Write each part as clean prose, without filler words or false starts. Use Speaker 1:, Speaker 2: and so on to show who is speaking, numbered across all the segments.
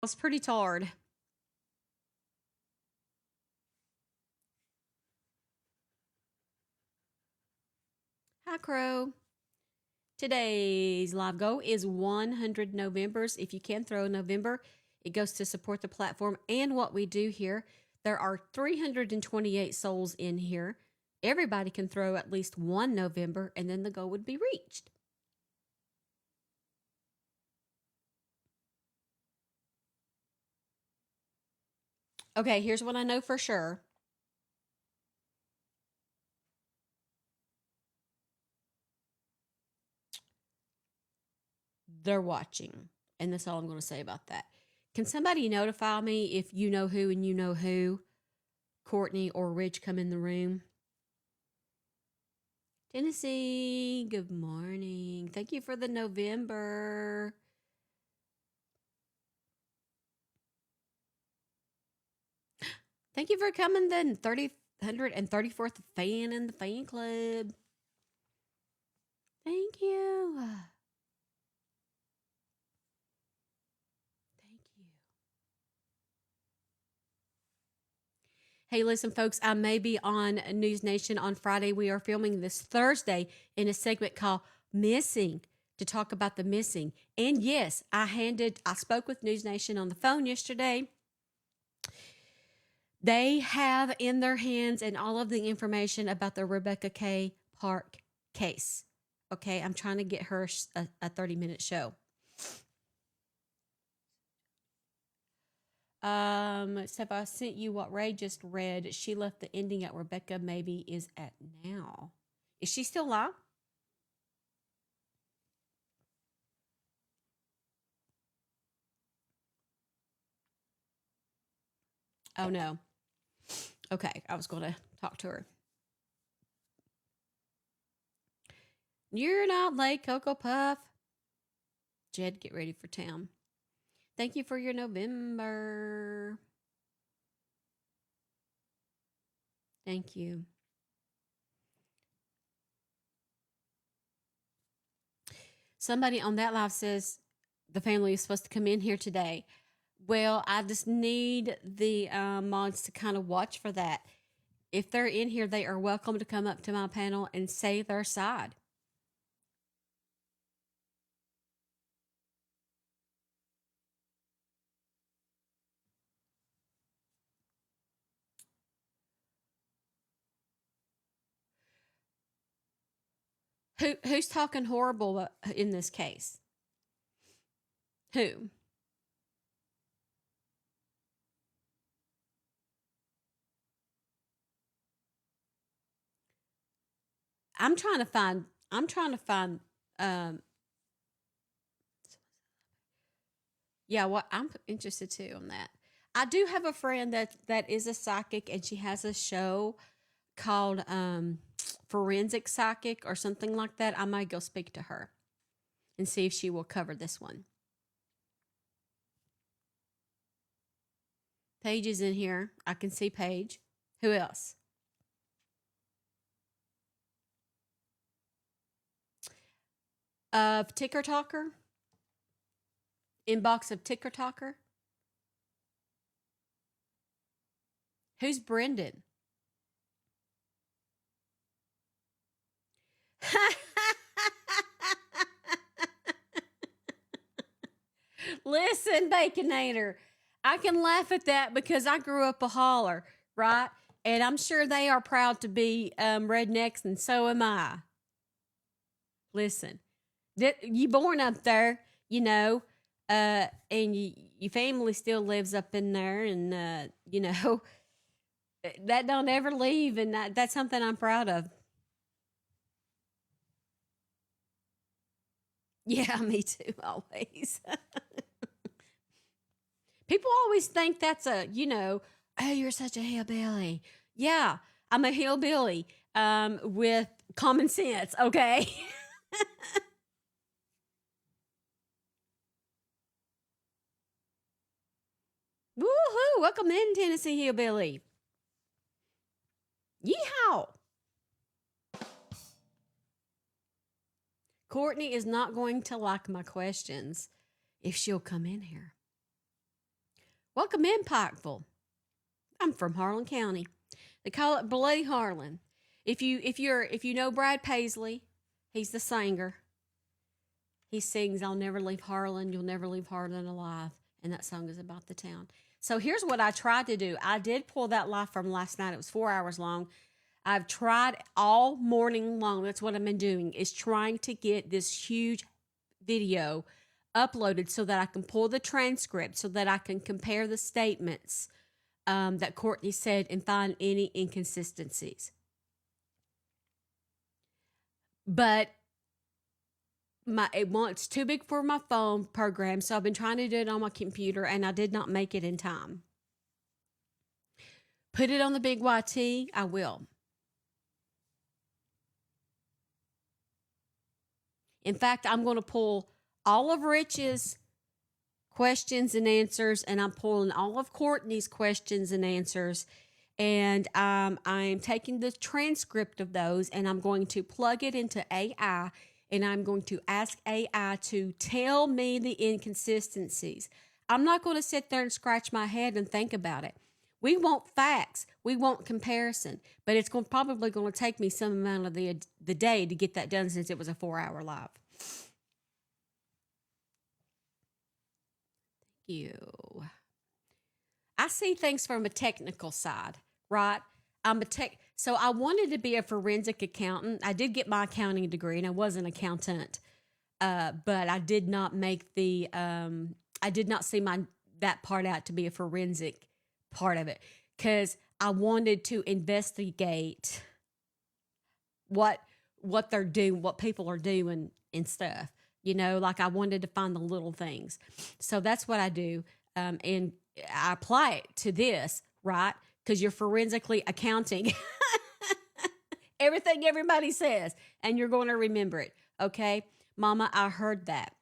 Speaker 1: Was pretty tired. Hi, Crow. Today's live goal is 100 Novembers. If you can throw a November, it goes to support the platform and what we do here. There are 328 souls in here. Everybody can throw at least one November, and then the goal would be reached. Okay, here's what I know for sure. They're watching, and that's all I'm going to say about that. Can somebody notify me if you know who and you know who, Courtney or Rich, come in the room? Tennessee, good morning. Thank you for the November. Thank you for coming the 134th fan in the fan club. Thank you. Thank you. Hey, listen, folks, I may be on News Nation on Friday. We are filming this Thursday in a segment called Missing to talk about the missing. And yes, I spoke with News Nation on the phone yesterday. They have in their hands and all of the information about the Rebecca K. Park case. Okay, I'm trying to get her a 30-minute show. Steph, I sent you what Ray just read. She left the ending at Rebecca maybe is at now. Is she still alive? Oh no. Okay, I was going to talk to her. You're not late, Cocoa Puff. Jed, get ready for town. Thank you for your November. Thank you. Somebody on that live says the family is supposed to come in here today. Well, I just need the mods to kind of watch for that. If they're in here, they are welcome to come up to my panel and say their side. Who's talking horrible in this case? Who? I'm trying to find. I'm trying to find. Um, yeah, what I'm interested too on that. I do have a friend that is a psychic, and she has a show called Forensic Psychic or something like that. I might go speak to her and see if she will cover this one. Paige is in here. I can see Paige. Who else? Ticker Talker. Inbox of Ticker Talker. Who's Brendan? Listen, Baconator, I can laugh at that because I grew up a holler, right? And I'm sure they are proud to be rednecks, and so am I. Listen, you born up there, and your family still lives up in there, and that don't ever leave, and that's something I'm proud of. Yeah, me too, always. People always think that's oh, you're such a hillbilly. Yeah, I'm a hillbilly with common sense, okay? Woohoo! Welcome in, Tennessee hillbilly. Yeehaw! Courtney is not going to like my questions if she'll come in here. Welcome in, Pikeville. I'm from Harlan County. They call it Bloody Harlan. If you know Brad Paisley, he's the singer. He sings "I'll never leave Harlan, you'll never leave Harlan alive," and that song is about the town. So here's what I tried to do. I did pull that live from last night. It was 4 hours long. I've tried all morning long. That's what I've been doing, is trying to get this huge video uploaded so that I can pull the transcript, so that I can compare the statements that Courtney said and find any inconsistencies. But it's too big for my phone program, so I've been trying to do it on my computer, and I did not make it in time. Put it on the big YT, I will. In fact, I'm going to pull all of Rich's questions and answers, and I'm pulling all of Courtney's questions and answers, and I'm taking the transcript of those, and I'm going to plug it into AI, and I'm going to ask AI to tell me the inconsistencies. I'm not going to sit there and scratch my head and think about it. We want facts. We want comparison, but it's probably going to take me some amount of the day to get that done, since it was a 4-hour live. You. I see things from a technical side, right? So I wanted to be a forensic accountant. I did get my accounting degree, and I was an accountant, but I did not make I did not see that part out to be a forensic part of it, because I wanted to investigate what they're doing, what people are doing and stuff. Like I wanted to find the little things. So that's what I do. And I apply it to this, right? Because you're forensically accounting everything everybody says, and you're going to remember it. Okay, Mama, I heard that.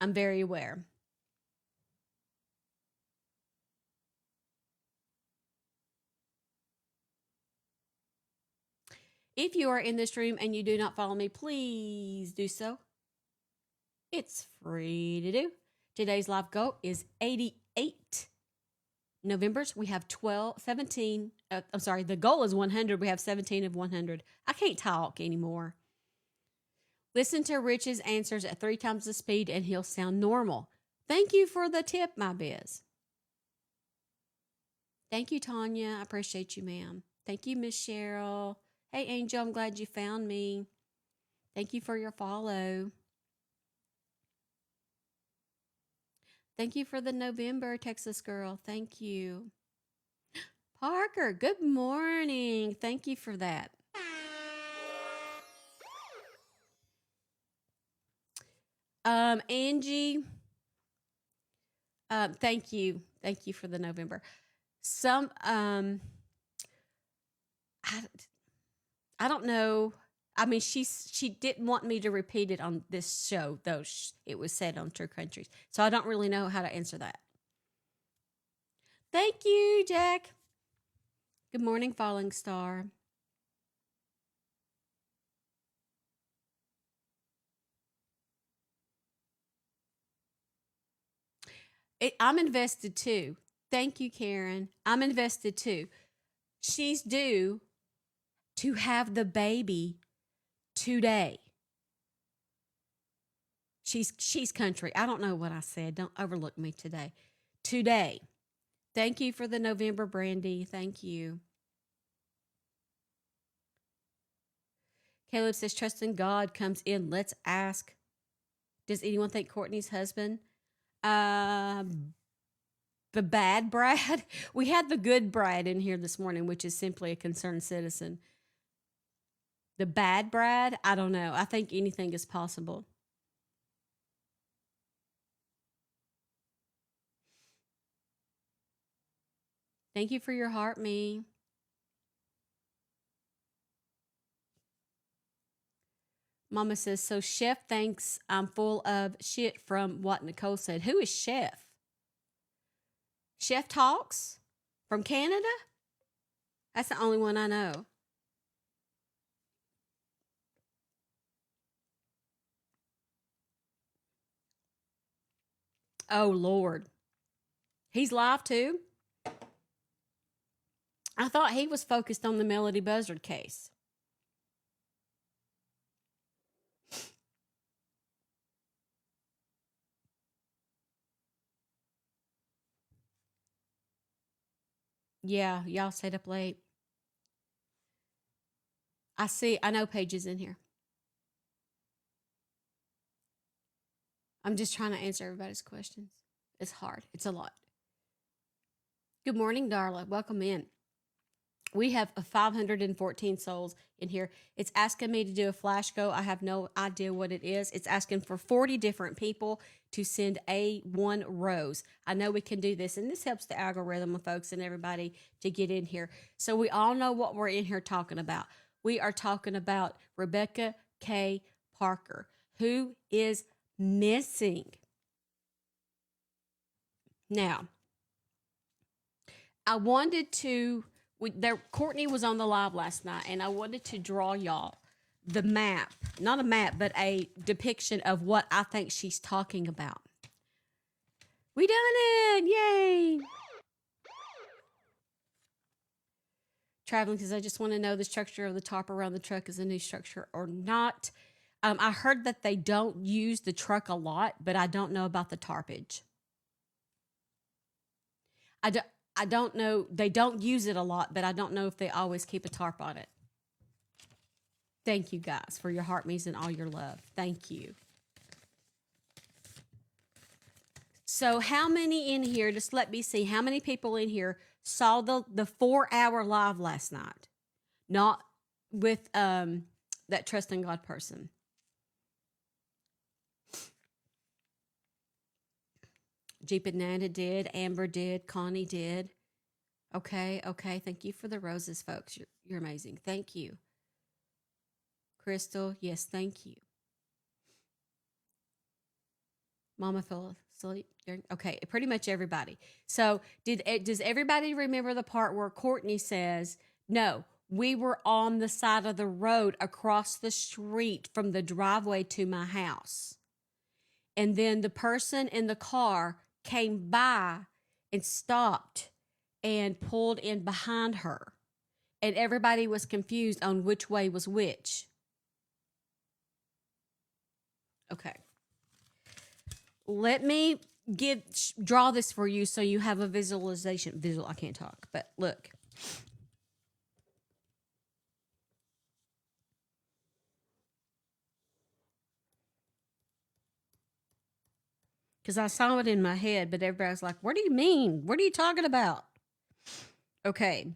Speaker 1: I'm very aware. If you are in this room and you do not follow me, please do so. It's free to do. Today's live goal is 88 Novembers. We have 17. I'm sorry, the goal is 100. We have 17 of 100. I can't talk anymore. Listen to Rich's answers at 3 times the speed and he'll sound normal. Thank you for the tip, my biz. Thank you, Tanya. I appreciate you, ma'am. Thank you, Miss Cheryl. Hey, Angel, I'm glad you found me. Thank you for your follow. Thank you for the November, Texas girl. Thank you. Parker, good morning. Thank you for that. Angie, thank you. Thank you for the November. I, I don't know. I mean, she didn't want me to repeat it on this show, though it was said on True Countries. So I don't really know how to answer that. Thank you, Jack. Good morning, Falling Star. I'm invested too. Thank you, Karen. I'm invested too. She's due to have the baby today. She's country. I don't know what I said. Don't overlook me today. Today. Thank you for the November brandy. Thank you. Caleb says, trust in God comes in. Let's ask. Does anyone think Courtney's husband? The bad Brad? We had the good Brad in here this morning, which is simply a concerned citizen. The bad Brad? I don't know. I think anything is possible. Thank you for your heart, me. Mama says, so Chef thinks I'm full of shit from what Nicole said. Who is Chef? Chef Talks from Canada? That's the only one I know. Oh, Lord. He's live too? I thought he was focused on the Melody Buzzard case. Yeah, y'all stayed up late. I know Paige is in here. I'm just trying to answer everybody's questions. It's hard. It's a lot. Good morning, Darla. Welcome in. We have 514 souls in here. It's asking me to do a flash go. I have no idea what it is. It's asking for 40 different people to send A1 rose. I know we can do this, and this helps the algorithm of folks and everybody to get in here. So we all know what we're in here talking about. We are talking about Rebecca K. Parker, who is missing. Now, I wanted to Courtney was on the live last night, and I wanted to draw y'all the map, not a map, but a depiction of what I think she's talking about. We done it! Yay! Traveling because I just want to know the structure of the top around the truck is a new structure or not. I heard that they don't use the truck a lot, but I don't know about the tarpage. I don't know. They don't use it a lot, but I don't know if they always keep a tarp on it. Thank you guys for your heart me's and all your love. Thank you. So how many in here, just let me see, how many people in here saw the 4-hour live last night? Not with that Trust in God person. Jeep and Nana did. Amber did. Connie did. Okay. Thank you for the roses, folks. You're amazing. Thank you. Crystal, yes, thank you. Mama fell asleep. Okay, pretty much everybody. So does everybody remember the part where Courtney says, no, we were on the side of the road across the street from the driveway to my house. And then the person in the car came by and stopped and pulled in behind her. And everybody was confused on which way was which. Okay. Let me draw this for you so you have a visualization. I can't talk, but look. Because I saw it in my head, but everybody was like, what do you mean? What are you talking about? Okay.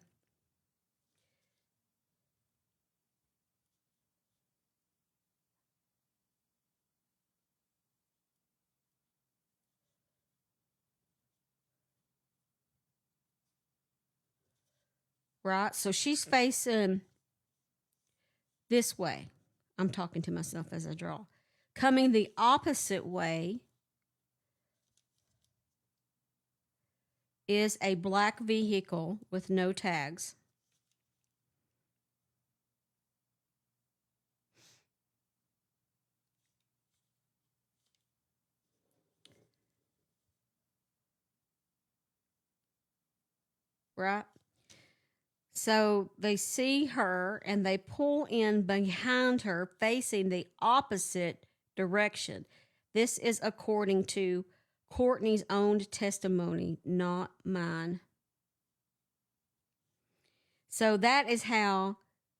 Speaker 1: Right? So she's facing this way. I'm talking to myself as I draw. Coming the opposite way is a black vehicle with no tags. Right? So they see her and they pull in behind her facing the opposite direction. This is according to Courtney's own testimony, not mine. So that is how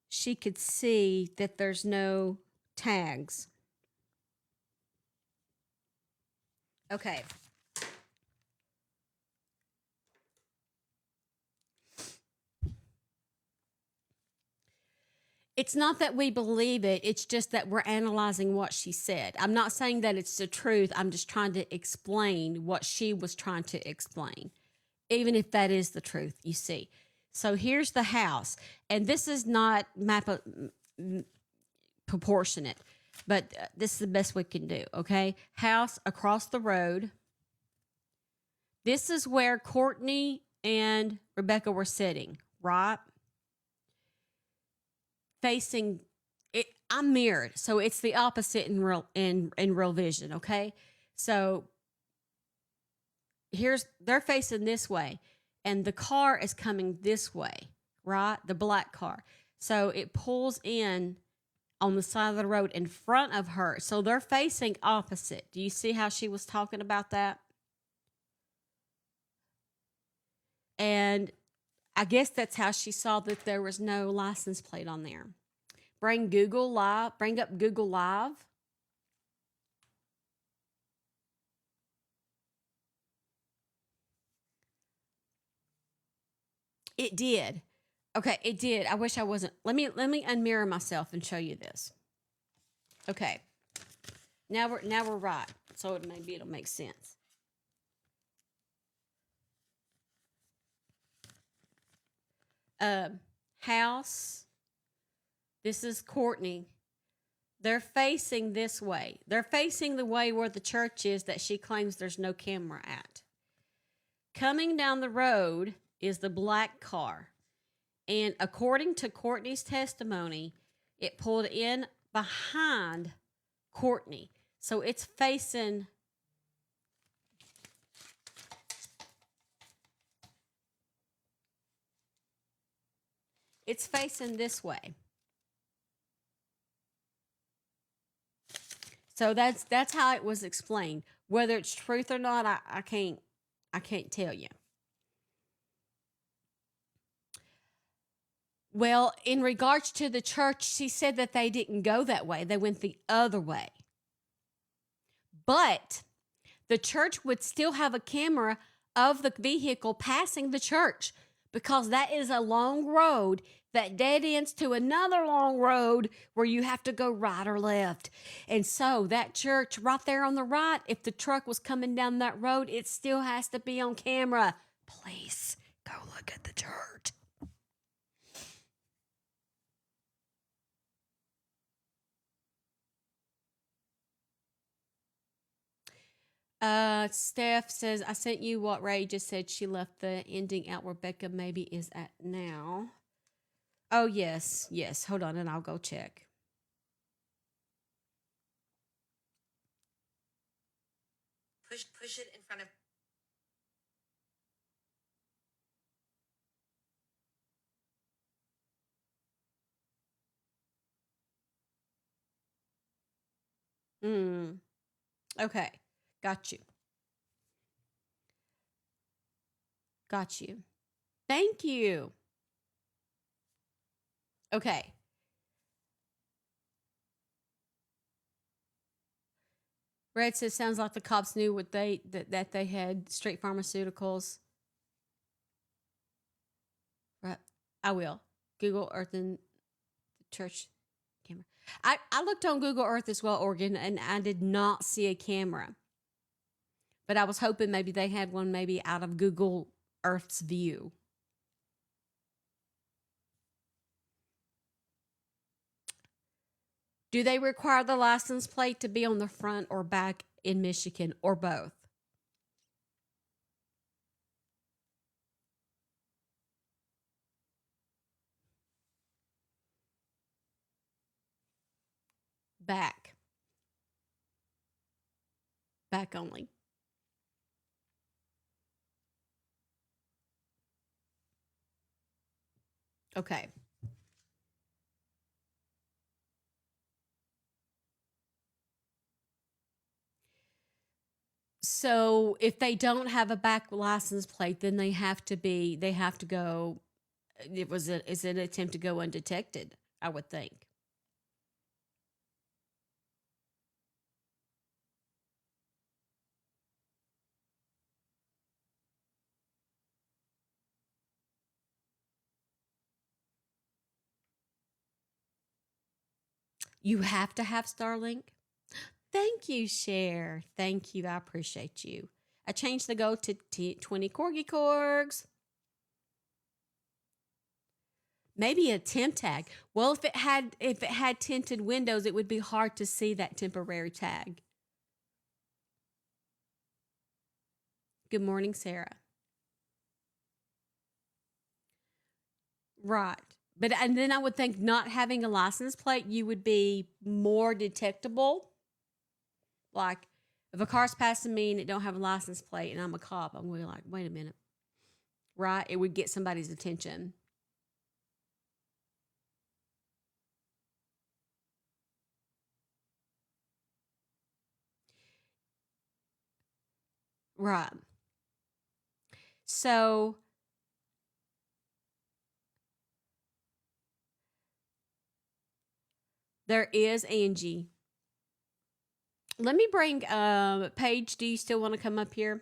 Speaker 1: she could see that there's no tags. Okay. It's not that we believe it. It's just that we're analyzing what she said. I'm not saying that it's the truth. I'm just trying to explain what she was trying to explain, even if that is the truth, you see. So here's the house. And this is not proportionate, but this is the best we can do, okay? House across the road. This is where Courtney and Rebecca were sitting, right? Facing it, I'm mirrored, so it's the opposite in real vision. Okay, so they're facing this way, and the car is coming this way, right? The black car. So it pulls in on the side of the road in front of her. So they're facing opposite. Do you see how she was talking about that? And I guess that's how she saw that there was no license plate on there. Bring up Google Live. It did. Okay, it did. I wish I wasn't. Let me unmirror myself and show you this. Okay. Now we're right. So maybe it'll make sense. House. This is Courtney. They're facing this way. They're facing the way where the church is that she claims there's no camera at. Coming down the road is the black car. And according to Courtney's testimony, it pulled in behind Courtney. So it's facing this way. So that's how it was explained. Whether it's truth or not, I can't tell you. Well, in regards to the church, she said that they didn't go that way. They went the other way. But the church would still have a camera of the vehicle passing the church because that is a long road that dead ends to another long road where you have to go right or left. And so that church right there on the right, if the truck was coming down that road, it still has to be on camera. Please go look at the church. Steph says, I sent you what Ray just said. She left the ending out where Becca maybe is at now. Oh, yes. Hold on, and I'll go check.
Speaker 2: Push it in front of.
Speaker 1: Okay. Got you. Thank you. Okay. Red says, sounds like the cops knew what that they had street pharmaceuticals. Right. I will. Google Earth and church camera. I looked on Google Earth as well, Oregon, and I did not see a camera. But I was hoping maybe they had one maybe out of Google Earth's view. Do they require the license plate to be on the front or back in Michigan, or both? Back. Back only. Okay. So if they don't have a back license plate, then they have to go. It's an attempt to go undetected, I would think. You have to have Starlink. Thank you, Cher. Thank you. I appreciate you. I changed the go to 20 corgi corgs. Maybe a temp tag. Well, if it had tinted windows, it would be hard to see that temporary tag. Good morning, Sarah. Right. And then I would think not having a license plate, you would be more detectable. Like, If a car's passing me and it don't have a license plate and I'm a cop, I'm going to be like, wait a minute. Right? It would get somebody's attention. Right. So there is Angie. Let me bring Paige. Do you still want to come up here?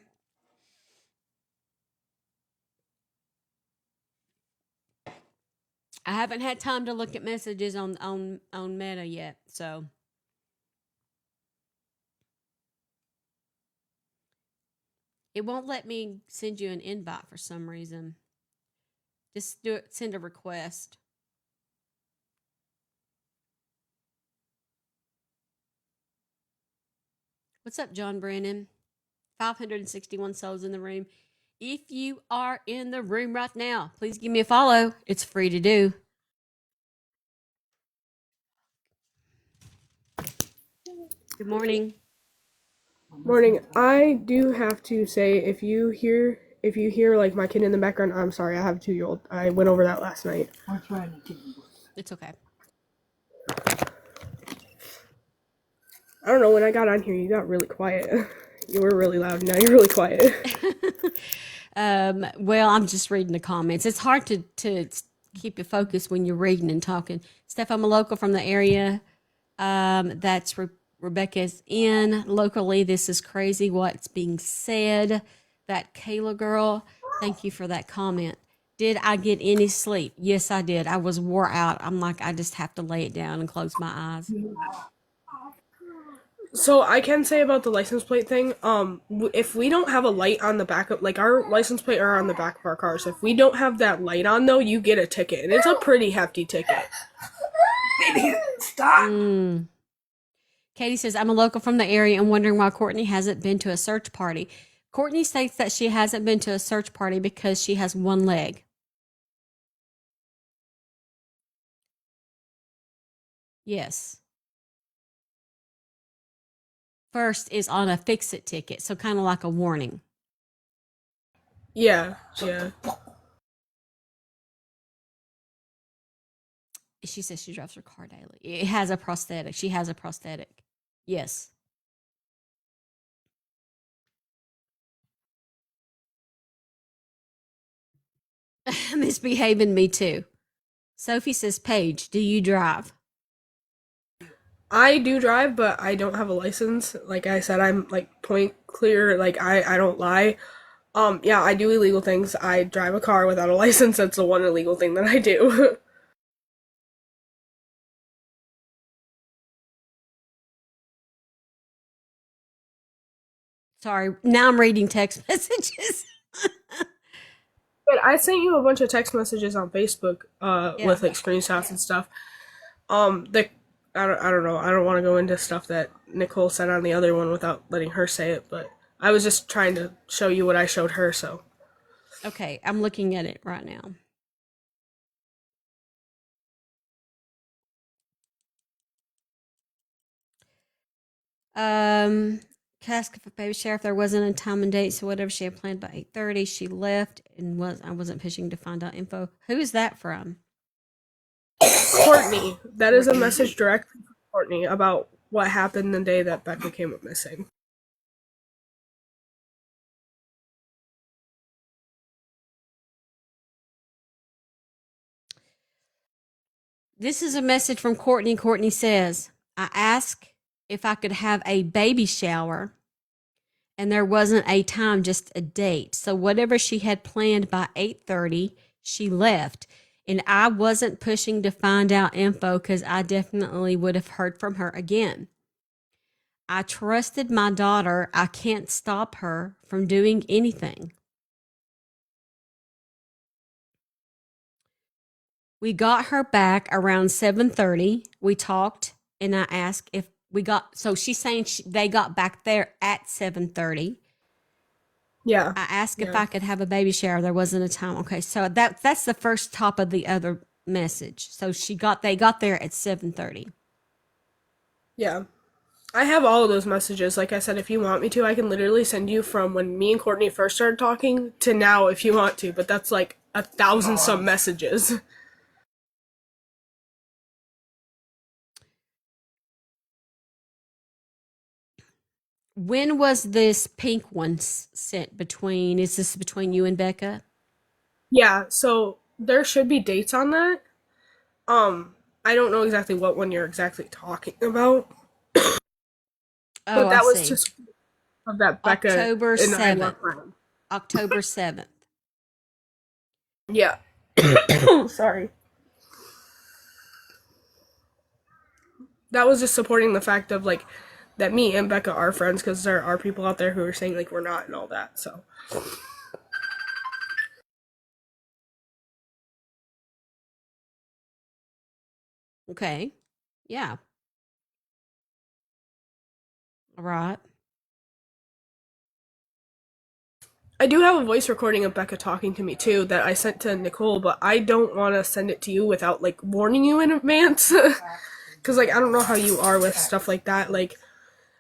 Speaker 1: I haven't had time to look at messages on Meta yet, so it won't let me send you an invite for some reason. Just do it. Send a request. What's up, John Brennan? 561 souls in the room. If you are in the room right now, please give me a follow. It's free to do. Good morning.
Speaker 3: Morning. I do have to say, if you hear like my kid in the background, I'm sorry. I have a 2-year-old. I went over that last night.
Speaker 1: It's okay.
Speaker 3: I don't know, when I got on here, you got really quiet. You were really loud. Now you're really quiet.
Speaker 1: Well, I'm just reading the comments. It's hard to keep you focused when you're reading and talking. Steph, I'm a local from the area. That's Rebecca's in. Locally, this is crazy what's being said. That Kayla girl, thank you for that comment. Did I get any sleep? Yes, I did. I was wore out. I'm like, I just have to lay it down and close my eyes.
Speaker 3: So I can say about the license plate thing. If we don't have a light on the back of, like, our license plate are on the back of our cars. If we don't have that light on, though, you get a ticket, and it's a pretty hefty ticket.
Speaker 2: Stop.
Speaker 1: Katie says, I'm a local from the area and wondering why Courtney hasn't been to a search party. Courtney states that she hasn't been to a search party because she has one leg. Yes. First is on a fix-it ticket, so kind of like a warning.
Speaker 3: Yeah.
Speaker 1: She says she drives her car daily. It has a prosthetic. She has a prosthetic. Yes. Misbehaving, me too. Sophie says, Paige, do you drive?
Speaker 3: I do drive, but I don't have a license. Like I said, I'm like point clear. Like I don't lie. Yeah, I do illegal things. I drive a car without a license. That's the one illegal thing that I do.
Speaker 1: Sorry, now I'm reading text messages.
Speaker 3: But I sent you a bunch of text messages on Facebook,
Speaker 1: Yeah.
Speaker 3: with like screenshots and stuff. The I don't know. I don't want to go into stuff that Nicole said on the other one without letting her say it. But I was just trying to show you what I showed her. So
Speaker 1: Okay, I'm looking at it right now. Ask if a baby shower if there wasn't a time and date, so whatever she had planned by 8:30, she left and I wasn't pushing to find out info. Who is that from?
Speaker 3: Courtney, that is a message directly from Courtney about what happened the day that Becca came up missing.
Speaker 1: This is a message from Courtney. Courtney says, I asked if I could have a baby shower and there wasn't a time, just a date. So whatever she had planned by 8:30, she left. And I wasn't pushing to find out info because I definitely would have heard from her again. I trusted my daughter. I can't stop her from doing anything. We got her back around 7:30. We talked and I asked if we got, so she's saying they got back there at 7:30.
Speaker 3: Yeah.
Speaker 1: I asked if I could have a baby shower. There wasn't a time. Okay, so that's the first top of the other message. So they got there at 7:30.
Speaker 3: Yeah. I have all of those messages. Like I said, if you want me to, I can literally send you from when me and Courtney first started talking to now if you want to, but that's like 1,000 some messages.
Speaker 1: When was this pink one sent between? Is this between you and Becca?
Speaker 3: Yeah, so there should be dates on that. I don't know exactly what one you're exactly talking about,
Speaker 1: Oh,
Speaker 3: but
Speaker 1: I
Speaker 3: that was
Speaker 1: see.
Speaker 3: just of that Becca
Speaker 1: October
Speaker 3: and I were
Speaker 1: 7th.
Speaker 3: friends.
Speaker 1: October 7th.
Speaker 3: Yeah. Sorry. That was just supporting the fact of like that me and Becca are friends because there are people out there who are saying like we're not and all that. So
Speaker 1: Okay. Yeah. All right.
Speaker 3: I do have a voice recording of Becca talking to me too that I sent to Nicole, but I don't want to send it to you without like warning you in advance. Because like I don't know how you are with stuff like that. Like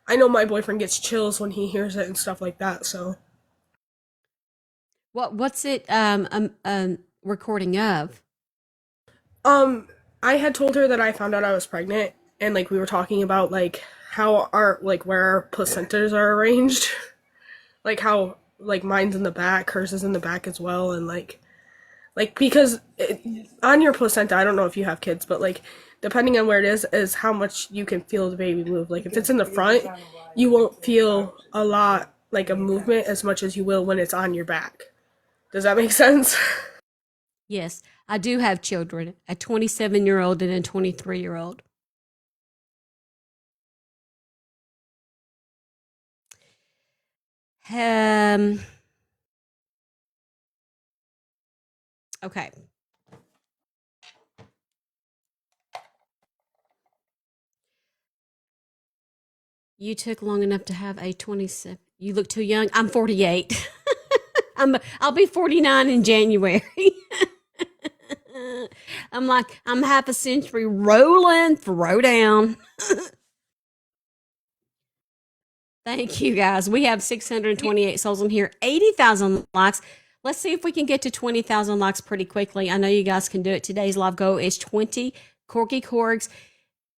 Speaker 3: I know my boyfriend gets chills when he hears it and stuff like that. So
Speaker 1: What's it recording of?
Speaker 3: um, I had told her that I found out I was pregnant, and like we were talking about like how our like where our placentas are arranged, like how like mine's in the back, hers is in the back as well, and like because on your placenta, I don't know if you have kids, but like depending on where it is how much you can feel the baby move. Like if it's in the front, you won't feel a lot like a movement as much as you will when it's on your back. Does that make sense?
Speaker 1: Yes, I do have children, a 27-year-old and a 23-year-old. Um, okay. You took long enough to have a 27. You look too young. I'm 48. I'll be 49 in January. I'm half a century rolling, throw down. Thank you guys. We have 628 souls in here, 80,000 likes. Let's see if we can get to 20,000 likes pretty quickly. I know you guys can do it. Today's live goal is 20 Corky Corgs.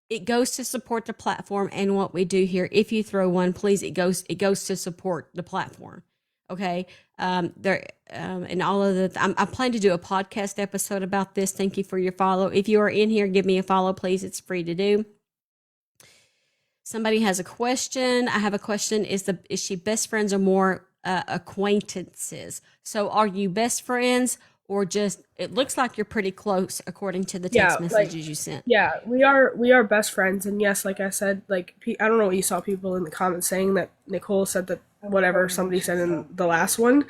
Speaker 1: It goes to support the platform and what we do here. If you throw one, please, it goes to support the platform. Okay. There and all of I plan to do a podcast episode about this. Thank you for your follow. If you are in here, give me a follow, please. It's free to do. Somebody has a question. I have a question. Is she best friends or more acquaintances? So are you best friends or just it looks like you're pretty close according to the
Speaker 3: Yeah,
Speaker 1: text
Speaker 3: like
Speaker 1: messages you sent.
Speaker 3: yeah, we are best friends, and yes, like I said, like I don't know what you saw people in the comments saying that Nicole said that whatever somebody said in the last one.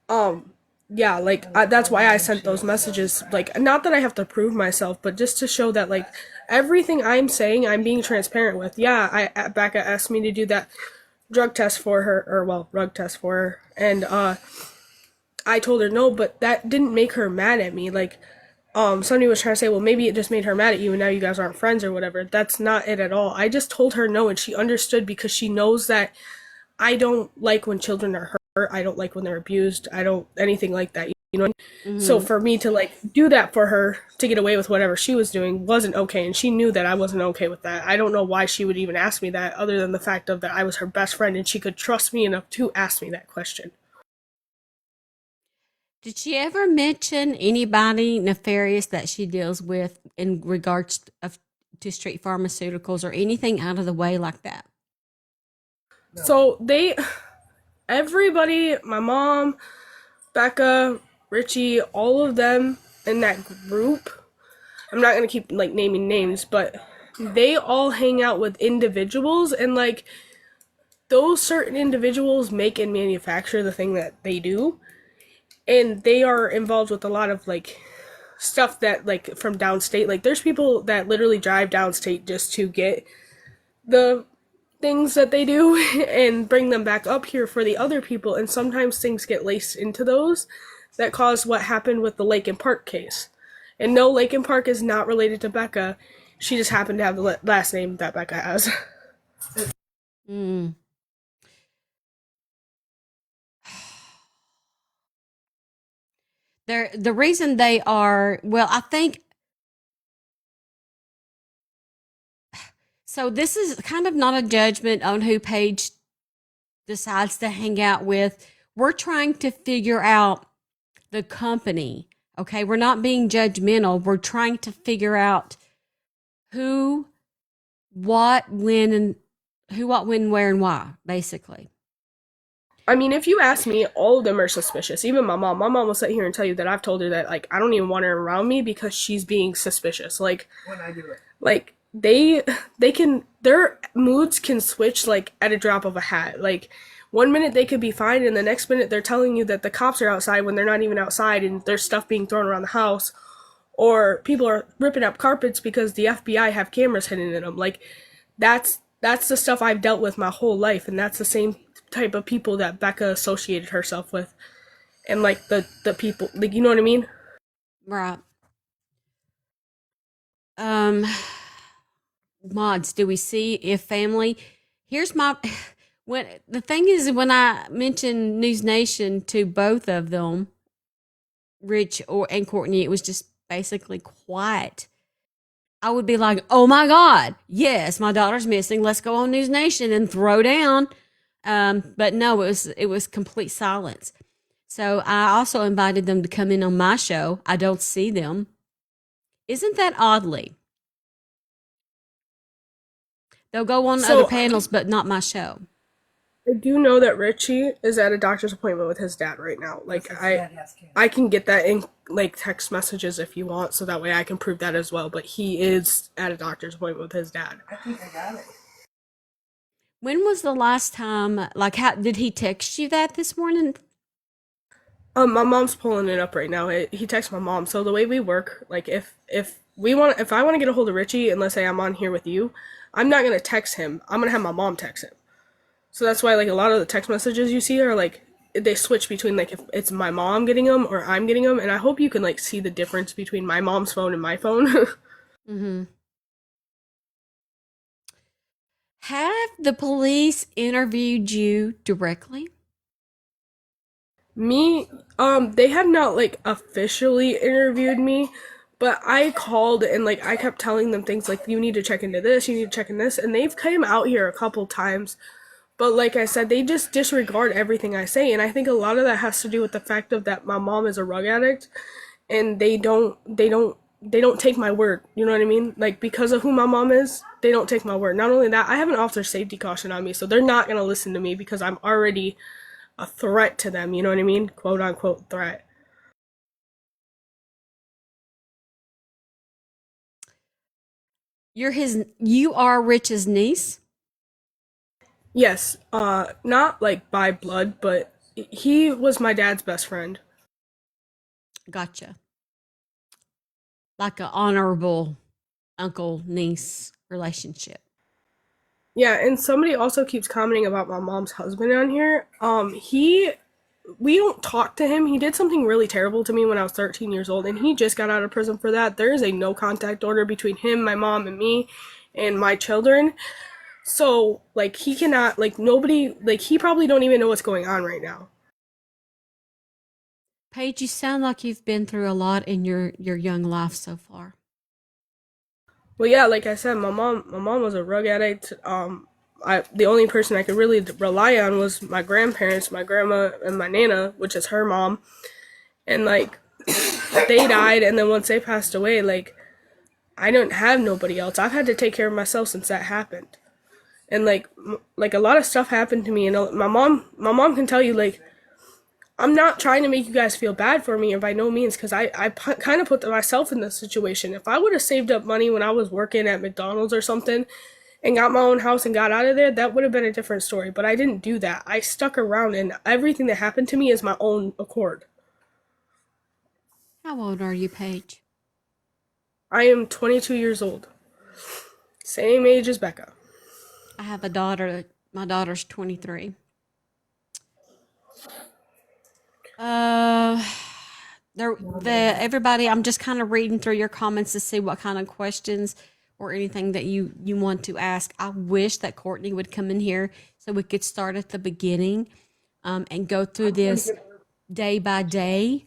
Speaker 3: Um, yeah, like that's why I sent those messages. Like not that I have to prove myself, but just to show that like everything I'm saying, I'm being transparent with. Yeah, Becca asked me to do that drug test for her, or well, rug test for her, and I told her no, but that didn't make her mad at me. Like somebody was trying to say, well, maybe it just made her mad at you and now you guys aren't friends or whatever. That's not it at all. I just told her no and she understood because she knows that I don't like when children are hurt. I don't like when they're abused. I don't anything like that. You know. So
Speaker 1: Mm-hmm.
Speaker 3: for me to like do that for her to get away with whatever she was doing wasn't okay, and she knew that I wasn't okay with that. I don't know why she would even ask me that, other than the fact of that I was her best friend and she could trust me enough to ask me that question.
Speaker 1: Did she ever mention anybody nefarious that she deals with in regards to street pharmaceuticals or anything out of the way like that?
Speaker 3: So everybody, my mom, Becca, Richie, all of them in that group. I'm not gonna keep like naming names, but they all hang out with individuals, and like those certain individuals make and manufacture the thing that they do, and they are involved with a lot of like stuff that like from downstate. Like there's people that literally drive downstate just to get the things that they do and bring them back up here for the other people, and sometimes things get laced into those that caused what happened with the Lake and Park case. And no, Lake and Park is not related to Becca. She just happened to have the last name that Becca has.
Speaker 1: Mm. The reason they are, well, I think so. This is kind of not a judgment on who Paige decides to hang out with. We're trying to figure out the company. Okay. We're not being judgmental. We're trying to figure out who, what, when, and who, what, when, where, and why, basically.
Speaker 3: I mean, if you ask me, all of them are suspicious. Even my mom. My mom will sit here and tell you that I've told her that like I don't even want her around me because she's being suspicious. Like they can their moods can switch like at a drop of a hat. Like one minute they could be fine and the next minute they're telling you that the cops are outside when they're not even outside and there's stuff being thrown around the house or people are ripping up carpets because the FBI have cameras hidden in them. Like that's the stuff I've dealt with my whole life and that's the same type of people that Becca associated herself with and like the people like you know what I mean?
Speaker 1: Right. Um, Mods, do we see if family? Here's my when the thing is when I mentioned News Nation to both of them, Rich or and Courtney, it was just basically quiet. I would be like, "Oh my God, yes, my daughter's missing. Let's go on News Nation and throw down." But no, it was complete silence. So I also invited them to come in on my show. I don't see them. Isn't that oddly? They'll go on other
Speaker 3: So
Speaker 1: panels, but not my show.
Speaker 3: I do know that Richie is at a doctor's appointment with his dad right now. Like I can get that in like text messages if you want, so that way I can prove that as well. But he is at a doctor's appointment with his dad.
Speaker 1: When was the last time? Like, how did he text you that this morning?
Speaker 3: My mom's pulling it up right now. He texts my mom. So the way we work, like if I want to get a hold of Richie, and let's say I'm on here with you, I'm not gonna text him. I'm gonna have my mom text him. So that's why like a lot of the text messages you see are like they switch between like if it's my mom getting them or I'm getting them, and I hope you can like see the difference between my mom's phone and my phone.
Speaker 1: Mm-hmm. Have the police interviewed you directly?
Speaker 3: Me, they have not like officially interviewed me, but I called and like I kept telling them things like you need to check into this, you need to check in this, and they've came out here a couple times. But like I said, they just disregard everything I say, and I think a lot of that has to do with the fact of that my mom is a rug addict, and they don't take my word. You know what I mean? Like because of who my mom is, they don't take my word. Not only that, I have an officer safety caution on me, so they're not gonna listen to me because I'm already a threat to them. You know what I mean? Quote unquote threat.
Speaker 1: You are Rich's niece?
Speaker 3: Yes, not like by blood, but he was my dad's best friend.
Speaker 1: Gotcha. Like an honorable uncle niece relationship.
Speaker 3: Yeah, and somebody also keeps commenting about my mom's husband on here. He we don't talk to him. He did something really terrible to me when I was 13 years old, and he just got out of prison for that. There is a no contact order between him, my mom, and me, and my children. So, like, he cannot, like, nobody, like, he probably don't even know what's going on right now.
Speaker 1: Paige, you sound like you've been through a lot in your young life so far.
Speaker 3: Well, yeah, like I said, my mom was a rug addict. The only person I could really rely on was my grandparents, my grandma and my nana, which is her mom. And like, they died, and then once they passed away, like, I didn't have nobody else. I've had to take care of myself since that happened. And like a lot of stuff happened to me, and my mom can tell you like I'm not trying to make you guys feel bad for me, or by no means, because kind of put myself in this situation. If I would have saved up money when I was working at McDonald's or something and got my own house and got out of there, that would have been a different story. But I didn't do that. I stuck around, and everything that happened to me is my own accord.
Speaker 1: How old are you, Paige?
Speaker 3: I am 22 years old, same age as Becca.
Speaker 1: I have a daughter. My daughter's 23. Uh, everybody. I'm just kind of reading through your comments to see what kind of questions or anything that you want to ask. I wish that Courtney would come in here so we could start at the beginning and go through this day by day,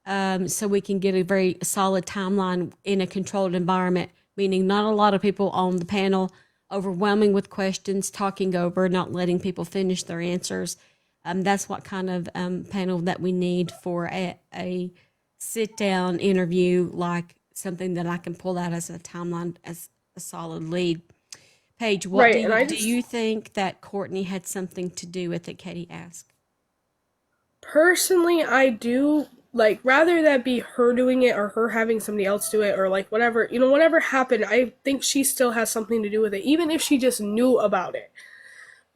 Speaker 1: so we can get a very solid timeline in a controlled environment, meaning not a lot of people on the panel overwhelming with questions, talking over, not letting people finish their answers. That's what kind of panel that we need for a sit down interview, like something that I can pull out as a timeline, as a solid lead. Paige, what
Speaker 3: Right, and I
Speaker 1: do
Speaker 3: just
Speaker 1: you think that Courtney had something to do with it? Katie asked.
Speaker 3: personally, I do like rather that be her doing it or her having somebody else do it or like whatever, whatever happened, I think she still has something to do with it, even if she just knew about it.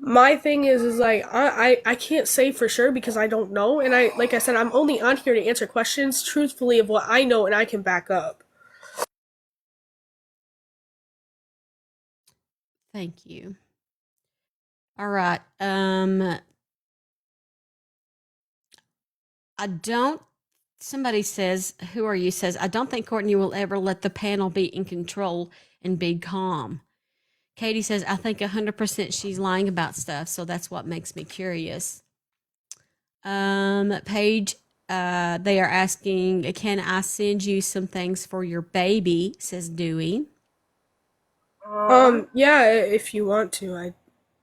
Speaker 3: My thing is like I can't say for sure because I don't know, and I like I said, I'm only on here to answer questions truthfully of what I know and I can back up.
Speaker 1: Thank you. All right. I don't, somebody says, who are you? Says, I don't think Courtney will ever let the panel be in control and be calm. Katie says, I think 100% she's lying about stuff. So that's what makes me curious. Paige, they are asking, can I send you some things for your baby? Says Dewey.
Speaker 3: Yeah, if you want to,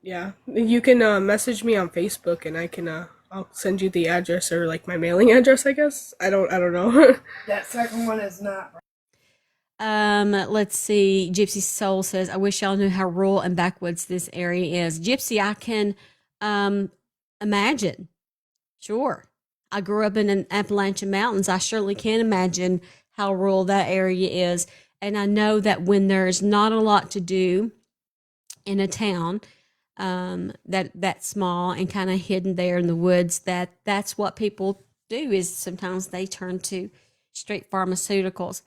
Speaker 3: yeah, you can message me on Facebook and I can I'll send you the address or like my mailing address, I guess. I don't know.
Speaker 4: That second one is not.
Speaker 1: Let's see. Gypsy Soul says, I wish y'all knew how rural and backwoods this area is. Gypsy, I can imagine. Sure. I grew up in an Appalachian Mountains. I surely can imagine how rural that area is. And I know that when there's not a lot to do in a town, that's small and kind of hidden there in the woods, that's what people do, is sometimes they turn to straight pharmaceuticals.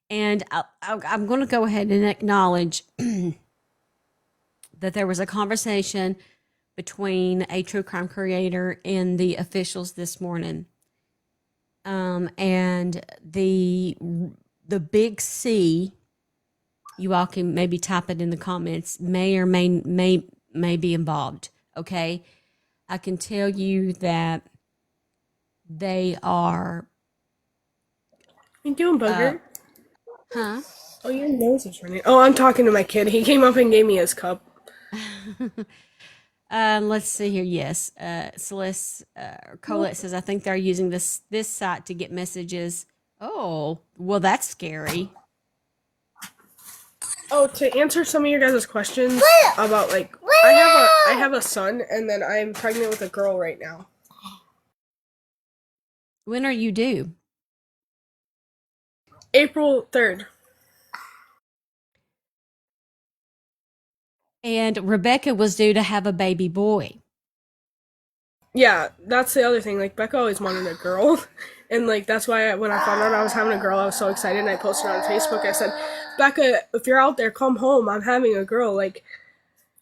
Speaker 1: And I'm going to go ahead and acknowledge that there was a conversation between a true crime creator and the officials this morning. And the big C, you all can maybe type it in the comments, may or may be involved. Okay, I can tell you that they are.
Speaker 3: What you doing, Booger?
Speaker 1: Huh?
Speaker 3: Oh, your nose is running. Oh, I'm talking to my kid. He came up and gave me his cup.
Speaker 1: Let's see here. Yes, Celeste Colette says, I think they're using this site to get messages. Oh, well, that's scary.
Speaker 3: Oh, to answer some of your guys' questions about like I have a son and then I'm pregnant with a girl right now.
Speaker 1: When are you due?
Speaker 3: April 3rd.
Speaker 1: And Rebecca was due to have a baby boy.
Speaker 3: Yeah, that's the other thing. Like Becca always wanted a girl, and like that's why when I found out I was having a girl, I was so excited. And I posted on Facebook. I said, "Becca, if you're out there, come home. I'm having a girl. Like,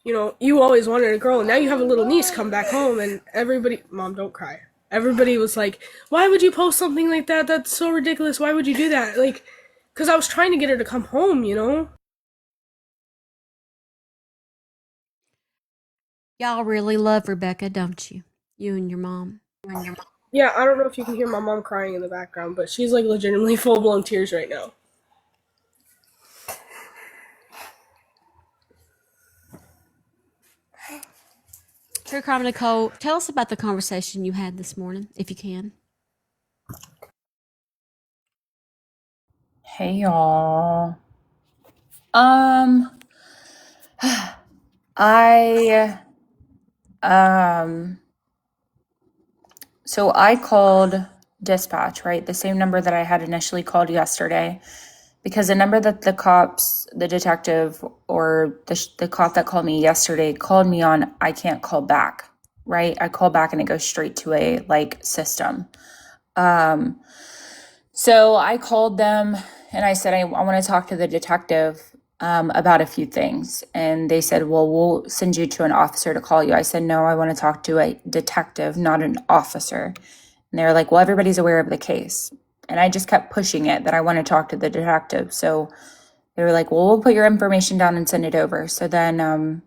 Speaker 3: you always wanted a girl, and now you have a little niece. Come back home." And everybody, Mom, don't cry. Everybody was like, "Why would you post something like that? That's so ridiculous. Why would you do that?" Like, because I was trying to get her to come home.
Speaker 1: Y'all really love Rebecca, don't you? You and your mom.
Speaker 3: Yeah, I don't know if you can hear my mom crying in the background, but she's like legitimately full blown tears right now.
Speaker 1: True Crime Nicole, tell us about the conversation you had this morning, if you can.
Speaker 5: Hey y'all. Um I um so I called dispatch, right? The same number that I had initially called yesterday, because the number that the detective or the cop that called me yesterday called me on, I can't call back, right? I call back and it goes straight to a system. So I called them and I said, I want to talk to the detective about a few things. And they said, well, we'll send you to an officer to call you. I said, no, I want to talk to a detective, not an officer. And they were like, well, everybody's aware of the case. And I just kept pushing it that I want to talk to the detective. So they were like, well, we'll put your information down and send it over. So then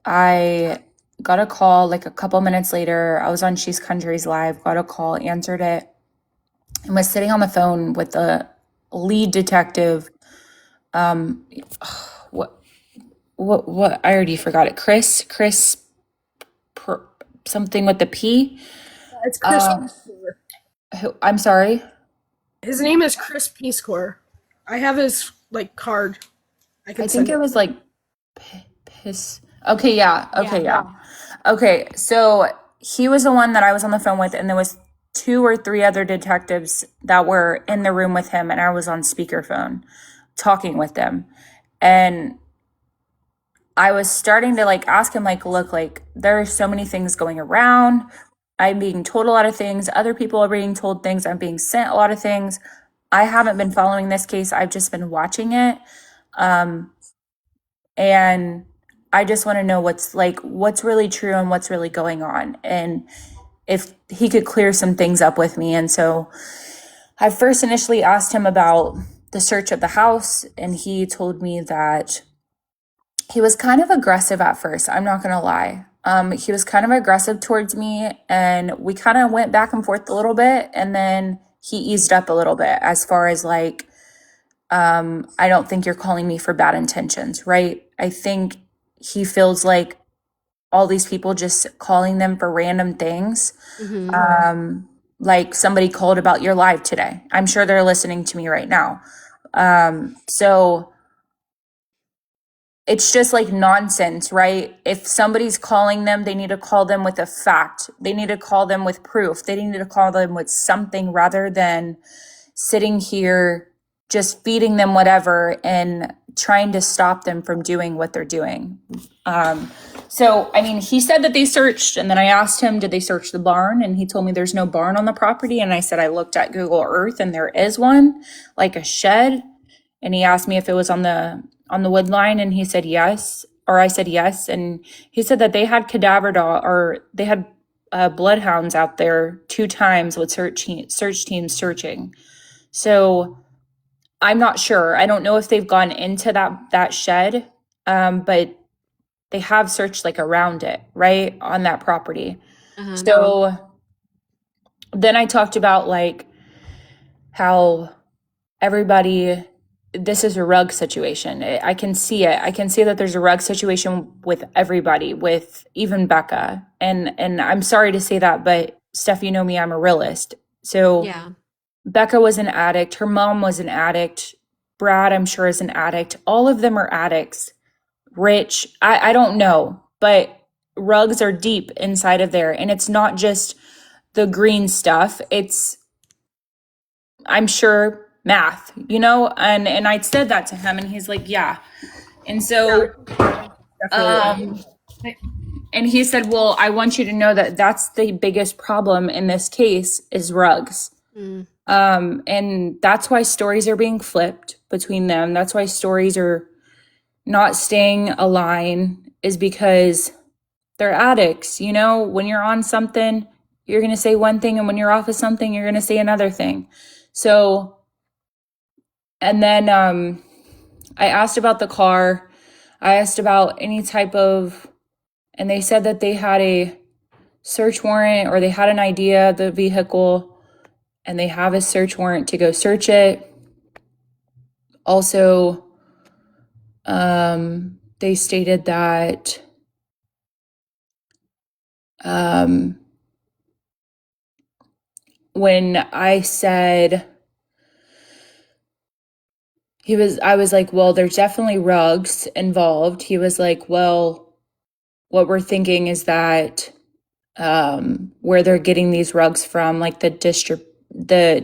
Speaker 5: I got a call like a couple minutes later. I was on She's Country's live, got a call, answered it, and was sitting on the phone with the lead detective. What I already forgot it. Chris, something with the P.
Speaker 3: It's Chris
Speaker 5: Uh,
Speaker 3: Peace Corps.
Speaker 5: I'm sorry.
Speaker 3: His name is Chris Peace Corps. I have his like card. I can
Speaker 5: I
Speaker 3: send
Speaker 5: think it
Speaker 3: it.
Speaker 5: was like piss. Okay, yeah. Okay,
Speaker 1: Yeah.
Speaker 5: yeah. Okay, so he was the one that I was on the phone with, and there was 2 or 3 other detectives that were in the room with him, and I was on speakerphone talking with them. And I was starting to like ask him, like, look, like there are so many things going around. I'm being told a lot of things. Other people are being told things. I'm being sent a lot of things. I haven't been following this case. I've just been watching it. And I just want to know what's really true and what's really going on. And if he could clear some things up with me. And so I first initially asked him about the search of the house, and he told me that he was kind of aggressive at first. I'm not going to lie. He was kind of aggressive towards me, and we kind of went back and forth a little bit, and then he eased up a little bit as far as like, I don't think you're calling me for bad intentions, right? I think he feels like all these people just calling them for random things. Like somebody called about your live today. I'm sure they're listening to me right now. So it's just like nonsense, right? If somebody's calling them, they need to call them with a fact. They need to call them with proof. They need to call them with something rather than sitting here just feeding them whatever and trying to stop them from doing what they're doing. So, I mean, he said that they searched, and then I asked him, did they search the barn? And he told me there's no barn on the property. And I said, I looked at Google Earth and there is one, like a shed. And he asked me if it was on the wood line, and he said yes, or I said yes. And he said that they had they had bloodhounds out there 2 times with search teams searching. So I'm not sure. I don't know if they've gone into that shed, but they have searched like around it, right, on that property. So then I talked about like how everybody, this is a rug situation. I can see it. I can see that there's a rug situation with everybody, with even Becca. And I'm sorry to say that, but Steph, you know me, I'm a realist. So
Speaker 1: Yeah.
Speaker 5: Becca was an addict. Her mom was an addict. Brad, I'm sure, is an addict. All of them are addicts. Rich, I don't know, but rugs are deep inside of there. And it's not just the green stuff. It's, I'm sure, math, and I said that to him, and he's like, yeah. And so,
Speaker 3: Definitely.
Speaker 5: and he said, well, I want you to know that that's the biggest problem in this case is rugs. And that's why stories are being flipped between them. That's why stories are not staying aligned, is because they're addicts. When you're on something, you're going to say one thing, and when you're off of something, you're going to say another thing. So, and then I asked about the car. I asked about any type of, and they said that they had a search warrant, or they had an idea of the vehicle, and they have a search warrant to go search it. Also, they stated that when I said I was like, well, there's definitely rugs involved. He was like, well, what we're thinking is that where they're getting these rugs from, like the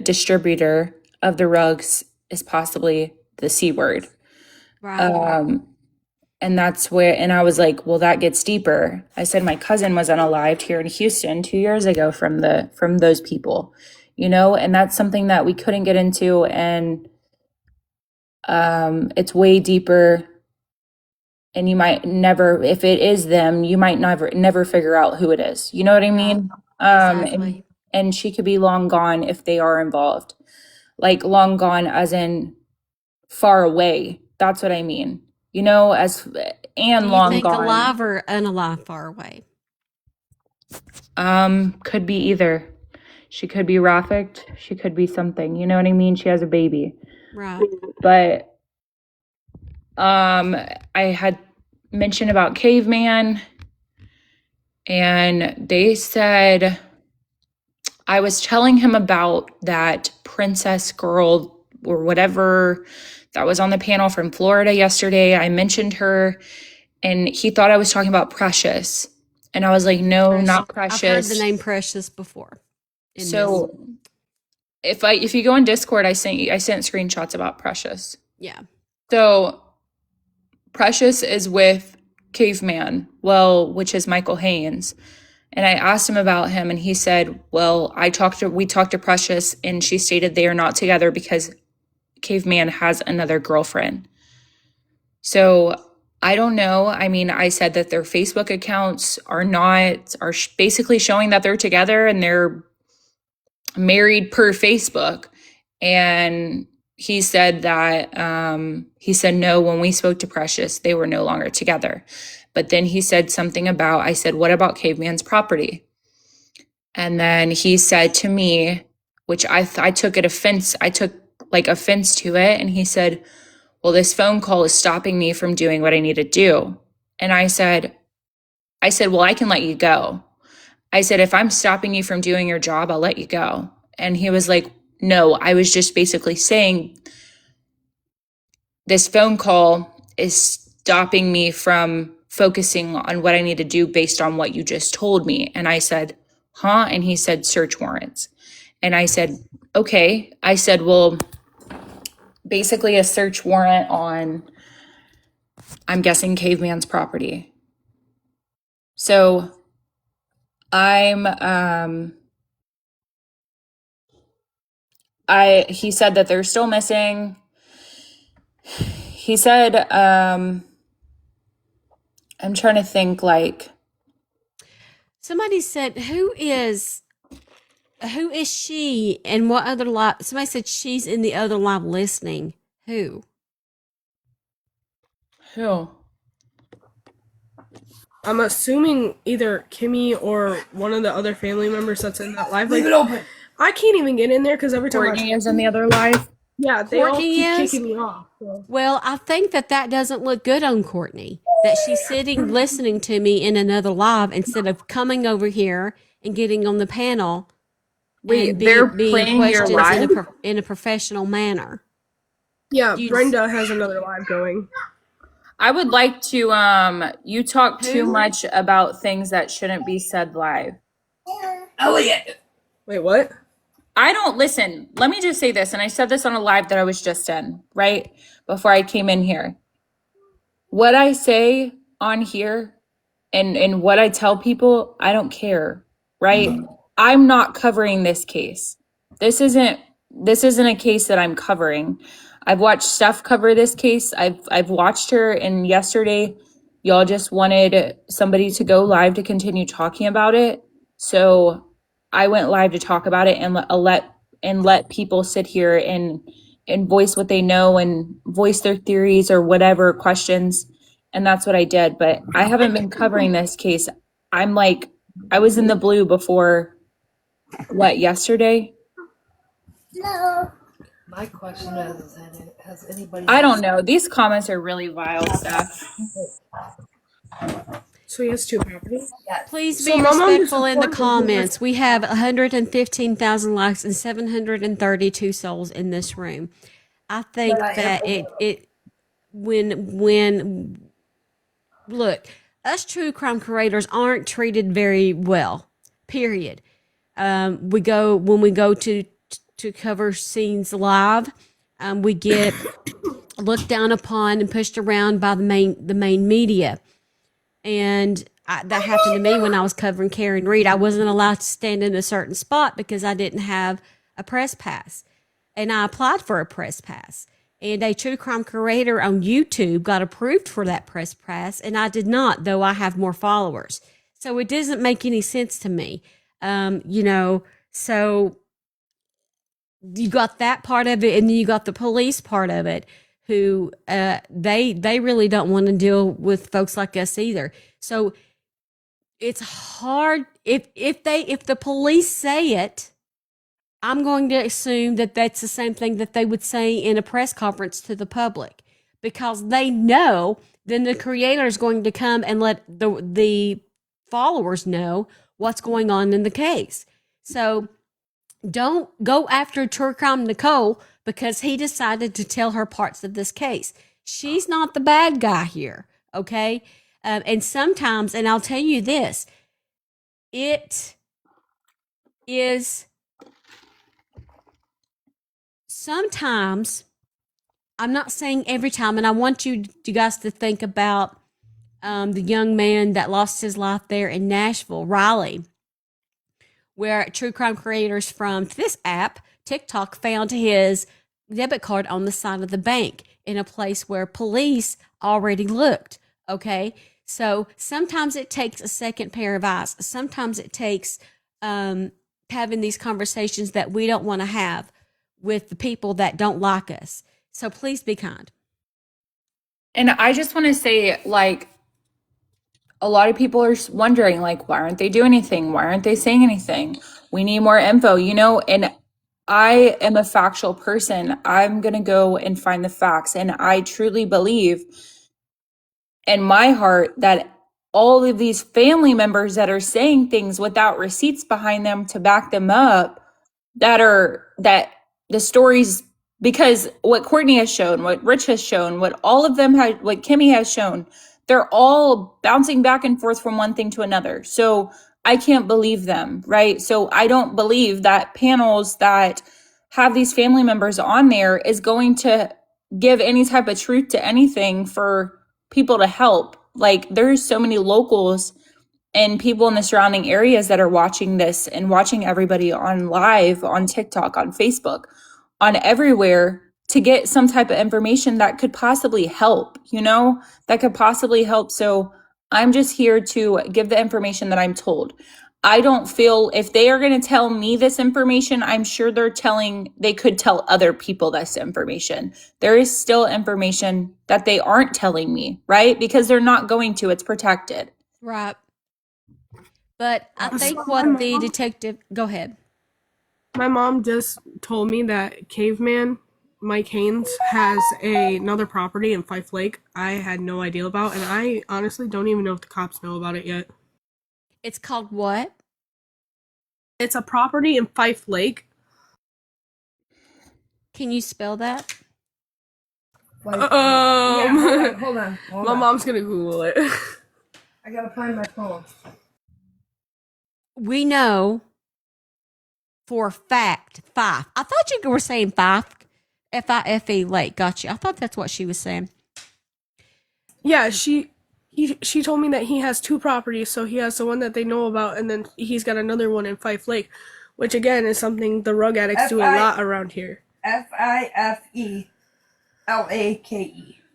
Speaker 5: distributor of the rugs is possibly the C word.
Speaker 1: Right.
Speaker 5: And that's where, and I was like, well, that gets deeper. I said my cousin was unalived here in Houston 2 years ago from those people, and that's something that we couldn't get into. And it's way deeper, and you might never, if it is them, you might never figure out who it is. You know what I mean?
Speaker 1: Exactly.
Speaker 5: And she could be long gone if they are involved, like long gone as in far away. That's what I mean. You know, and
Speaker 1: Do you
Speaker 5: long
Speaker 1: think
Speaker 5: gone.
Speaker 1: alive or unalive far away?
Speaker 5: Could be either. She could be Rafficked. She could be something. You know what I mean? She has a baby.
Speaker 1: Right.
Speaker 5: But I had mentioned about Caveman, and they said I was telling him about that princess girl or whatever that was on the panel from Florida yesterday. I mentioned her, and he thought I was talking about Precious. And I was like, no, not Precious.
Speaker 1: I've heard the name Precious before.
Speaker 5: So if you go on Discord, I sent screenshots about Precious.
Speaker 1: Yeah.
Speaker 5: So Precious is with Caveman, which is Michael Haynes. And I asked him about him, and he said, well, we talked to Precious, and she stated they are not together because Caveman has another girlfriend. So I don't know. I mean, I said that their Facebook accounts are basically showing that they're together and they're married per Facebook. And he said that no, when we spoke to Precious, they were no longer together. But then he said something about, I said, what about Caveman's property? And then he said to me, which I took offense to it. And he said, well, this phone call is stopping me from doing what I need to do. And I said, well, I can let you go. I said, if I'm stopping you from doing your job, I'll let you go. And he was like, no, I was just basically saying this phone call is stopping me from focusing on what I need to do based on what you just told me. And I said, huh? And he said, search warrants. And I said, okay. I said, well, basically a search warrant on, I'm guessing, Caveman's property. So he said that they're still missing. He said, I'm trying to think, like,
Speaker 1: somebody said, who is she and what other live? Somebody said she's in the other live listening. Who?
Speaker 3: I'm assuming either Kimmy or one of the other family members that's in that live.
Speaker 4: Leave it open.
Speaker 3: I can't even get in there because every time
Speaker 5: Courtney is in the other live.
Speaker 3: yeah, they all
Speaker 1: Courtney
Speaker 3: keep
Speaker 1: is?
Speaker 3: kicking me off. So.
Speaker 1: Well, I think that doesn't look good on Courtney. That she's sitting listening to me in another live instead of coming over here and getting on the panel.
Speaker 5: Wait,
Speaker 1: and
Speaker 5: they're
Speaker 1: being
Speaker 5: playing your
Speaker 1: questions
Speaker 5: live?
Speaker 1: in a professional manner.
Speaker 3: Yeah, Brenda has another live going.
Speaker 5: I would like to, you talk too much about things that shouldn't be said live.
Speaker 4: Elliot.
Speaker 3: Wait, what?
Speaker 5: I don't listen. Let me just say this, and I said this on a live that I was just in, right? Before I came in here. What I say on here and what I tell people, I don't care, right? I'm not covering this case. This isn't a case that I'm covering. I've watched Steph cover this case. I've watched her, and yesterday y'all just wanted somebody to go live to continue talking about it. So I went live to talk about it and let people sit here and voice what they know and voice their theories or whatever questions. And that's what I did. But I haven't been covering this case. I was in the blue before yesterday?
Speaker 4: No. My question is, has anybody?
Speaker 5: I don't know. These comments are really vile stuff.
Speaker 3: So he has two properties?
Speaker 4: Yes.
Speaker 1: Please
Speaker 3: So
Speaker 1: be
Speaker 3: my mom
Speaker 1: respectful
Speaker 3: just
Speaker 1: in the
Speaker 3: reported
Speaker 1: comments. We have 115,000 likes and 732 souls in this room. I think that when look, us true crime creators aren't treated very well. Period. When we go to cover scenes live, we get looked down upon and pushed around by the main media. And that happened to me when I was covering Karen Reed. I wasn't allowed to stand in a certain spot because I didn't have a press pass. And I applied for a press pass. And a true crime creator on YouTube got approved for that press pass, and I did not, though I have more followers. So it doesn't make any sense to me. So you got that part of it, and then you got the police part of it, who they really don't want to deal with folks like us either. So it's hard if the police say it, I'm going to assume that that's the same thing that they would say in a press conference to the public, because they know then the creator is going to come and let the followers know what's going on in the case. So don't go after True Crime Nicole because he decided to tell her parts of this case. She's not the bad guy here, okay? And sometimes, and I'll tell you this, it is sometimes, I'm not saying every time, and I want you guys to think about the young man that lost his life there in Nashville, Riley, where true crime creators from this app, TikTok, found his debit card on the side of the bank in a place where police already looked. Okay. So sometimes it takes a second pair of eyes. Sometimes it takes having these conversations that we don't want to have with the people that don't like us. So please be kind.
Speaker 5: And I just want to say, like, a lot of people are wondering, like, why aren't they doing anything? Why aren't they saying anything? We need more info, and I am a factual person. I'm going to go and find the facts. And I truly believe in my heart that all of these family members that are saying things without receipts behind them to back them up, that the stories, because what Courtney has shown, what Rich has shown, what all of them had, what Kimmy has shown, they're all bouncing back and forth from one thing to another. So I can't believe them, right? So I don't believe that panels that have these family members on there is going to give any type of truth to anything for people to help. Like, there's so many locals and people in the surrounding areas that are watching this and watching everybody on live, on TikTok, on Facebook, on everywhere, to get some type of information that could possibly help, that could possibly help. So I'm just here to give the information that I'm told. I don't feel if they are going to tell me this information, I'm sure they could tell other people this information. There is still information that they aren't telling me, right? Because they're not going to, it's protected.
Speaker 1: Right. But I think
Speaker 3: So
Speaker 1: what the detective, go ahead.
Speaker 3: my mom just told me that Caveman Mike Haynes has another property in Fife Lake I had no idea about, and I honestly don't even know if the cops know about it yet.
Speaker 1: It's called what?
Speaker 3: It's a property in Fife Lake.
Speaker 1: Can you spell that?
Speaker 4: Like, yeah, hold on.
Speaker 3: My mom's gonna Google it.
Speaker 4: I gotta find my phone.
Speaker 1: We know for a fact Fife. I thought you were saying Fife. Fife Lake. Gotcha. I thought that's what she was saying.
Speaker 3: Yeah, she told me that he has two properties, so he has the one that they know about, and then he's got another one in Fife Lake, which again is something the rug addicts do a lot around here.
Speaker 4: FIFELAKE.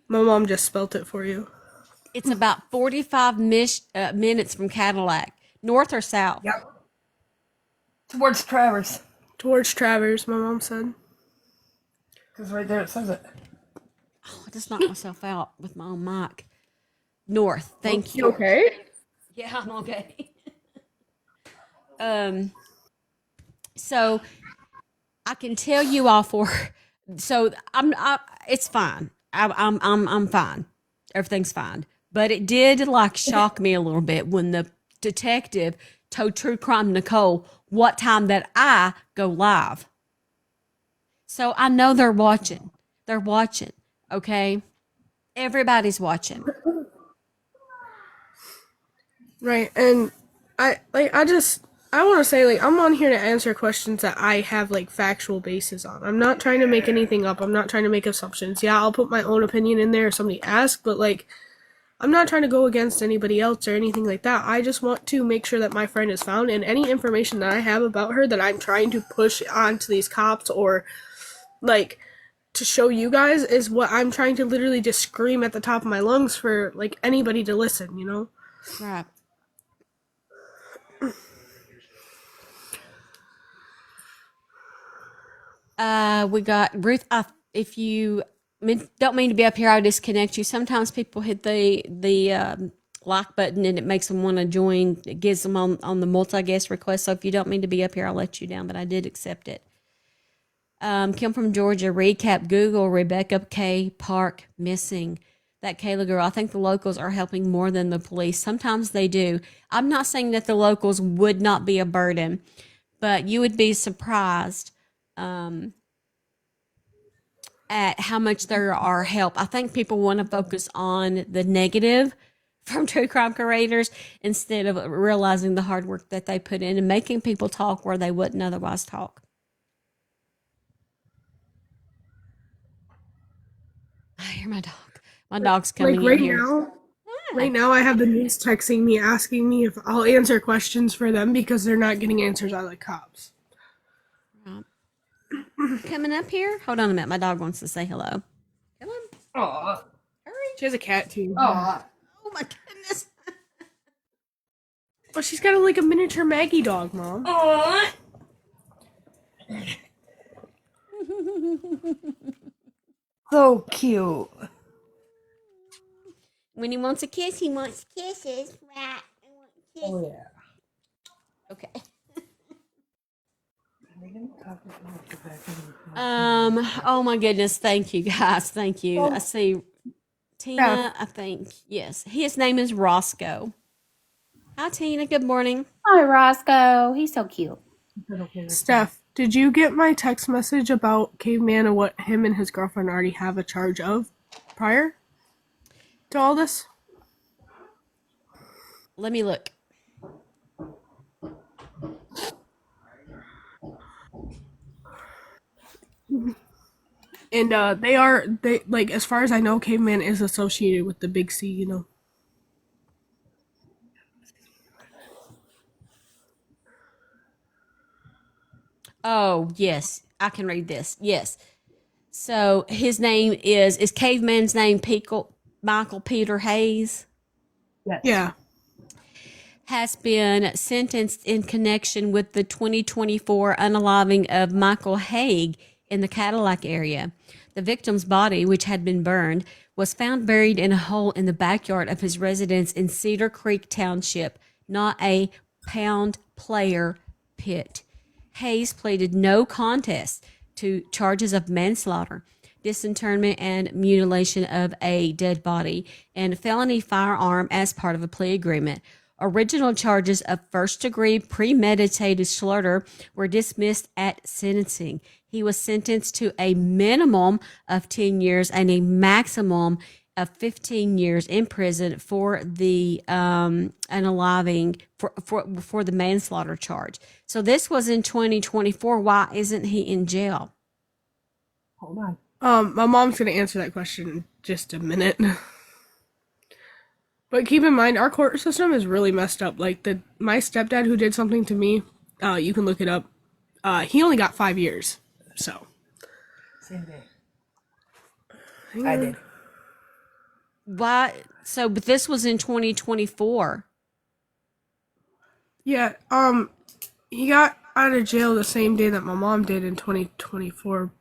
Speaker 3: My mom just spelt it for you.
Speaker 1: It's about 45 minutes from Cadillac. North or south?
Speaker 4: Yep. Towards Travers.
Speaker 3: Towards Travers, my mom said.
Speaker 4: Because right there it says it.
Speaker 1: Oh, I just knocked myself out with my own mic. North. Thank you.
Speaker 3: Okay.
Speaker 1: Yeah, I'm okay. So I can tell you all so it's fine. I'm fine. Everything's fine. But it did like shock me a little bit when the detective told True Crime Nicole what time that I go live. So I know they're watching. They're watching. Okay. Everybody's watching.
Speaker 3: Right, and I want to say, like, I'm on here to answer questions that I have, like, factual basis on. I'm not trying to make anything up. I'm not trying to make assumptions. Yeah, I'll put my own opinion in there if somebody asks, but, like, I'm not trying to go against anybody else or anything like that. I just want to make sure that my friend is found, and any information that I have about her that I'm trying to push onto these cops or, like, to show you guys is what I'm trying to literally just scream at the top of my lungs for, like, anybody to listen, you know?
Speaker 1: Right. We got Ruth. If you I mean, don't mean to be up here. I'll disconnect you. Sometimes people hit the like button and it makes them want to join. It gives them on the multi-guest request. So if you don't mean to be up here, I'll let you down, but I did accept it. Kim from Georgia, recap Google, Rebecca K. Park missing. That Kayla girl, I think the locals are helping more than the police. Sometimes they do. I'm not saying that the locals would not be a burden, but you would be surprised at how much there are help. I think people want to focus on the negative from true crime curators instead of realizing the hard work that they put in and making people talk where they wouldn't otherwise talk. I hear my dog. My dog's coming
Speaker 3: Like
Speaker 1: in here.
Speaker 3: right now I have the news texting me asking me if I'll answer questions for them because they're not getting answers out of the cops.
Speaker 1: Coming up here? Hold on a minute. My dog wants to say hello. Come on.
Speaker 4: Aw.
Speaker 1: Hurry.
Speaker 3: She has a cat too.
Speaker 4: Aw.
Speaker 1: Oh my goodness.
Speaker 3: Well, she's got like a miniature Maggie dog, Mom.
Speaker 4: Aw. So cute.
Speaker 1: When he wants a kiss, he wants kisses. Right. I want kisses.
Speaker 4: Oh yeah.
Speaker 1: Okay.
Speaker 4: Um.
Speaker 1: Oh my goodness. Thank you guys. Thank you. I see Tina, I think. Yes. His name is Roscoe. Hi Tina. Good morning.
Speaker 5: Hi, Roscoe. He's so cute.
Speaker 3: Steph, did you get my text message about Caveman and what him and his girlfriend already have a charge of prior to all this?
Speaker 1: Let me look.
Speaker 3: And they like, as far as I know, Caveman is associated with the Big C, you know.
Speaker 1: Oh, yes. I can read this. Yes. So his name is Caveman's name Michael Peter Hayes?
Speaker 4: Yes.
Speaker 3: Yeah.
Speaker 1: Has been sentenced in connection with the 2024 unaliving of Michael Haig in the Cadillac area. The victim's body, which had been burned, was found buried in a hole in the backyard of his residence in Cedar Creek Township, not a pound player pit. Hayes pleaded no contest to charges of manslaughter, disinterment and mutilation of a dead body, and felony firearm as part of a plea agreement. Original charges of first-degree premeditated slaughter were dismissed at sentencing. He was sentenced to a minimum of 10 years and a maximum of 15 years in prison for the unaliving for the manslaughter charge. So this was in 2024. Why isn't he in jail?
Speaker 4: Hold on.
Speaker 3: My mom's gonna answer that question in just a minute. But keep in mind, our court system is really messed up. Like my stepdad who did something to me, you can look it up. He only got 5 years. So.
Speaker 4: Same day. I did.
Speaker 1: Why? So, but this was in 2024.
Speaker 3: Yeah. He got out of jail the same day that my mom did in 2024.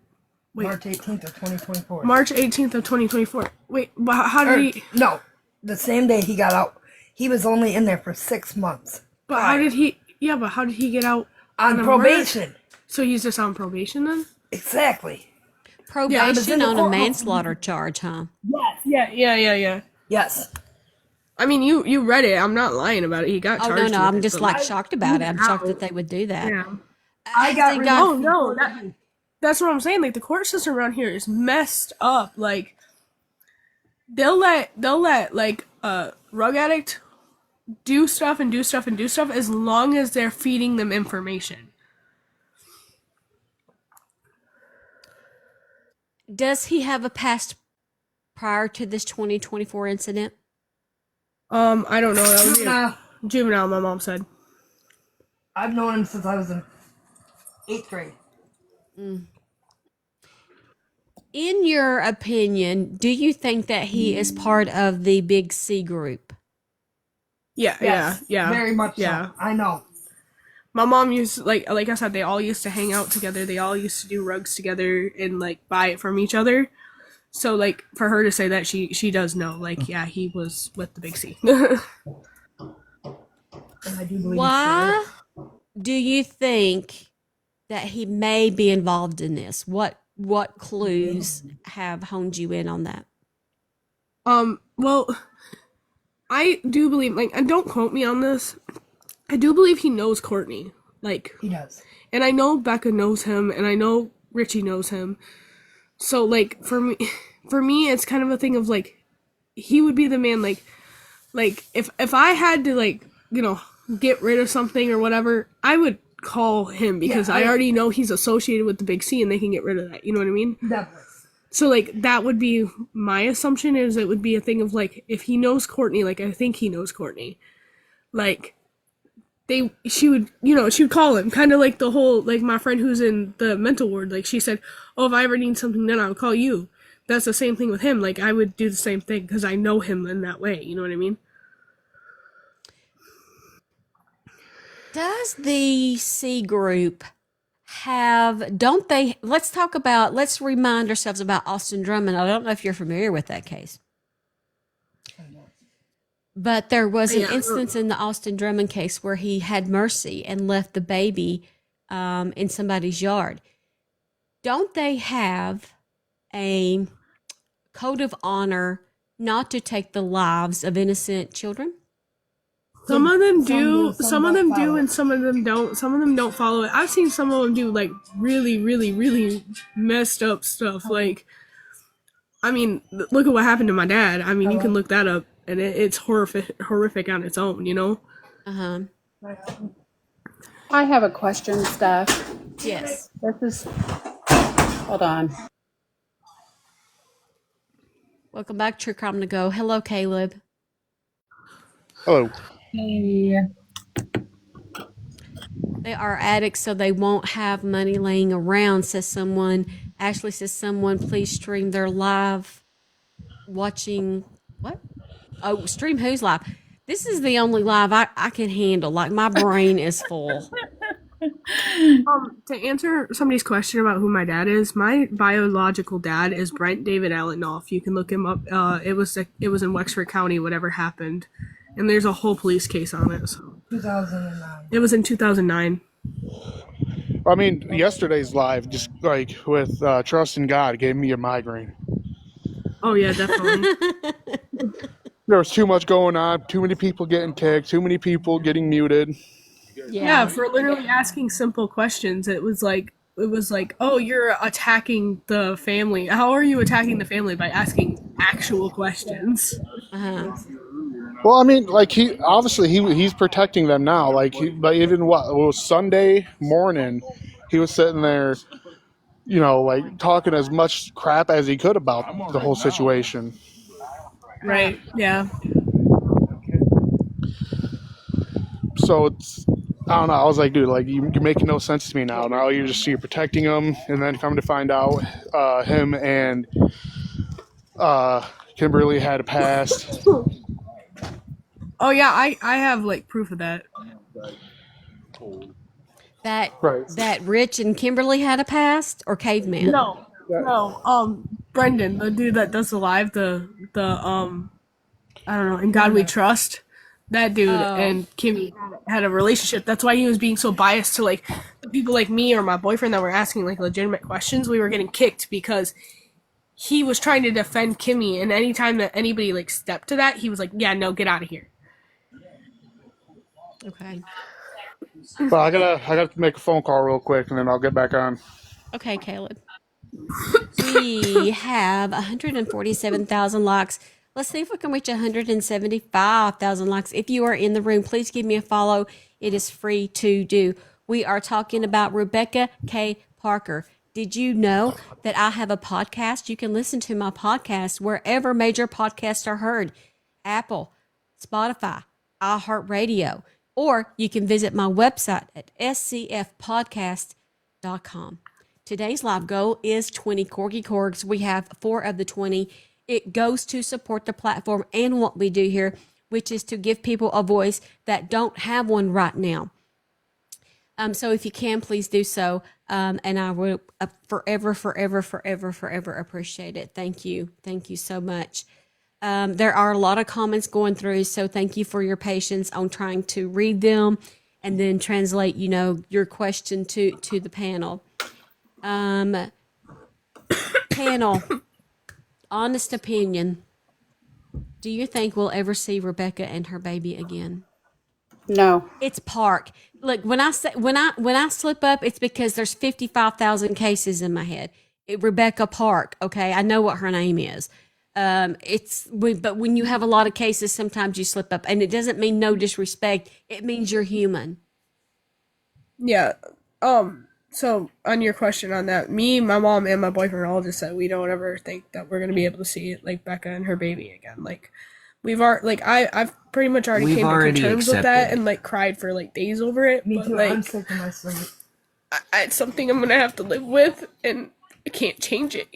Speaker 3: Wait.
Speaker 4: March 18th of 2024.
Speaker 3: March 18th of 2024. Wait, how did he?
Speaker 4: No, the same day he got out. He was only in there for 6 months.
Speaker 3: But how did he? Yeah, but how did he get out?
Speaker 4: On probation.
Speaker 3: So he's just on probation then?
Speaker 4: Exactly.
Speaker 1: Probation on a manslaughter charge, huh?
Speaker 3: Yes. Yeah.
Speaker 4: Yes.
Speaker 3: I mean, you read it. I'm not lying about it. He got
Speaker 1: Oh
Speaker 3: charged.
Speaker 1: no,
Speaker 3: with
Speaker 1: I'm
Speaker 3: it,
Speaker 1: just
Speaker 3: but,
Speaker 1: like shocked about it. I'm shocked that they would do that.
Speaker 3: Yeah.
Speaker 4: I got
Speaker 1: They
Speaker 3: Oh no, that's what I'm saying. Like the court system around here is messed up. Like they'll let like a rug addict do stuff as long as they're feeding them information.
Speaker 1: Does he have a past prior to this 2024 incident?
Speaker 3: I don't know. That would be
Speaker 4: Nah,
Speaker 3: juvenile. My mom said.
Speaker 4: I've known him since I was in 8th grade.
Speaker 1: In your opinion, do you think that he is part of the Big C group?
Speaker 3: Yeah,
Speaker 4: Yes,
Speaker 3: yeah.
Speaker 4: very much
Speaker 3: Yeah.
Speaker 4: so. I know.
Speaker 3: My mom used like I said, they all used to hang out together. They all used to do rugs together and like buy it from each other. So like for her to say that she does know, like, yeah, he was with the big C.
Speaker 4: And I do believe
Speaker 1: Why do you think that he may be involved in this? What clues have honed you in on that?
Speaker 3: Well, I do believe, like, and don't quote me on this. I do believe he knows Courtney. Like,
Speaker 4: he does.
Speaker 3: and I know Becca knows him, and I know Richie knows him. So like for me, it's kind of a thing of like, he would be the man. Like if I had to, like, get rid of something or whatever, I would call him because
Speaker 4: Yeah,
Speaker 3: I already know he's associated with the big C and they can get rid of that. You know what I mean?
Speaker 4: Definitely.
Speaker 3: So like that would be my assumption, is it would be a thing of like, if he knows Courtney, like I think he knows Courtney, like she would call him, kind of like the whole, like my friend who's in the mental ward, like she said, oh, if I ever need something, then I'll call you. That's the same thing with him. Like I would do the same thing because I know him in that way. You know what I mean?
Speaker 1: Does the C group don't they, let's remind ourselves about Austin Drummond. I don't know if you're familiar with that case. But there was an instance in the Austin Drummond case where he had mercy and left the baby in somebody's yard. Don't they have a code of honor not to take the lives of innocent children?
Speaker 3: Some of them do,
Speaker 4: some
Speaker 3: some of them do,
Speaker 4: don't
Speaker 3: and some of them don't. Some of them don't follow it. I've seen some of them do like really, really, really messed up stuff. Like, I mean, look at what happened to my dad. I mean, you can look that up, and it's horrific on its own. You know?
Speaker 1: Uh-huh.
Speaker 6: I have a question, Steph.
Speaker 1: Yes.
Speaker 6: Hold on.
Speaker 1: Welcome back, True Crime to Go. Hello, Caleb.
Speaker 7: Hello.
Speaker 6: Hey.
Speaker 1: They are addicts, so they won't have money laying around, says someone. Ashley says someone please stream their live watching. What? Oh, stream who's live? This is the only live I can handle. Like, my brain is full.
Speaker 3: To answer somebody's question about who my dad is, my biological dad is Brent David Allen Knopf. You can look him up. It was in Wexford County, whatever happened, and there's a whole police case on it. So
Speaker 4: 2009.
Speaker 3: it was in 2009.
Speaker 7: I mean, yesterday's live, just like with Trust in God, gave me a migraine.
Speaker 3: Oh yeah, definitely.
Speaker 7: There was too much going on, too many people getting kicked, too many people getting muted.
Speaker 3: Yeah, for literally asking simple questions. It was like, oh, you're attacking the family. How are you attacking the family? By asking actual questions.
Speaker 1: Uh-huh.
Speaker 7: Well, I mean, like he's protecting them now. Like even what it was Sunday morning, he was sitting there, like talking as much crap as he could about the whole situation.
Speaker 3: Right. Yeah.
Speaker 7: So I don't know. I was like, dude, like you're making no sense to me now. Now you're protecting him, and then come to find out, him and Kimberly had a past.
Speaker 3: Oh yeah, I have like proof of that.
Speaker 1: That Rich and Kimberly had a past, or Caveman?
Speaker 3: No. Brendan, the dude that does the live, the I don't know, In God We Trust. That dude and Kimmy had a relationship. That's why he was being so biased to like people like me or my boyfriend that were asking like legitimate questions. We were getting kicked because he was trying to defend Kimmy, and anytime that anybody like stepped to that, he was like, "Yeah, no, get out of here."
Speaker 1: Okay.
Speaker 7: But I gotta make a phone call real quick, and then I'll get back on.
Speaker 1: Okay, Caleb. We have 147,000 likes. Let's see if we can reach 175,000 likes. If you are in the room, please give me a follow. It is free to do. We are talking about Rebecca K. Parker. Did you know that I have a podcast? You can listen to my podcast wherever major podcasts are heard. Apple, Spotify, iHeartRadio, or you can visit my website at scfpodcast.com. Today's live goal is 20 Corgi Corgs. We have 4 of the 20. It goes to support the platform and what we do here, which is to give people a voice that don't have one right now. So if you can, please do so. And I will forever, forever, forever, forever appreciate it. Thank you. Thank you so much. There are a lot of comments going through, so thank you for your patience on trying to read them and then translate, your question to the panel. Panel, honest opinion. Do you think we'll ever see Rebecca and her baby again?
Speaker 6: No.
Speaker 1: It's Park. Look, when I slip up, it's because there's 55,000 cases in my head. Rebecca Park. Okay, I know what her name is. But when you have a lot of cases, sometimes you slip up, and it doesn't mean no disrespect. It means you're human.
Speaker 3: Yeah. So on your question on that, me, my mom, and my boyfriend all just said we don't ever think that we're gonna be able to see like Becca and her baby again. Like I've pretty much already
Speaker 8: We've
Speaker 3: came
Speaker 8: already
Speaker 3: to terms with that
Speaker 8: accepted
Speaker 3: and like cried for like days over it.
Speaker 4: Me
Speaker 3: but
Speaker 4: too.
Speaker 3: like
Speaker 4: I'm sick of my sleep.
Speaker 3: it's something I'm gonna have to live with, and I can't change it.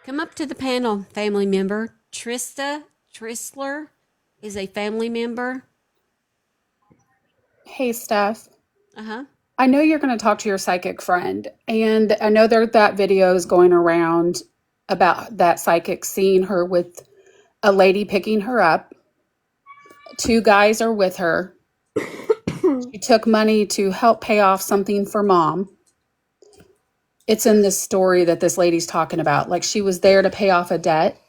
Speaker 1: Come up to the panel, family member. Tristler is a family member.
Speaker 6: Hey, Steph.
Speaker 1: Uh-huh.
Speaker 6: I know you're going to talk to your psychic friend, and I know that video is going around about that psychic seeing her with a lady picking her up. 2 guys are with her. She took money to help pay off something for mom. It's in this story that this lady's talking about. Like, she was there to pay off a debt.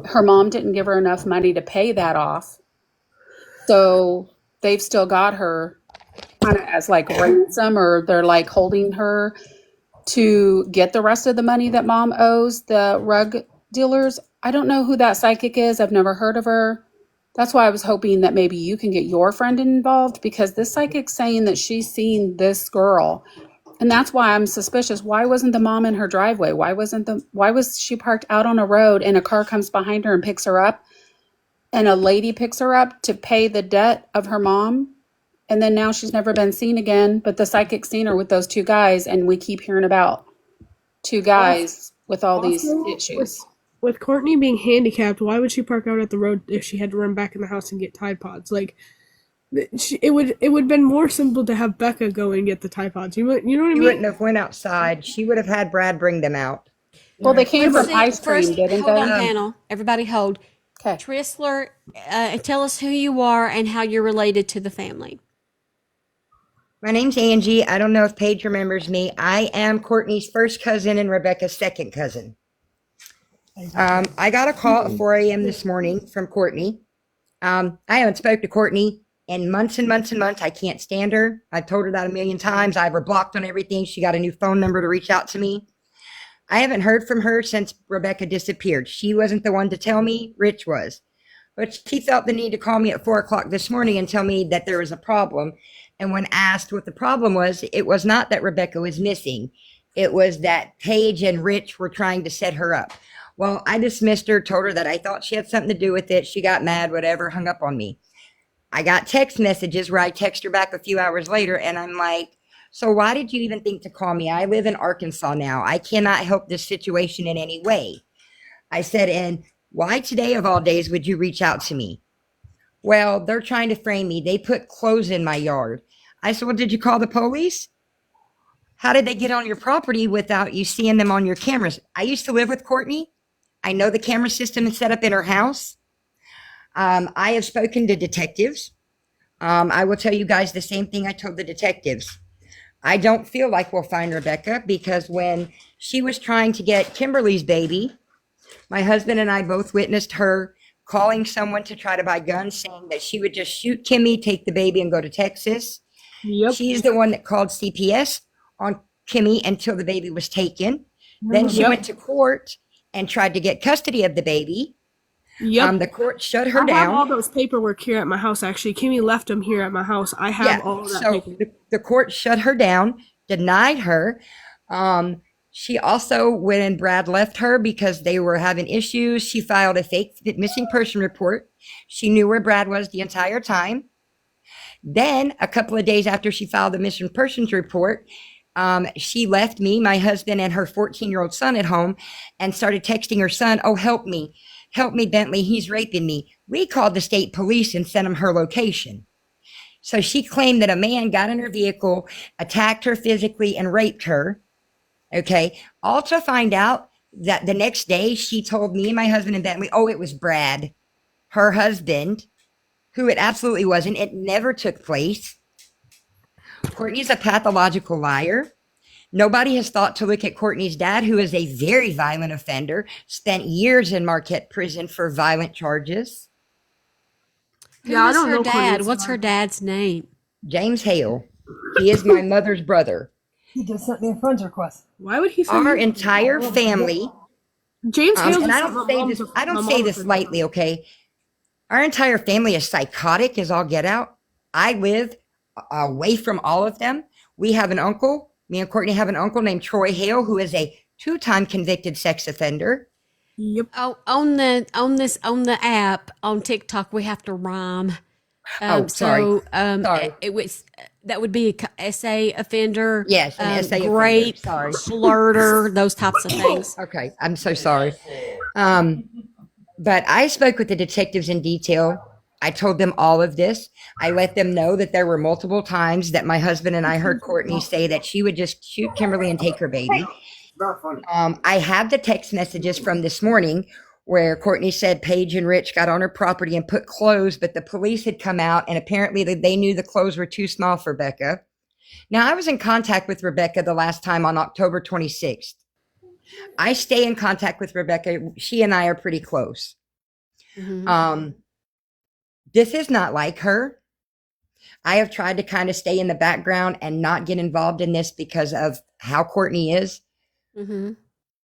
Speaker 6: Her mom didn't give her enough money to pay that off. So they've still got her kind of as like ransom, or they're like holding her to get the rest of the money that mom owes the rug dealers. I don't know who that psychic is. I've never heard of her. That's why I was hoping that maybe you can get your friend involved, because this psychic's saying that she's seen this girl. And that's why I'm suspicious. Why wasn't the mom in her driveway? Why was she parked out on a road and a car comes behind her and picks her up, and a lady picks her up to pay the debt of her mom? And then now she's never been seen again, but the psychic's seen her with those 2 guys, and we keep hearing about 2 guys with all these
Speaker 3: Also,
Speaker 6: issues.
Speaker 3: With Courtney being handicapped, why would she park out at the road if she had to run back in the house and get Tide Pods? Like, it would have been more simple to have Becca go and get the Tide Pods. You know what I
Speaker 9: She
Speaker 3: mean?
Speaker 9: wouldn't have went outside. She would have had Brad bring them out.
Speaker 6: Well, they came
Speaker 1: Let's
Speaker 6: from
Speaker 1: see.
Speaker 6: ice cream,
Speaker 1: First,
Speaker 6: didn't
Speaker 1: hold on,
Speaker 6: they?
Speaker 1: panel. Everybody hold.
Speaker 6: Okay.
Speaker 1: Tristler, tell us who you are and how you're related to the family.
Speaker 9: My name's Angie. I don't know if Paige remembers me. I am Courtney's first cousin and Rebecca's second cousin. I got a call at 4 a.m. this morning from Courtney. I haven't spoke to Courtney in months and months and months. I can't stand her. I've told her that a million times. I have her blocked on everything. She got a new phone number to reach out to me. I haven't heard from her since Rebecca disappeared. She wasn't the one to tell me. Rich was. But she felt the need to call me at 4 o'clock this morning and tell me that there was a problem. And when asked what the problem was, it was not that Rebecca was missing. It was that Paige and Rich were trying to set her up. Well, I dismissed her, told her that I thought she had something to do with it. She got mad, whatever, hung up on me. I got text messages where I text her back a few hours later, and I'm like, so why did you even think to call me? I live in Arkansas now. I cannot help this situation in any way. I said, and why today of all days would you reach out to me? Well, they're trying to frame me. They put clothes in my yard. I said, well, did you call the police? How did they get on your property without you seeing them on your cameras? I used to live with Courtney. I know the camera system is set up in her house. I have spoken to detectives. I will tell you guys the same thing I told the detectives. I don't feel like we'll find Rebecca, because when she was trying to get Kimberly's baby, my husband and I both witnessed her calling someone to try to buy guns, saying that she would just shoot Kimmy, take the baby, and go to Texas.
Speaker 3: Yep.
Speaker 9: She's the one that called CPS on Kimmy until the baby was taken. Then she went to court and tried to get custody of the baby.
Speaker 3: Yep.
Speaker 9: The court shut her
Speaker 3: I
Speaker 9: down.
Speaker 3: have all those paperwork here at my house, actually. Kimmy left them here at my house. I have all of that paperwork.
Speaker 9: The court shut her down, denied her. She also, when Brad left her because they were having issues, she filed a fake missing person report. She knew where Brad was the entire time. Then, a couple of days after she filed the missing persons report, she left me, my husband, and her 14-year-old son at home and started texting her son, oh, help me. help me, Bentley. He's raping me. We called the state police and sent them her location. So she claimed that a man got in her vehicle, attacked her physically, and raped her. Okay. All to find out that the next day she told me and my husband and Bentley, oh, it was Brad, her husband, who it absolutely wasn't. It never took place. Courtney's a pathological liar. Nobody has thought to look at Courtney's dad, who is a very violent offender, spent years in Marquette prison for violent charges.
Speaker 1: Who
Speaker 3: Yeah, I
Speaker 1: is
Speaker 3: don't
Speaker 1: her
Speaker 3: know
Speaker 1: dad?
Speaker 3: Courtney's
Speaker 1: What's her
Speaker 3: dad.
Speaker 1: dad's name?
Speaker 9: James Hale. He is my mother's brother.
Speaker 4: He just sent me a friend's request.
Speaker 3: Why would he say
Speaker 9: Our entire family,
Speaker 3: James Hale
Speaker 9: and
Speaker 3: just
Speaker 9: I
Speaker 3: sent
Speaker 9: don't
Speaker 3: my
Speaker 9: say
Speaker 3: mom
Speaker 9: this,
Speaker 3: to
Speaker 9: I
Speaker 3: my
Speaker 9: don't say
Speaker 3: mom
Speaker 9: this
Speaker 3: to-
Speaker 9: lightly, okay? Our entire family is psychotic as all get out. I live away from all of them. We have an uncle. Me and Courtney have an uncle named Troy Hale, who is a 2-time convicted sex offender.
Speaker 3: Yep.
Speaker 1: Oh, on the app on TikTok, we have to rhyme.
Speaker 9: Sorry. Sorry.
Speaker 1: It was that would be a SA offender.
Speaker 9: Yes, an SA offender.
Speaker 1: Grape,
Speaker 9: Sorry.
Speaker 1: slurter, those types of things.
Speaker 9: Okay, I'm so sorry. But I spoke with the detectives in detail. I told them all of this. I let them know that there were multiple times that my husband and I heard Courtney say that she would just shoot Kimberly and take her baby. I have the text messages from this morning where Courtney said Paige and Rich got on her property and put clothes, but the police had come out and apparently they knew the clothes were too small for Becca. Now, I was in contact with Rebecca the last time on October 26th. I stay in contact with Rebecca. She and I are pretty close.
Speaker 1: Mm-hmm.
Speaker 9: This is not like her. I have tried to kind of stay in the background and not get involved in this because of how Courtney is.
Speaker 1: Mm-hmm.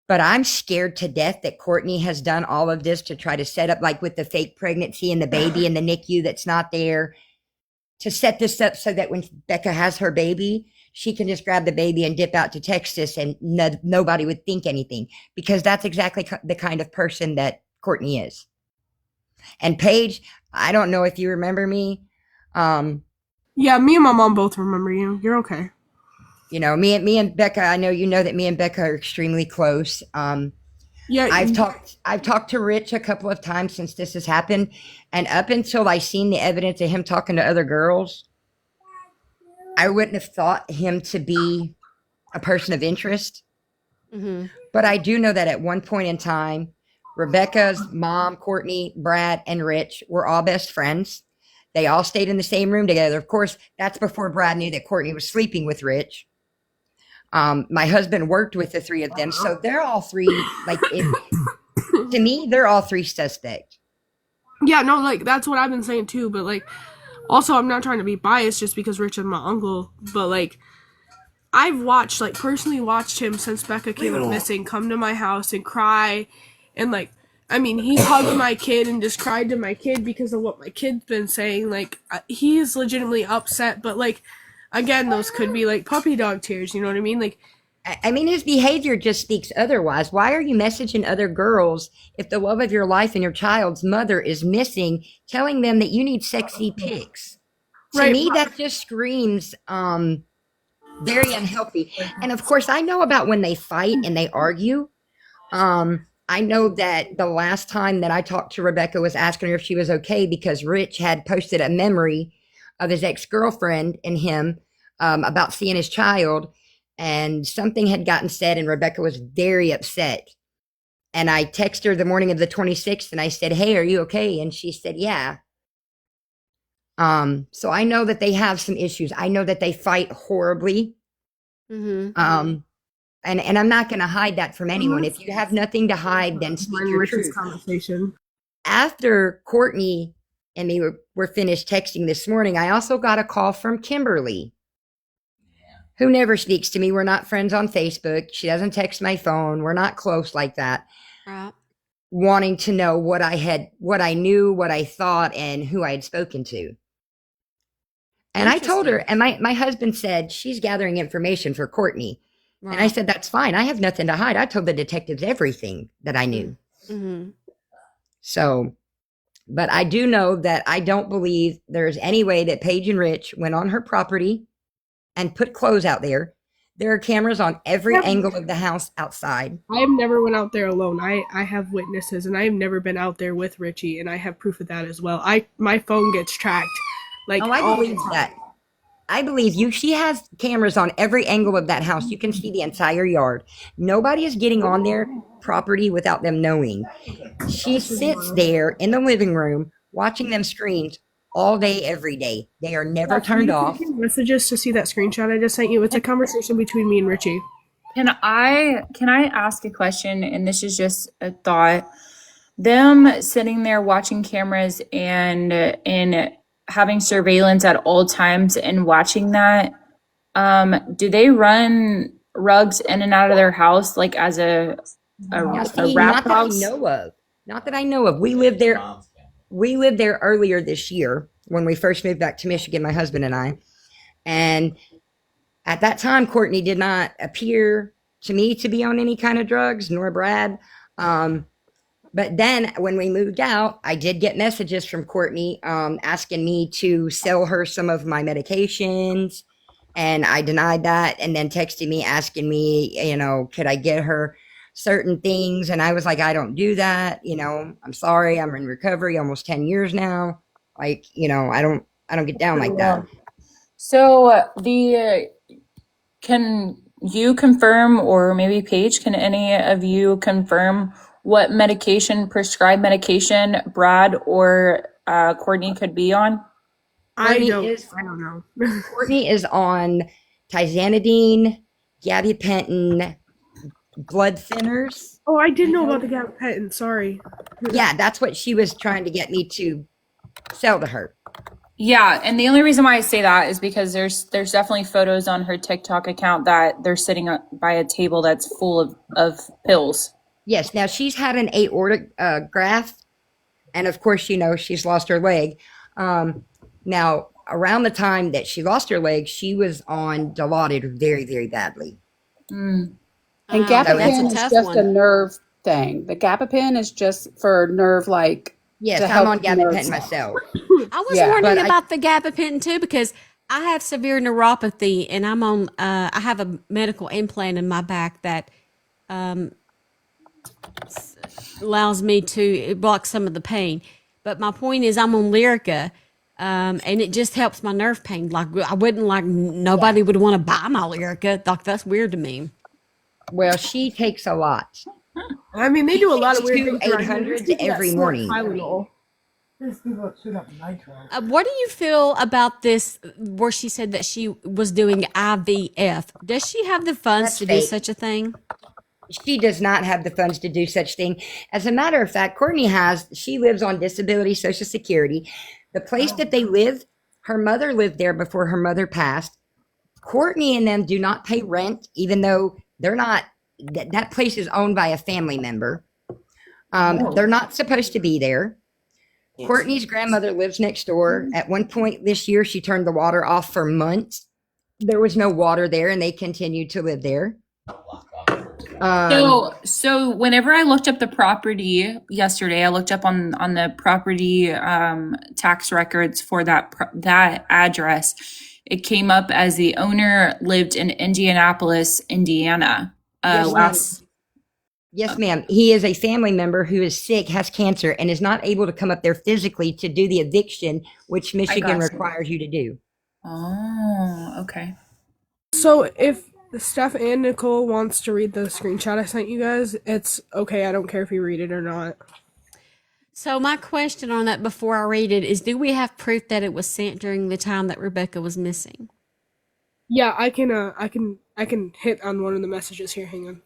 Speaker 9: But I'm scared to death that Courtney has done all of this to try to set up, like with the fake pregnancy and the baby and the NICU that's not there, to set this up so that when Becca has her baby, she can just grab the baby and dip out to Texas and nobody would think anything, because that's exactly the kind of person that Courtney is. And Paige, I don't know if you remember me.
Speaker 3: Yeah, me and my mom both remember you. You're okay.
Speaker 9: You know, me and Becca, I know you know that me and Becca are extremely close.
Speaker 3: Yeah,
Speaker 9: I've talked to Rich a couple of times since this has happened, and up until I seen the evidence of him talking to other girls, I wouldn't have thought him to be a person of interest.
Speaker 1: Mm-hmm.
Speaker 9: But I do know that at one point in time, Rebecca's mom, Courtney, Brad, and Rich were all best friends. They all stayed in the same room together. Of course, that's before Brad knew that Courtney was sleeping with Rich. My husband worked with the three of them, so they're all three, to me, they're all three suspect.
Speaker 3: yeah, no, like that's what I've been saying too. But like, also, I'm not trying to be biased just because Rich is my uncle. But like, I've watched, like, personally watched him since Becca came up missing, come to my house and cry, and like, I mean, he hugged my kid and just cried to my kid because of what my kid's been saying. Like, he is legitimately upset, but like, again, those could be like puppy dog tears. You know what I mean? Like,
Speaker 9: I mean, his behavior just speaks otherwise. Why are you messaging other girls if the love of your life and your child's mother is missing, telling them that you need sexy pics? To
Speaker 3: Right.
Speaker 9: me, that just screams very unhealthy. And of course, I know about when they fight and they argue. I know that the last time that I talked to Rebecca was asking her if she was okay because Rich had posted a memory of his ex-girlfriend and him about seeing his child, and something had gotten said and Rebecca was very upset. And I texted her the morning of the 26th and I said, hey, are you okay? And she said, yeah. So I know that they have some issues. I know that they fight horribly.
Speaker 1: Mm-hmm.
Speaker 9: And I'm not going to hide that from anyone. If you have nothing to hide, then speak your
Speaker 3: Rich's
Speaker 9: truth.
Speaker 3: conversation.
Speaker 9: After Courtney and me were finished texting this morning, I also got a call from Kimberly, who never speaks to me. We're not friends on Facebook. She doesn't text my phone. We're not close like that.
Speaker 1: Right.
Speaker 9: Wanting to know what I knew, what I thought, and who I had spoken to. And I told her, and my husband said, she's gathering information for Courtney.
Speaker 1: Right.
Speaker 9: And I said, that's fine. I have nothing to hide. I told the detectives everything that I knew.
Speaker 1: Mm-hmm.
Speaker 9: So, but I do know that I don't believe there's any way that Paige and Rich went on her property and put clothes out there. There are cameras on every angle of the house outside.
Speaker 3: I have never went out there alone. I have witnesses, and I have never been out there with Richie, and I have proof of that as well. My phone gets tracked, like
Speaker 9: Oh, I
Speaker 3: all the
Speaker 9: believe
Speaker 3: time.
Speaker 9: that. I believe you. She has cameras on every angle of that house. You can see the entire yard. Nobody is getting on their property without them knowing. She sits there in the living room watching them screens all day, every day. They are never
Speaker 3: Can
Speaker 9: turned
Speaker 3: you
Speaker 9: off.
Speaker 3: check your messages to see that screenshot I just sent you? It's a conversation between me and Richie.
Speaker 5: Can I ask a question? And this is just a thought. Them sitting there watching cameras and having surveillance at all times and watching that, do they run rugs in and out of their house like as a
Speaker 9: Now,
Speaker 5: a
Speaker 9: see,
Speaker 5: wrap
Speaker 9: not that I
Speaker 5: house?
Speaker 9: know of. Not that I know of. We lived there. We lived there earlier this year when we first moved back to Michigan, my husband and I. And at that time, Courtney did not appear to me to be on any kind of drugs, nor Brad. But then when we moved out, I did get messages from Courtney asking me to sell her some of my medications. And I denied that. And then texted me asking me, could I get her certain things? And I was like, I don't do that. I'm sorry. I'm in recovery almost 10 years now. Like, I don't get down like that.
Speaker 5: So can you confirm, or maybe Paige, can any of you confirm what prescribed medication Brad or Courtney could be on?
Speaker 3: I
Speaker 9: Courtney
Speaker 3: don't know.
Speaker 9: Courtney is on tizanidine, gabapentin, blood thinners.
Speaker 3: Oh, I did know about the gabapentin. Sorry.
Speaker 9: Yeah, that's what she was trying to get me to sell to her.
Speaker 5: Yeah, and the only reason why I say that is because there's definitely photos on her TikTok account that they're sitting by a table that's full of pills.
Speaker 9: Yes, now she's had an aortic graft, and of course, she's lost her leg. Now, around the time that she lost her leg, she was on Dilaudid very, very badly.
Speaker 6: And
Speaker 1: That's a
Speaker 6: gabapentin is
Speaker 1: tough
Speaker 6: just a
Speaker 1: one.
Speaker 6: nerve thing. The gabapentin is just for nerve, like
Speaker 9: Yes,
Speaker 6: to
Speaker 9: I'm
Speaker 6: help
Speaker 9: on
Speaker 6: the nerves
Speaker 9: gabapentin
Speaker 6: out.
Speaker 9: myself.
Speaker 1: I was
Speaker 6: Yeah,
Speaker 1: wondering
Speaker 9: but
Speaker 1: about the gabapentin too because I have severe neuropathy and I'm on. I have a medical implant in my back that allows me to it blocks some of the pain. But my point is, I'm on Lyrica, and it just helps my nerve pain. Like I wouldn't like nobody would want to buy my Lyrica. Like that's weird to me.
Speaker 9: Well, she takes a lot.
Speaker 3: I mean, they do a lot of
Speaker 9: takes
Speaker 3: weird
Speaker 9: two
Speaker 3: things around here.
Speaker 9: 800s
Speaker 3: There's people that
Speaker 9: every
Speaker 3: snort
Speaker 9: morning.
Speaker 3: Tylenol.
Speaker 1: What do you feel about this? Where she said that she was doing IVF. Does she have the funds
Speaker 9: That's
Speaker 1: to do
Speaker 9: fake.
Speaker 1: such a thing?
Speaker 9: She does not have the funds to do such thing. As a matter of fact, she lives on disability Social Security. The place that they live, her mother lived there before her mother passed. Courtney and them do not pay rent, even though they're not, that place is owned by a family member. They're not supposed to be there. Courtney's grandmother lives next door. At one point this year, she turned the water off for months. There was no water there, and they continued to live there.
Speaker 5: So whenever I looked up the property yesterday, I looked up on the property tax records for that address. It came up as the owner lived in Indianapolis, Indiana.
Speaker 9: Yes, ma'am. He is a family member who is sick, has cancer, and is not able to come up there physically to do the eviction, which Michigan requires you to do.
Speaker 5: Oh, okay.
Speaker 3: So if Steph and Nicole wants to read the screenshot I sent you guys, it's okay. I don't care if you read it or not.
Speaker 1: So my question on that before I read it is, do we have proof that it was sent during the time that Rebecca was missing?
Speaker 3: Yeah, I can hit on one of the messages here. Hang on.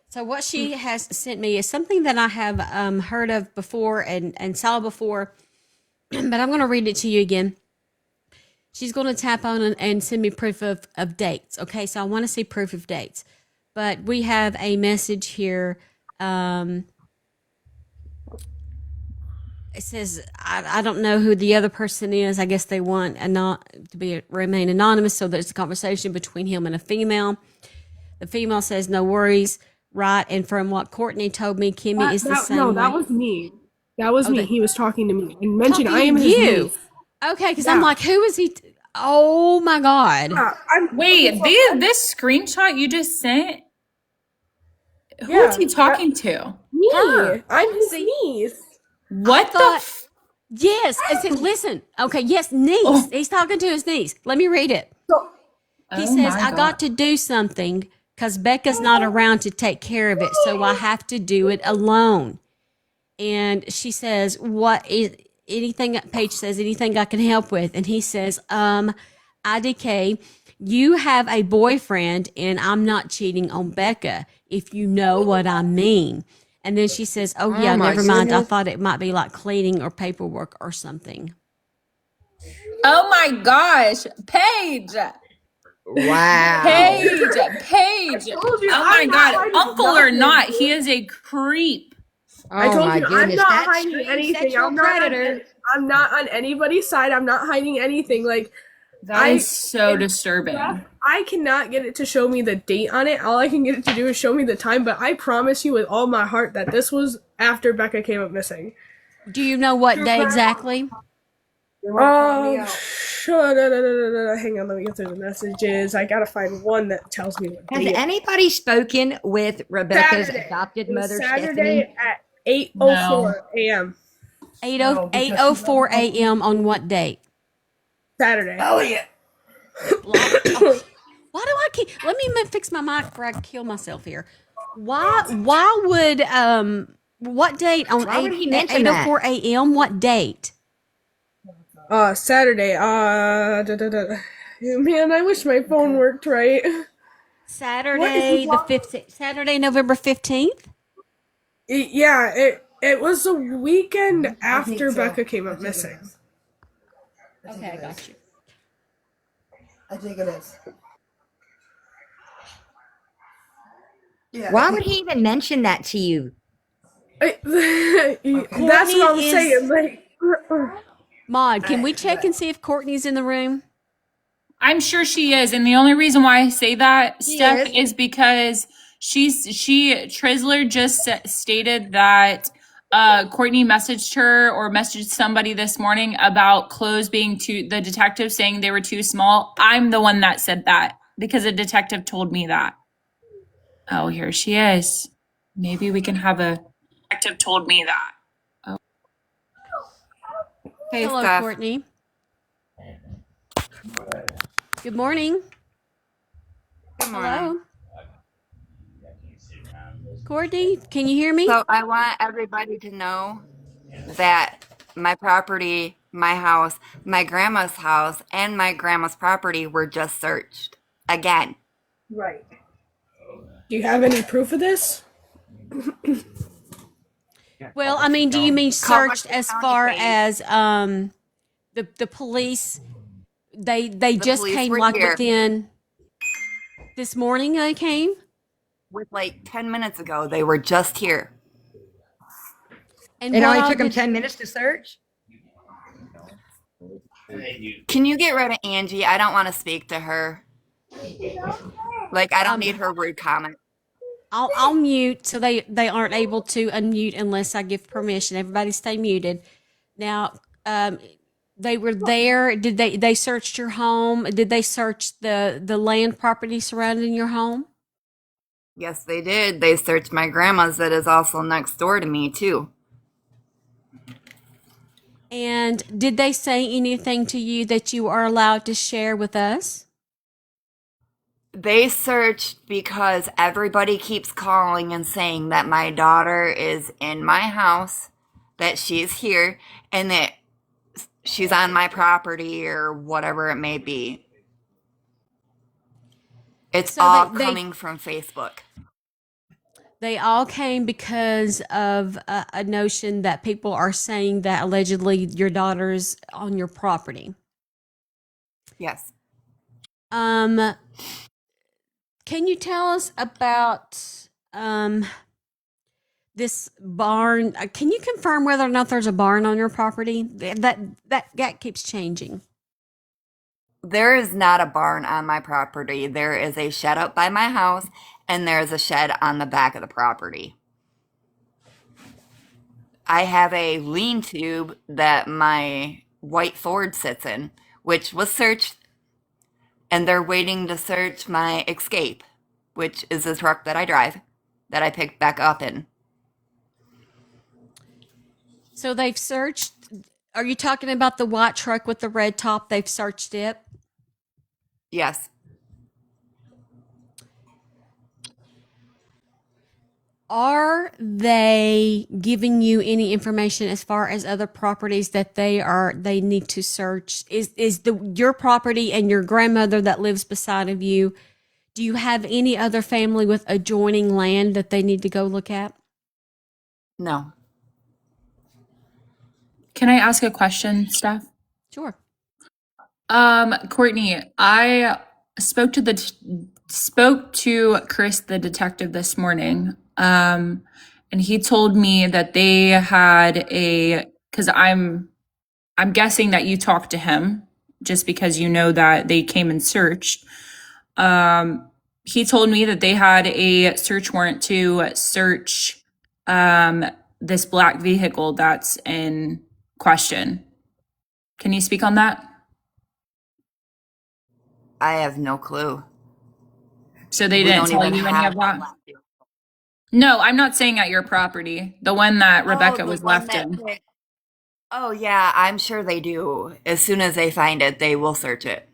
Speaker 1: So what she has sent me is something that I have heard of before and saw before, but I'm going to read it to you again. She's going to tap on and send me proof of dates. Okay, so I want to see proof of dates. But we have a message here. It says, I don't know who the other person is. I guess they want remain anonymous, so there's a conversation between him and a female. The female says, no worries, right? And from what Courtney told me, Kimmy is the same
Speaker 3: No,
Speaker 1: way.
Speaker 3: that was me. That was me. He was talking to me and mentioned
Speaker 1: Talking
Speaker 3: I am
Speaker 1: to
Speaker 3: his
Speaker 1: you.
Speaker 3: niece.
Speaker 1: Okay, because
Speaker 3: Yeah.
Speaker 1: I'm like, who is he? Oh my God.
Speaker 5: Wait, this screenshot you just sent? Who is he talking to?
Speaker 3: Me.
Speaker 1: Her.
Speaker 3: I'm his
Speaker 1: See,
Speaker 3: niece.
Speaker 1: I
Speaker 5: What the
Speaker 1: thought, yes. I said, listen, okay, yes, niece.
Speaker 5: Oh,
Speaker 1: He's talking to his niece. Let me read it. He
Speaker 5: oh
Speaker 1: says,
Speaker 5: my
Speaker 1: I got
Speaker 5: God.
Speaker 1: to do something because Becca's not around to take care of it, so I have to do it alone. And she says, what is anything? Paige says, anything I can help with? And he says, IDK, you have a boyfriend and I'm not cheating on Becca, if you know what I mean. And then she says, oh yeah,
Speaker 9: Oh my
Speaker 1: never mind. I
Speaker 9: goodness.
Speaker 1: thought it might be like cleaning or paperwork or something.
Speaker 5: Oh my gosh. Paige.
Speaker 9: Wow.
Speaker 5: Paige. Paige.
Speaker 3: told you,
Speaker 5: Oh my
Speaker 3: I'm not
Speaker 5: God.
Speaker 3: hiding
Speaker 5: Uncle or
Speaker 3: nothing.
Speaker 5: not, he is a creep.
Speaker 3: I
Speaker 9: Oh
Speaker 3: told
Speaker 9: my
Speaker 3: you, I'm
Speaker 9: goodness.
Speaker 3: not
Speaker 9: That's
Speaker 3: hiding
Speaker 9: strange
Speaker 3: anything.
Speaker 9: sexual predator.
Speaker 3: I'm not on anybody's side. I'm not hiding anything. Like,
Speaker 5: That is
Speaker 3: I
Speaker 5: so
Speaker 3: Steph,
Speaker 5: disturbing.
Speaker 3: I cannot get it to show me the date on it. All I can get it to do is show me the time. But I promise you, with all my heart, that this was after Becca came up missing.
Speaker 1: Do you know what day exactly?
Speaker 3: Sure. Hang on, let me get through the messages. I gotta find one that tells me what
Speaker 9: Has
Speaker 3: date.
Speaker 9: anybody spoken with Rebecca's
Speaker 3: Saturday.
Speaker 9: adopted
Speaker 3: It was
Speaker 9: mother,
Speaker 3: Saturday
Speaker 9: Stephanie?
Speaker 3: at 8:04 a.m.
Speaker 1: 8:04 a.m. on what date?
Speaker 3: Saturday.
Speaker 4: Oh yeah.
Speaker 1: Oh, why do I keep? Let me fix my mic before I kill myself here. Why? Why would What date on
Speaker 9: Why would he
Speaker 1: at
Speaker 9: mention that?
Speaker 1: 8:04 a.m.? What date?
Speaker 3: Saturday. Man, I wish my phone worked right. What is
Speaker 1: Saturday the 15th. Saturday, November 15th.
Speaker 3: It was the weekend after
Speaker 4: so.
Speaker 3: Becca came
Speaker 4: I
Speaker 3: up
Speaker 4: think it
Speaker 3: missing.
Speaker 4: is.
Speaker 1: Okay, I got you.
Speaker 4: I think it is. Yeah.
Speaker 9: Why would he even mention that to you?
Speaker 3: That's what
Speaker 1: Courtney
Speaker 3: I'm
Speaker 1: is
Speaker 3: saying. Like,
Speaker 1: Maud. Can we check and see if Courtney's in the room?
Speaker 5: I'm sure she is. And the only reason why I say that,
Speaker 9: He
Speaker 5: Steph,
Speaker 9: is.
Speaker 5: is because Trisler just stated that Courtney messaged her or messaged somebody this morning about clothes being the detective saying they were too small. I'm the one that said that because a detective told me that. Oh, here she is. Maybe we can have a detective told me that. Oh.
Speaker 2: Hey,
Speaker 1: Hello,
Speaker 2: Steph.
Speaker 1: Courtney. Good morning.
Speaker 2: Good morning.
Speaker 1: Hello, Courtney. Can you hear me?
Speaker 2: So I want everybody to know that my property, my house, my grandma's house, and my grandma's property were just searched again.
Speaker 3: right. Do you have any proof of this?
Speaker 1: Well, I mean, do you mean
Speaker 2: Culver
Speaker 1: searched as
Speaker 2: County
Speaker 1: far
Speaker 2: police.
Speaker 1: as the police? They
Speaker 2: The
Speaker 1: just
Speaker 2: police
Speaker 1: came
Speaker 2: were
Speaker 1: like
Speaker 2: here
Speaker 1: within this morning. They came.
Speaker 2: with like 10 minutes ago. They were just here.
Speaker 1: And
Speaker 9: It
Speaker 1: what
Speaker 9: only
Speaker 1: all
Speaker 9: took him
Speaker 1: did
Speaker 9: 10 minutes to search?
Speaker 2: Can you get rid of Angie? I don't want to speak to her. Like, I don't need her rude comment.
Speaker 1: I'll mute so they aren't able to unmute unless I give permission. Everybody stay muted. Now, they were there. Did they searched your home? Did they search the land property surrounding your home?
Speaker 2: Yes, they did. They searched my grandma's that is also next door to me, too.
Speaker 1: And did they say anything to you that you are allowed to share with us?
Speaker 2: They searched because everybody keeps calling and saying that my daughter is in my house, that she's here, and that she's on my property or whatever it may be. It's
Speaker 1: So
Speaker 2: all
Speaker 1: they
Speaker 2: coming from Facebook.
Speaker 1: they all came because of a notion that people are saying that allegedly your daughter's on your property.
Speaker 2: Yes.
Speaker 1: Um, can you tell us about this barn? Can you confirm whether or not there's a barn on your property? That keeps changing.
Speaker 2: There is not a barn on my property. There is a shed up by my house, and there is a shed on the back of the property. I have a lean-to that my white Ford sits in, which was searched and they're waiting to search my Escape, which is the truck that I drive, that I picked back up in.
Speaker 1: So they've searched. Are you talking about the white truck with the red top? They've searched it.
Speaker 2: Yes.
Speaker 1: Are they giving you any information as far as other properties that they need to search? Is the your property and your grandmother that lives beside of you? Do you have any other family with adjoining land that they need to go look at?
Speaker 2: No.
Speaker 5: Can I ask a question, Steph?
Speaker 1: Sure.
Speaker 5: Courtney, I spoke to Chris, the detective, this morning. And he told me that they had because I'm guessing that you talked to him just because you know that they came and searched. He told me that they had a search warrant to search this black vehicle that's in question. Can you speak on that?
Speaker 2: I have no clue.
Speaker 5: So they
Speaker 2: We
Speaker 5: didn't
Speaker 2: don't
Speaker 5: tell
Speaker 2: even
Speaker 5: you any
Speaker 2: have
Speaker 5: of that? No, I'm not saying at your property, the one that Rebecca
Speaker 2: the
Speaker 5: was
Speaker 2: one
Speaker 5: left
Speaker 2: that
Speaker 5: in.
Speaker 2: Oh yeah, I'm sure they do. As soon as they find it, they will search it.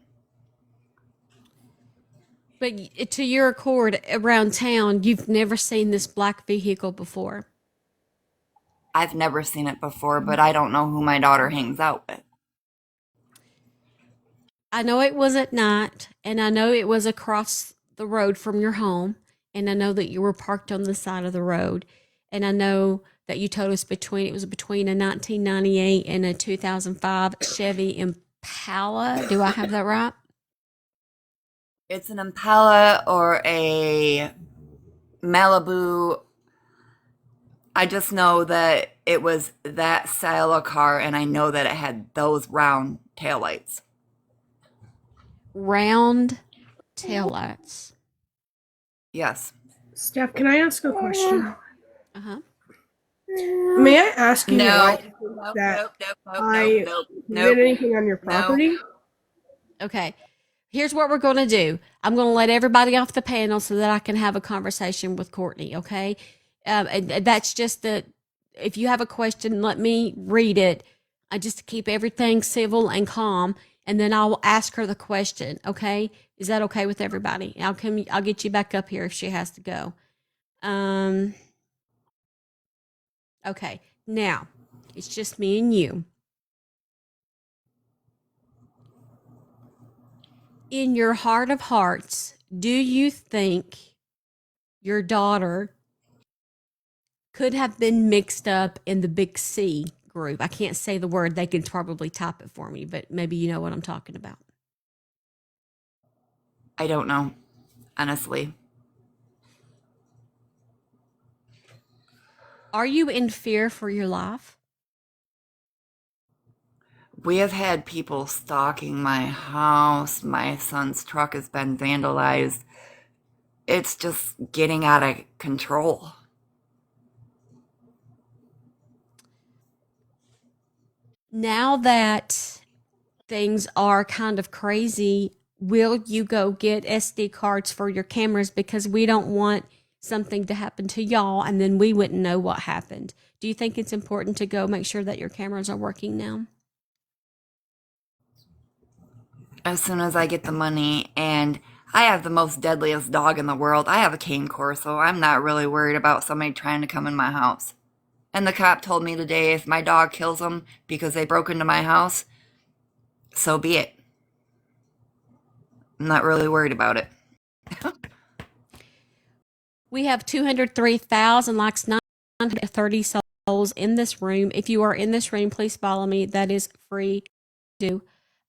Speaker 1: But to your accord, around town, you've never seen this black vehicle before.
Speaker 2: I've never seen it before, but I don't know who my daughter hangs out with.
Speaker 1: I know it was at night, and I know it was across the road from your home, and I know that you were parked on the side of the road, and I know that you told us it was between a 1998 and a 2005 Chevy Impala. Do I have that right?
Speaker 2: It's an Impala or a Malibu. I just know that it was that style of car, and I know that it had those round taillights.
Speaker 1: Round taillights.
Speaker 2: Yes.
Speaker 3: Steph, can I ask a question?
Speaker 1: Uh huh.
Speaker 3: May I ask you why
Speaker 2: No.
Speaker 3: you think
Speaker 2: Nope,
Speaker 3: that
Speaker 2: nope, nope, nope, nope,
Speaker 3: I
Speaker 2: nope,
Speaker 3: did
Speaker 2: nope,
Speaker 3: anything on your
Speaker 2: no.
Speaker 3: property?
Speaker 1: Okay. Here's what we're going to do. I'm going to let everybody off the panel so that I can have a conversation with Courtney. Okay. And that's just if you have a question, let me read it. I just to keep everything civil and calm. And then I'll ask her the question. Okay. Is that okay with everybody? I'll get you back up here if she has to go. Okay. Now it's just me and you. In your heart of hearts, do you think your daughter could have been mixed up in the Big C group? I can't say the word. They can probably type it for me, but maybe you know what I'm talking about.
Speaker 2: I don't know, honestly.
Speaker 1: Are you in fear for your life?
Speaker 2: We have had people stalking my house. My son's truck has been vandalized. It's just getting out of control.
Speaker 1: Now that things are kind of crazy, will you go get SD cards for your cameras? Because we don't want something to happen to y'all and then we wouldn't know what happened. Do you think it's important to go make sure that your cameras are working now?
Speaker 2: As soon as I get the money, and I have the most deadliest dog in the world. I have a cane corso. I'm not really worried about somebody trying to come in my house. And the cop told me today if my dog kills them because they broke into my house, so be it. I'm not really worried about it.
Speaker 1: We have 203,000 likes, 930 souls in this room. If you are in this room, please follow me. That is free to do.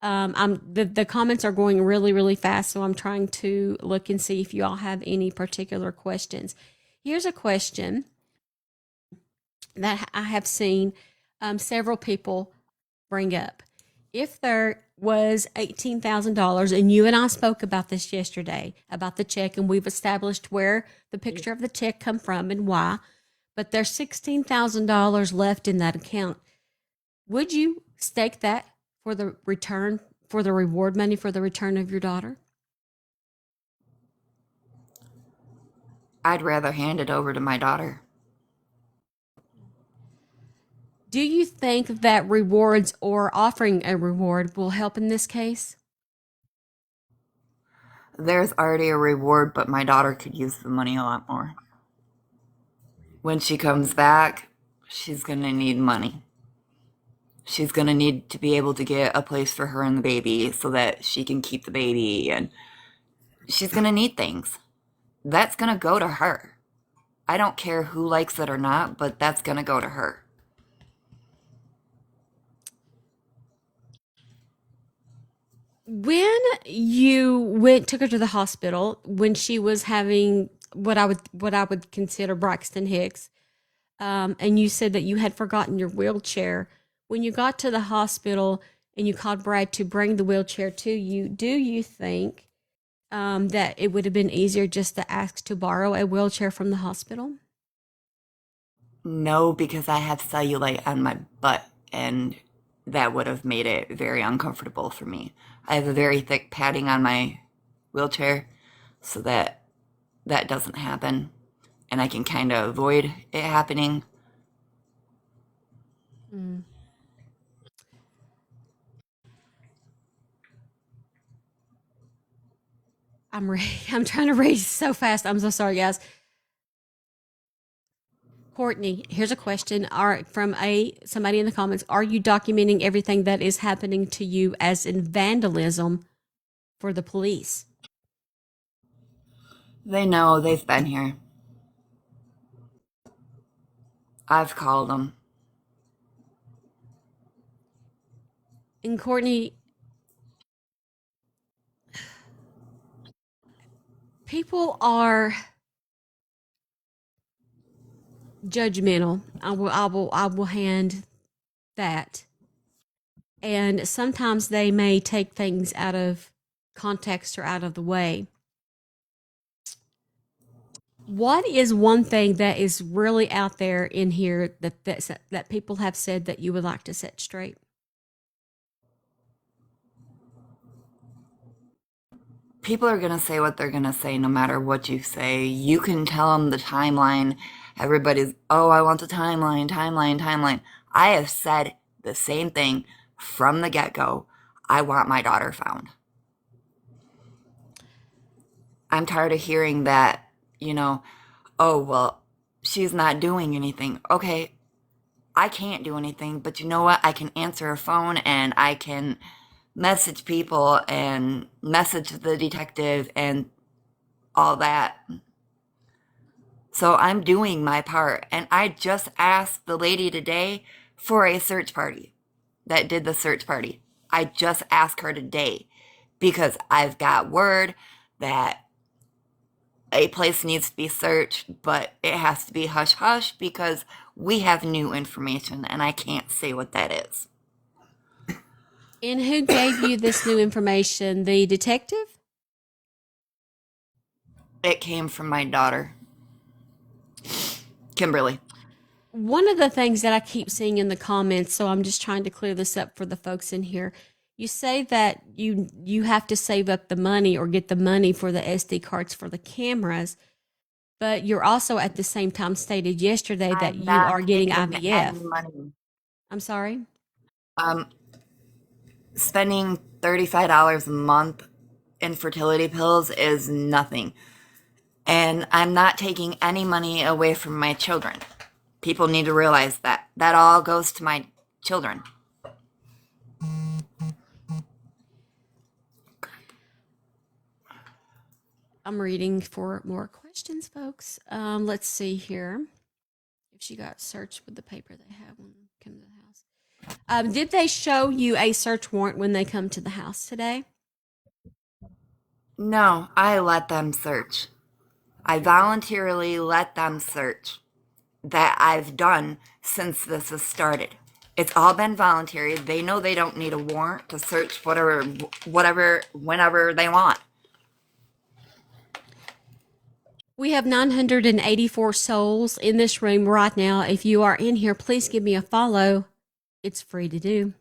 Speaker 1: The comments are going really, really fast, so I'm trying to look and see if you all have any particular questions. Here's a question that I have seen several people bring up. If there was $18,000, and you and I spoke about this yesterday, about the check, and we've established where the picture of the check come from and why, but there's $16,000 left in that account. Would you stake that for the return, for the reward money for the return of your daughter?
Speaker 2: I'd rather hand it over to my daughter.
Speaker 1: Do you think that rewards or offering a reward will help in this case?
Speaker 2: There's already a reward, but my daughter could use the money a lot more. When she comes back, she's going to need money. She's going to need to be able to get a place for her and the baby so that she can keep the baby, and she's going to need things. That's going to go to her. I don't care who likes it or not, but that's going to go to her.
Speaker 1: When you took her to the hospital when she was having what I would consider Braxton Hicks, and you said that you had forgotten your wheelchair. When you got to the hospital and you called Brad to bring the wheelchair to you, do you think that it would have been easier just to ask to borrow a wheelchair from the hospital?
Speaker 2: No, because I have cellulite on my butt, and that would have made it very uncomfortable for me. I have a very thick padding on my wheelchair so that that doesn't happen, and I can kind of avoid it happening.
Speaker 1: Mm. I'm trying to read so fast. I'm so sorry, guys. Courtney, here's a question. From somebody in the comments. Are you documenting everything that is happening to you as in vandalism for the police?
Speaker 2: They know, they've been here. I've called them.
Speaker 1: And Courtney, people are judgmental. I will hand that. And sometimes they may take things out of context or out of the way. What is one thing that is really out there in here that people have said that you would like to set straight?
Speaker 2: People are going to say what they're going to say no matter what you say. You can tell them the timeline. Everybody's, oh, I want the timeline, timeline, timeline. I have said the same thing from the get go. I want my daughter found. I'm tired of hearing that, oh, well, she's not doing anything. Okay, I can't do anything, but you know what? I can answer a phone and I can message people and message the detective and all that. So I'm doing my part. And I just asked the lady today for a search party that did the search party. I just asked her today because I've got word that a place needs to be searched, but it has to be hush hush because we have new information and I can't say what that is.
Speaker 1: And who gave you this new information? The detective?
Speaker 2: It came from my daughter, Kimberly.
Speaker 1: One of the things that I keep seeing in the comments, so I'm just trying to clear this up for the folks in here. You say that you have to save up the money or get the money for the SD cards for the cameras, but you're also at the same time stated yesterday that
Speaker 2: I'm
Speaker 1: you
Speaker 2: not
Speaker 1: are getting
Speaker 2: saving any
Speaker 1: IVF.
Speaker 2: money.
Speaker 1: I'm sorry.
Speaker 2: Um, Spending $35 a month in fertility pills is nothing. And I'm not taking any money away from my children. People need to realize that. That all goes to my children.
Speaker 1: I'm reading for more questions, folks. Let's see here. If she got searched with the paper they have when they come to the house. Did they show you a search warrant when they come to the house today?
Speaker 2: No, I let them search. I voluntarily let them search. That I've done since this has started. It's all been voluntary. They know they don't need a warrant to search whatever, whenever they want.
Speaker 1: We have 984 souls in this room right now. If you are in here, please give me a follow. It's free to do.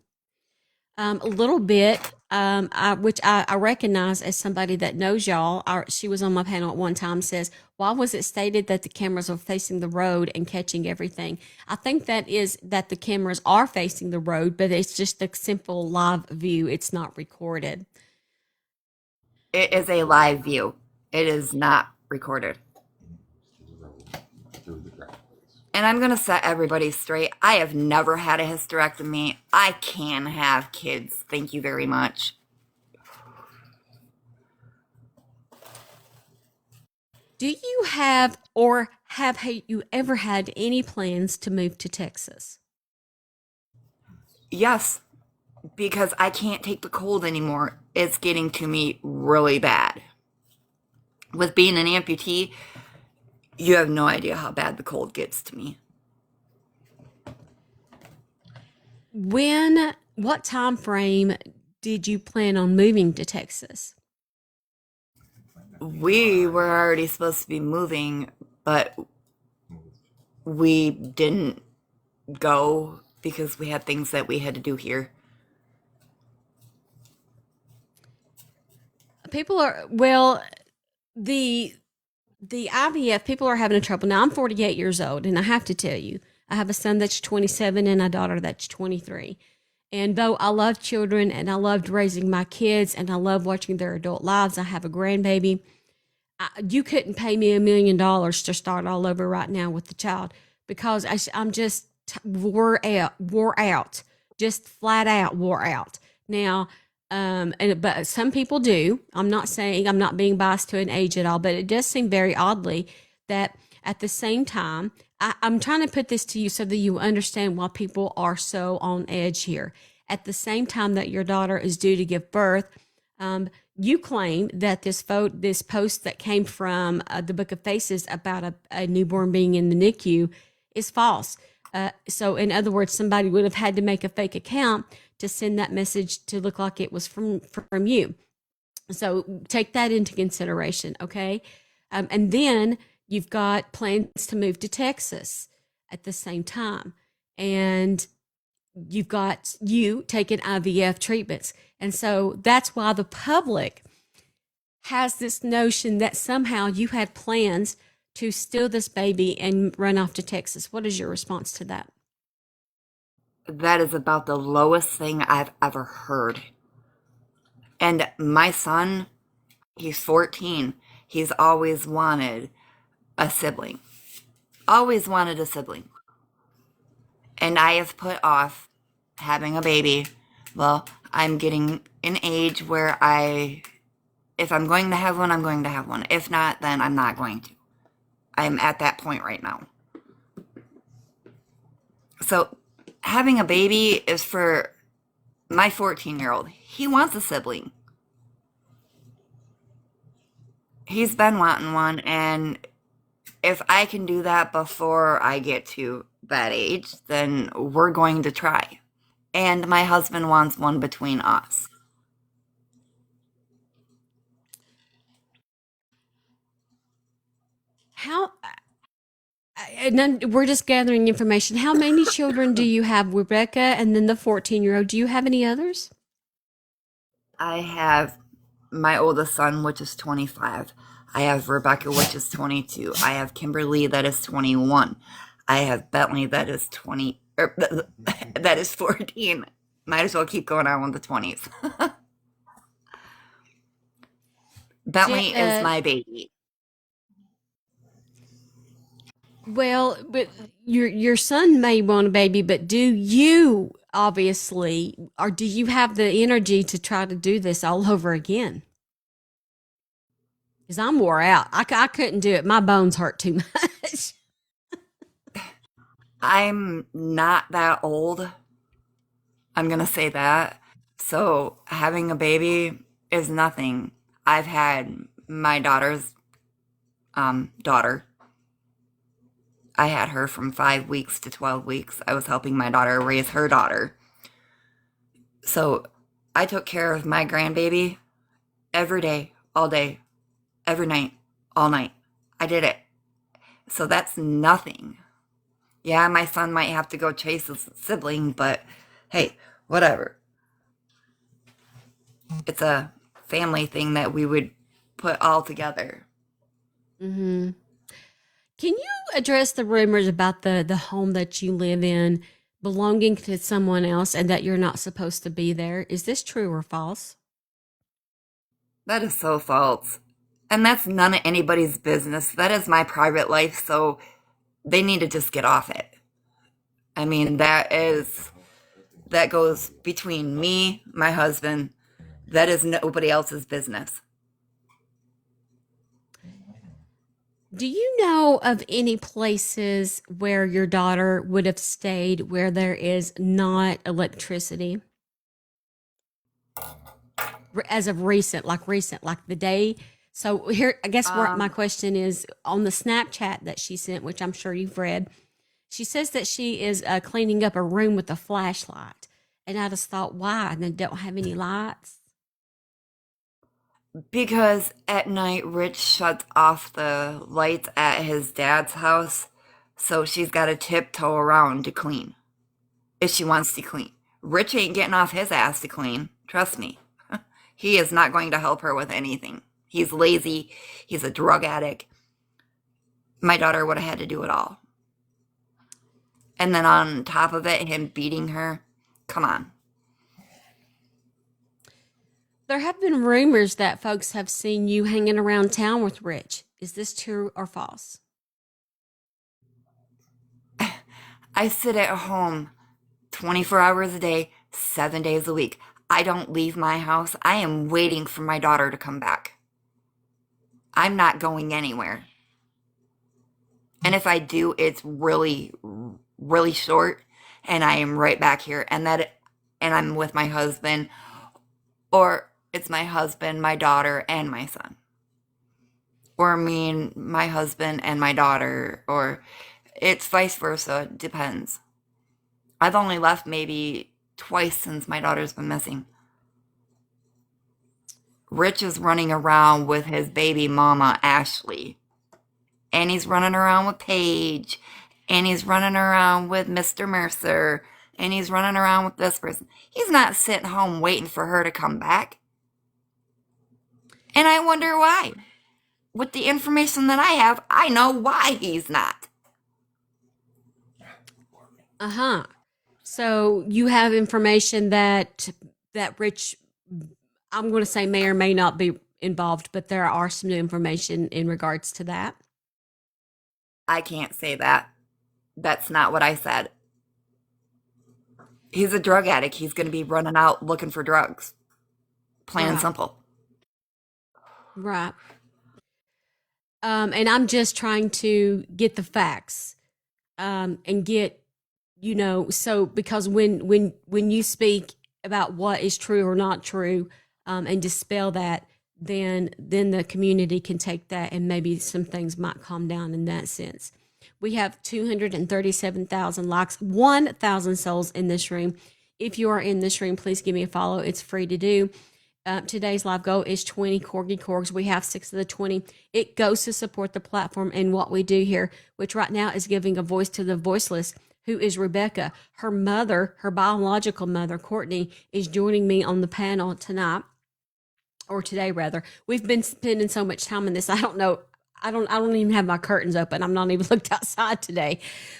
Speaker 1: A little bit which I recognize as somebody that knows y'all. She was on my panel at one time. Says, why was it stated that the cameras are facing the road and catching everything? I think that is that the cameras are facing the road, but it's just a simple live view. It's not recorded.
Speaker 2: It is a live view. It is not recorded. And I'm going to set everybody straight. I have never had a hysterectomy. I can have kids. Thank you very much.
Speaker 1: Do you have or have you ever had any plans to move to Texas?
Speaker 2: Yes, because I can't take the cold anymore. It's getting to me really bad. With being an amputee, you have no idea how bad the cold gets to me.
Speaker 1: What time frame did you plan on moving to Texas?
Speaker 2: We were already supposed to be moving, but we didn't go because we had things that we had to do here.
Speaker 1: People are the IVF people are having trouble. Now I'm 48 years old, and I have to tell you, I have a son that's 27 and a daughter that's 23. And though I love children and I loved raising my kids and I love watching their adult lives, I have a grandbaby. You couldn't pay me $1,000,000 to start all over right now with the child because I'm just wore out, just flat out wore out. Now, but some people do. I'm not saying I'm not being biased to an age at all, but it does seem very oddly that at the same time, I'm trying to put this to you so that you understand why people are so on edge here. At the same time that your daughter is due to give birth, you claim that this post that came from the Book of Faces about a newborn being in the NICU is false. So, in other words, somebody would have had to make a fake account to send that message to look like it was from you. So, take that into consideration, okay? And then you've got plans to move to Texas at the same time, and you've got you taking IVF treatments. And so that's why the public has this notion that somehow you had plans to steal this baby and run off to Texas. What is your response to that?
Speaker 2: That is about the lowest thing I've ever heard. And my son, he's 14. He's always wanted a sibling. Always wanted a sibling. And I have put off having a baby. Well, I'm getting an age where if I'm going to have one, I'm going to have one. If not, then I'm not going to. I'm at that point right now. So having a baby is for my 14-year-old. He wants a sibling. He's been wanting one, and if I can do that before I get to that age, then we're going to try. And my husband wants one between us.
Speaker 1: How and then we're just gathering information. How many children do you have, Rebecca, and then the 14-year-old? Do you have any others?
Speaker 2: I have my oldest son, which is 25. I have Rebecca, which is 22. I have Kimberly, that is 21. I have Bentley, that is 20, that is 14. Might as well keep going on with the 20s. Bentley is my baby.
Speaker 1: Well, but your son may want a baby, but do you obviously, or do you have the energy to try to do this all over again? Because I'm wore out. I couldn't do it. My bones hurt too much.
Speaker 2: I'm not that old. I'm going to say that. So having a baby is nothing. I've had my daughter's daughter. I had her from 5 weeks to 12 weeks. I was helping my daughter raise her daughter. So I took care of my grandbaby every day, all day, every night, all night. I did it. So that's nothing. Yeah, my son might have to go chase a sibling, but hey, whatever. It's a family thing that we would put all together.
Speaker 1: Mm-hmm. Can you address the rumors about the home that you live in belonging to someone else and that you're not supposed to be there? Is this true or false?
Speaker 2: That is so false. And that's none of anybody's business. That is my private life, so they need to just get off it. I mean, that goes between me, my husband. That is nobody else's business.
Speaker 1: Do you know of any places where your daughter would have stayed where there is not electricity? As of recent, like the day. So here, I guess where my
Speaker 2: Um,
Speaker 1: question is on the Snapchat that she sent, which I'm sure you've read. She says that she is cleaning up a room with a flashlight, and I just thought, why? And they don't have any lights.
Speaker 2: because at night Rich shuts off the lights at his dad's house, so she's got to tiptoe around to clean if she wants to clean. Rich ain't getting off his ass to clean. Trust me. He is not going to help her with anything. He's lazy. He's a drug addict. My daughter would have had to do it all. And then on top of it, him beating her. Come on.
Speaker 1: There have been rumors that folks have seen you hanging around town with Rich. Is this true or false?
Speaker 2: I sit at home 24 hours a day, 7 days a week. I don't leave my house. I am waiting for my daughter to come back. I'm not going anywhere. And if I do, it's really, really short, and I am right back here. And I'm with my husband, or it's my husband, my daughter, and my son. Or me and my husband and my daughter, or it's vice versa. It depends. I've only left maybe twice since my daughter's been missing. Rich is running around with his baby mama, Ashley. And he's running around with Paige. And he's running around with Mr. Mercer. And he's running around with this person. He's not sitting home waiting for her to come back. And I wonder why. With the information that I have, I know why he's not.
Speaker 1: Uh-huh. So you have information that Rich, I'm going to say, may or may not be involved, but there are some new information in regards to that.
Speaker 2: I can't say that. That's not what I said. He's a drug addict. He's going to be running out looking for drugs. Plain and
Speaker 1: Right.
Speaker 2: simple.
Speaker 1: Right. And I'm just trying to get the facts, and get, so because when you speak about what is true or not true, and dispel that, then the community can take that and maybe some things might calm down in that sense. We have 237,000 likes, 1,000 souls in this room. If you are in this room, please give me a follow. It's free to do. Today's live goal is 20 corgi corgs. We have 6 of the 20. It goes to support the platform and what we do here, which right now is giving a voice to the voiceless, who is Rebecca. Her mother, her biological mother, Courtney, is joining me on the panel tonight, or today rather. We've been spending so much time in this. I don't know. I don't even have my curtains open. I'm not even looked outside today.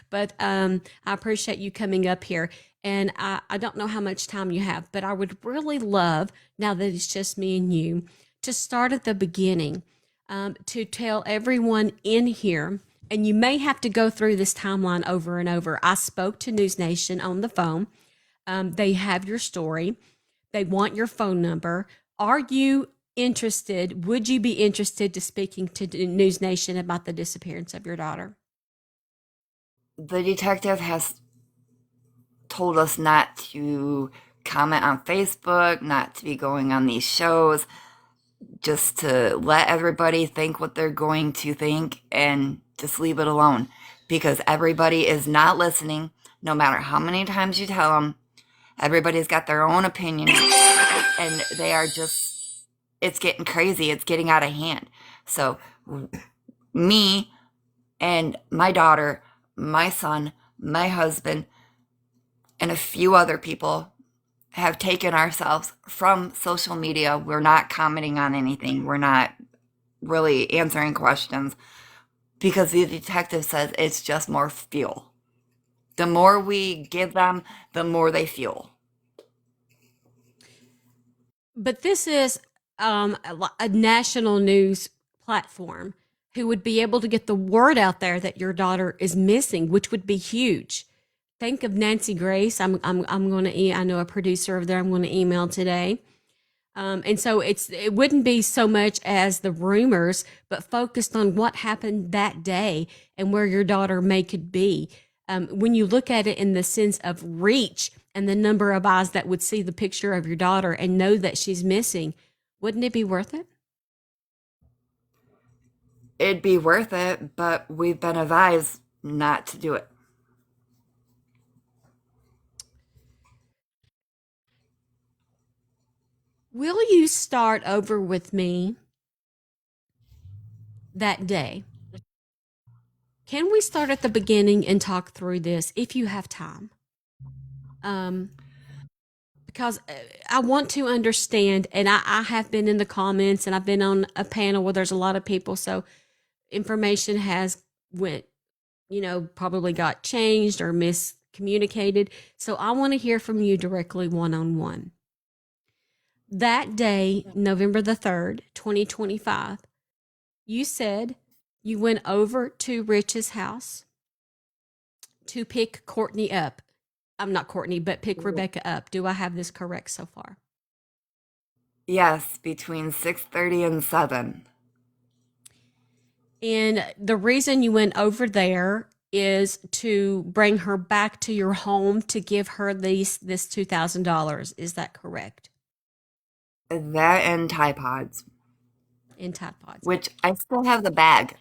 Speaker 1: But I appreciate you coming up here. And I don't know how much time you have, but I would really love, now that it's just me and you, to start at the beginning, to tell everyone in here, and you may have to go through this timeline over and over. I spoke to News Nation on the phone. They have your story. They want your phone number. Are you interested? Would you be interested to speaking to News Nation about the disappearance of your daughter?
Speaker 2: The detective has told us not to comment on Facebook, not to be going on these shows, just to let everybody think what they're going to think and just leave it alone. Because everybody is not listening, no matter how many times you tell them. Everybody's got their own opinion, and they are just, it's getting crazy. It's getting out of hand. So, me and my daughter, my son, my husband, and a few other people have taken ourselves from social media. We're not commenting on anything. We're not really answering questions because the detective says it's just more fuel. The more we give them, the more they fuel.
Speaker 1: But this is a national news platform who would be able to get the word out there that your daughter is missing, which would be huge. Think of Nancy Grace. I'm going to. I know a producer over there. I'm going to email today. And so it wouldn't be so much as the rumors, but focused on what happened that day and where your daughter may could be. When you look at it in the sense of reach and the number of eyes that would see the picture of your daughter and know that she's missing, wouldn't it be worth it?
Speaker 2: It'd be worth it, but we've been advised not to do it.
Speaker 1: Will you start over with me that day? Can we start at the beginning and talk through this if you have time? Because I want to understand, and I have been in the comments and I've been on a panel where there's a lot of people, so information has went, probably got changed or miscommunicated. So I want to hear from you directly one-on-one. That day, November the 3rd, 2025, you said you went over to Rich's house to pick Courtney up. I'm not Courtney, but pick Rebecca up. Do I have this correct so far?
Speaker 2: Yes, between 6:30 and 7.
Speaker 1: And the reason you went over there is to bring her back to your home to give her this $2,000. Is that correct?
Speaker 2: That and Tide Pods,
Speaker 1: In Tide Pods.
Speaker 2: which I still have the bag.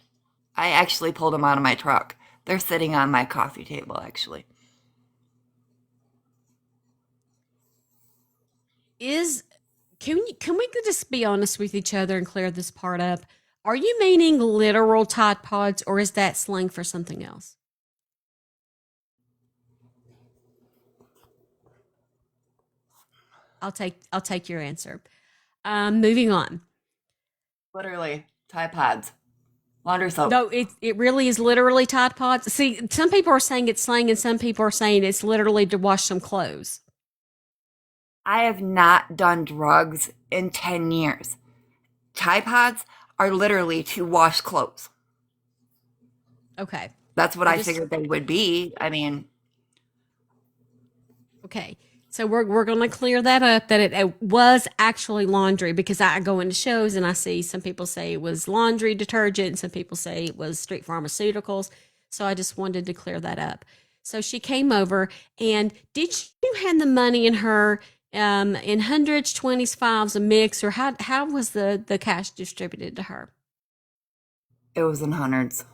Speaker 2: I actually pulled them out of my truck. They're sitting on my coffee table, actually.
Speaker 1: Can we just be honest with each other and clear this part up? Are you meaning literal Tide Pods, or is that slang for something else? I'll take your answer. Moving on.
Speaker 2: Literally, Tide Pods. Laundry soap.
Speaker 1: No, it really is literally Tide Pods. See, some people are saying it's slang, and some people are saying it's literally to wash some clothes.
Speaker 2: I have not done drugs in 10 years. Tide Pods are literally to wash clothes.
Speaker 1: Okay.
Speaker 2: That's what I figured they would be. I mean,
Speaker 1: okay. So we're going to clear that up, that it was actually laundry, because I go into shows and I see some people say it was laundry detergent and some people say it was street pharmaceuticals. So I just wanted to clear that up. So she came over, and did you hand the money in her in hundreds, 20s, fives, a mix, or how was the cash distributed to her?
Speaker 2: it was in hundreds.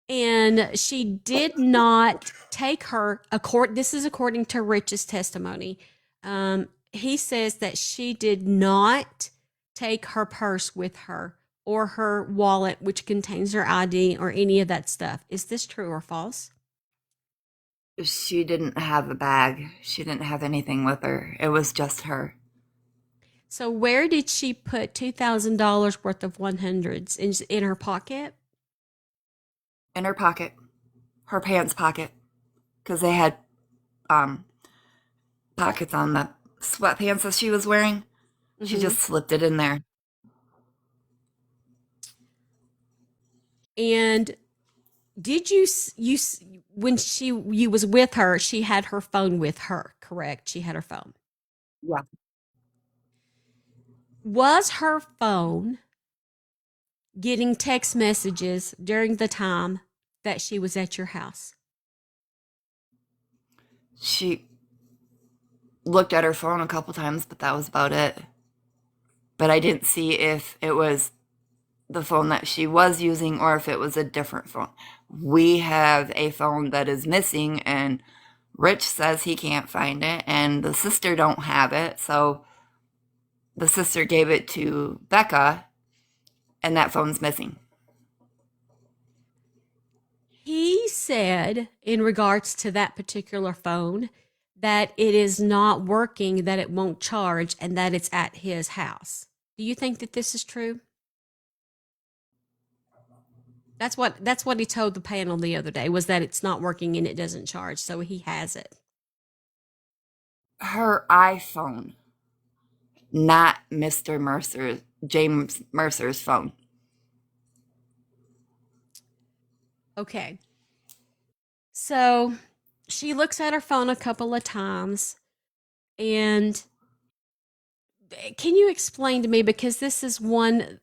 Speaker 1: And she did not take her. This is according to Rich's testimony. He says that she did not take her purse with her or her wallet, which contains her ID or any of that stuff. Is this true or false?
Speaker 2: She didn't have a bag. She didn't have anything with her. It was just her.
Speaker 1: So where did she put $2,000 worth of 100s? In her pocket?
Speaker 2: In her pocket. Her pants pocket. Because they had pockets on the sweatpants that she was wearing. She just slipped it in there.
Speaker 1: And did you when you was with her, she had her phone with her, correct? She had her phone.
Speaker 2: Yeah.
Speaker 1: Was her phone getting text messages during the time that she was at your house?
Speaker 2: She looked at her phone a couple times, but that was about it. But I didn't see if it was the phone that she was using or if it was a different phone. We have a phone that is missing, and Rich says he can't find it, and the sister don't have it. So the sister gave it to Becca, and that phone's missing.
Speaker 1: He said, in regards to that particular phone, that it is not working, that it won't charge, and that it's at his house. Do you think that this is true? That's what he told the panel the other day, was that it's not working and it doesn't charge, so he has it.
Speaker 2: Her iPhone, not James Mercer's phone.
Speaker 1: Okay. So she looks at her phone a couple of times, and can you explain to me, because this is one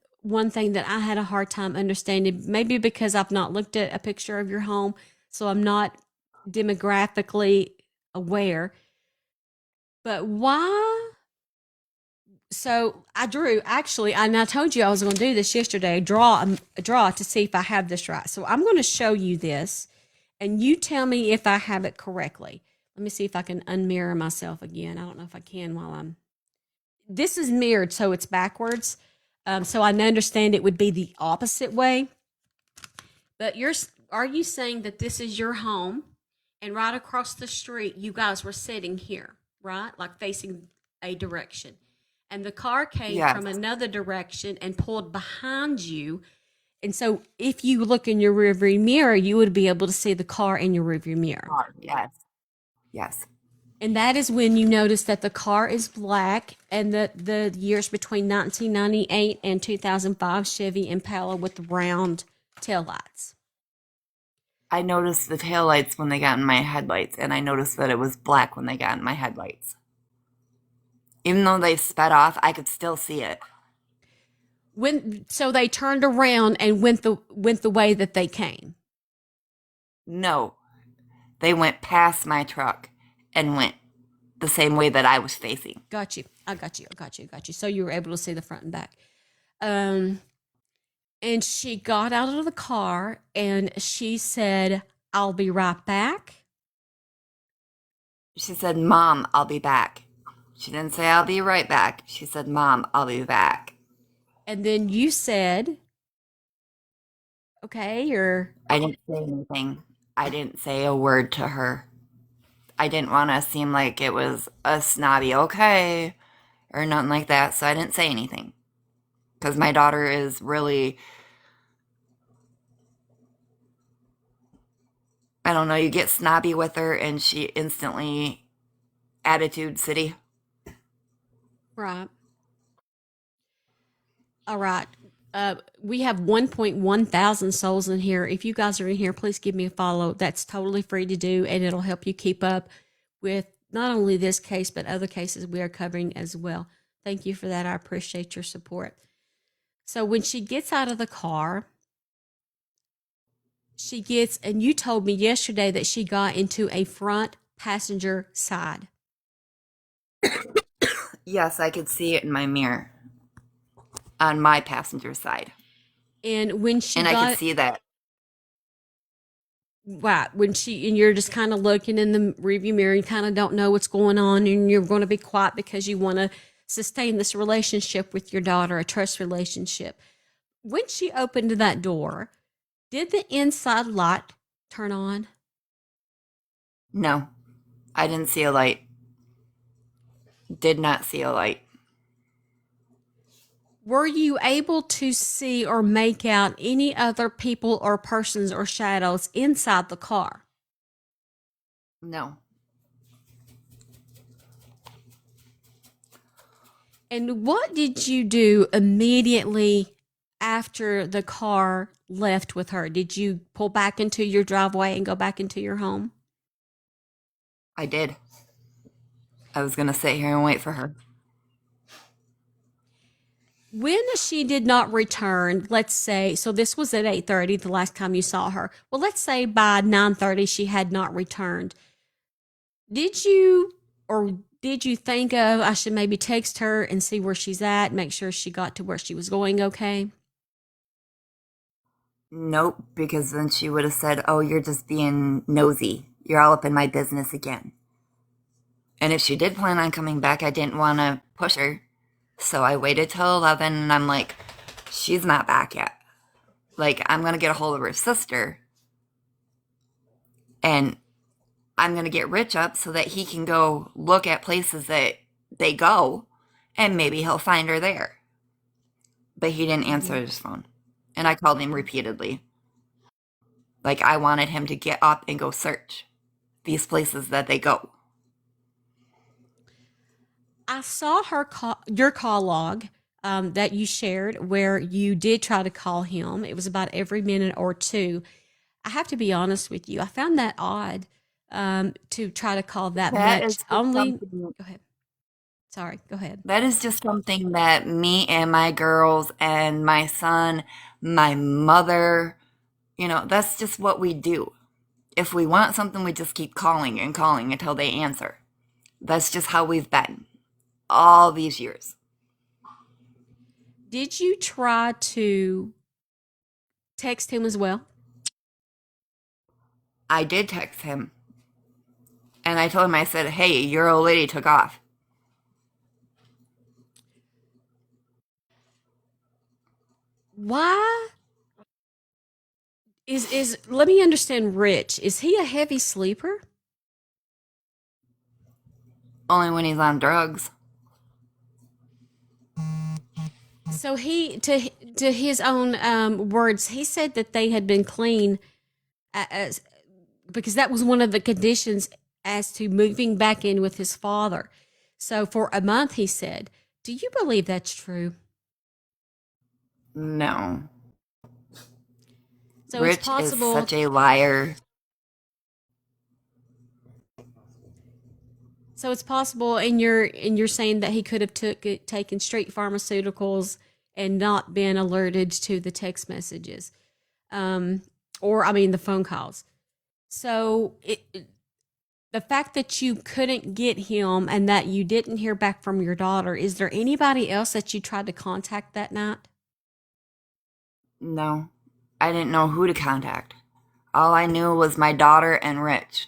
Speaker 1: thing that I had a hard time understanding, maybe because I've not looked at a picture of your home, so I'm not demographically aware. But why? So I drew, actually, and I told you I was going to do this yesterday, a draw to see if I have this right. So I'm going to show you this, and you tell me if I have it correctly. Let me see if I can unmirror myself again. I don't know if I can while I'm. This is mirrored, so it's backwards. So I understand it would be the opposite way. But are you saying that this is your home, and right across the street, you guys were sitting here, right? Like facing a direction. And the car came
Speaker 2: Yes.
Speaker 1: from another direction and pulled behind you. And so if you look in your rearview mirror, you would be able to see the car in your rearview mirror.
Speaker 2: Yes. Yes.
Speaker 1: And that is when you notice that the car is black, and the years between 1998 and 2005 Chevy Impala with round taillights.
Speaker 2: I noticed the taillights when they got in my headlights, and I noticed that it was black when they got in my headlights. Even though they sped off, I could still see it.
Speaker 1: So they turned around and went the way that they came.
Speaker 2: No, they went past my truck and went the same way that I was facing.
Speaker 1: Got you. I got you. So you were able to see the front and back. And she got out of the car and she said, "I'll be right back."
Speaker 2: She said, "Mom, I'll be back." She didn't say, "I'll be right back." She said, "Mom, I'll be back."
Speaker 1: And then you said, "Okay," or
Speaker 2: I didn't say anything. I didn't say a word to her. I didn't want to seem like it was a snobby okay or nothing like that, so I didn't say anything. Because my daughter is really, I don't know, you get snobby with her and she instantly attitude city.
Speaker 1: right. All right. We have 1.1 thousand souls in here. If you guys are in here, please give me a follow. That's totally free to do, and it'll help you keep up with not only this case, but other cases we are covering as well. Thank you for that. I appreciate your support. So when she gets out of the car, and you told me yesterday that she got into a front passenger side.
Speaker 2: Yes, I could see it in my mirror on my passenger side.
Speaker 1: And when she
Speaker 2: And I could see that.
Speaker 1: Right. And you're just kind of looking in the rearview mirror and kind of don't know what's going on, and you're going to be quiet because you want to sustain this relationship with your daughter, a trust relationship. When she opened that door, did the inside light turn on?
Speaker 2: No, I didn't see a light. Did not see a light.
Speaker 1: Were you able to see or make out any other people or persons or shadows inside the car?
Speaker 2: No.
Speaker 1: And what did you do immediately after the car left with her? Did you pull back into your driveway and go back into your home?
Speaker 2: I did. I was going to sit here and wait for her.
Speaker 1: When she did not return, let's say, so this was at 8:30 the last time you saw her. Well, let's say by 9:30 she had not returned. Did you think of, I should maybe text her and see where she's at, make sure she got to where she was going okay?
Speaker 2: Nope, because then she would have said, "Oh, you're just being nosy. You're all up in my business again." And if she did plan on coming back, I didn't want to push her. So I waited till 11, and I'm like, she's not back yet. Like, I'm going to get a hold of her sister and I'm going to get Rich up so that he can go look at places that they go, and maybe he'll find her there. But he didn't answer his phone. And I called him repeatedly. Like, I wanted him to get up and go search these places that they go.
Speaker 1: I saw your call log that you shared where you did try to call him. It was about every minute or two. I have to be honest with you. I found that odd to try to call that
Speaker 2: That
Speaker 1: much.
Speaker 2: is just
Speaker 1: Only,
Speaker 2: something.
Speaker 1: go ahead. Sorry, go ahead.
Speaker 2: That is just something that me and my girls and my son, my mother, that's just what we do. If we want something, we just keep calling and calling until they answer. That's just how we've been all these years.
Speaker 1: Did you try to text him as well?
Speaker 2: I did text him and I told him, I said, hey, your old lady took off.
Speaker 1: Why is let me understand Rich. Is he a heavy sleeper?
Speaker 2: Only when he's on drugs.
Speaker 1: So he to his own words, he said that they had been clean as because that was one of the conditions as to moving back in with his father. So for a month, he said, "Do you believe that's true?"
Speaker 2: No.
Speaker 1: So it's
Speaker 2: Rich is
Speaker 1: possible.
Speaker 2: such a liar.
Speaker 1: So it's possible, and you're saying that he could have taken straight pharmaceuticals and not been alerted to the text messages, um, or I mean the phone calls. So the fact that you couldn't get him and that you didn't hear back from your daughter, is there anybody else that you tried to contact that night?
Speaker 2: No. I didn't know who to contact. All I knew was my daughter and Rich.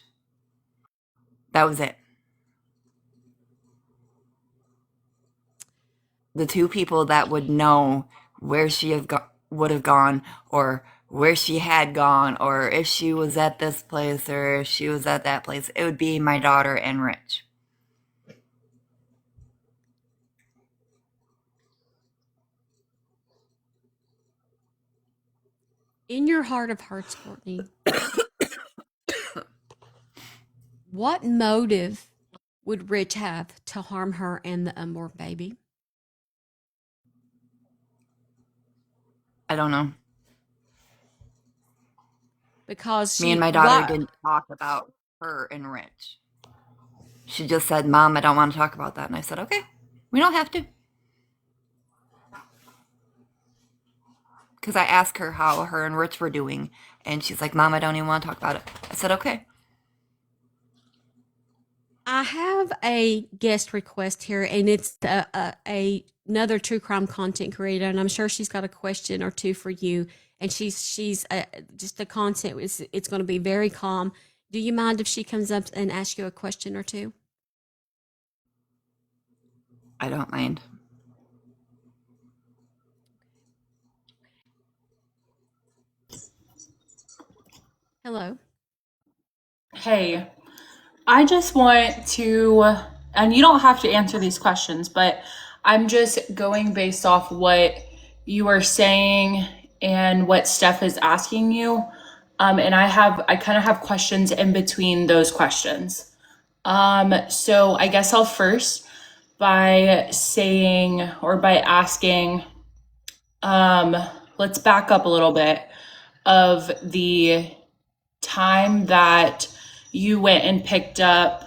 Speaker 2: That was it. The two people that would know where she would have gone, or where she had gone, or if she was at this place or if she was at that place, it would be my daughter and Rich.
Speaker 1: In your heart of hearts, Courtney, what motive would Rich have to harm her and the unborn baby?
Speaker 2: I don't know.
Speaker 1: Because
Speaker 2: Me and
Speaker 1: she
Speaker 2: my daughter
Speaker 1: what
Speaker 2: didn't talk about her and Rich. She just said, Mom, I don't want to talk about that. And I said, okay, we don't have to. Because I asked her how her and Rich were doing. And she's like, Mom, I don't even want to talk about it. I said, okay.
Speaker 1: I have a guest request here, and it's another true crime content creator, and I'm sure she's got a question or two for you. And she's just the content is it's going to be very calm. Do you mind if she comes up and asks you a question or two?
Speaker 2: I don't mind.
Speaker 1: Hello.
Speaker 5: Hey, I just want to, and you don't have to answer these questions, but I'm just going based off what you are saying and what Steph is asking you. And I kind of have questions in between those questions. So I guess I'll first by saying or by asking, um, let's back up a little bit of the time that you went and picked up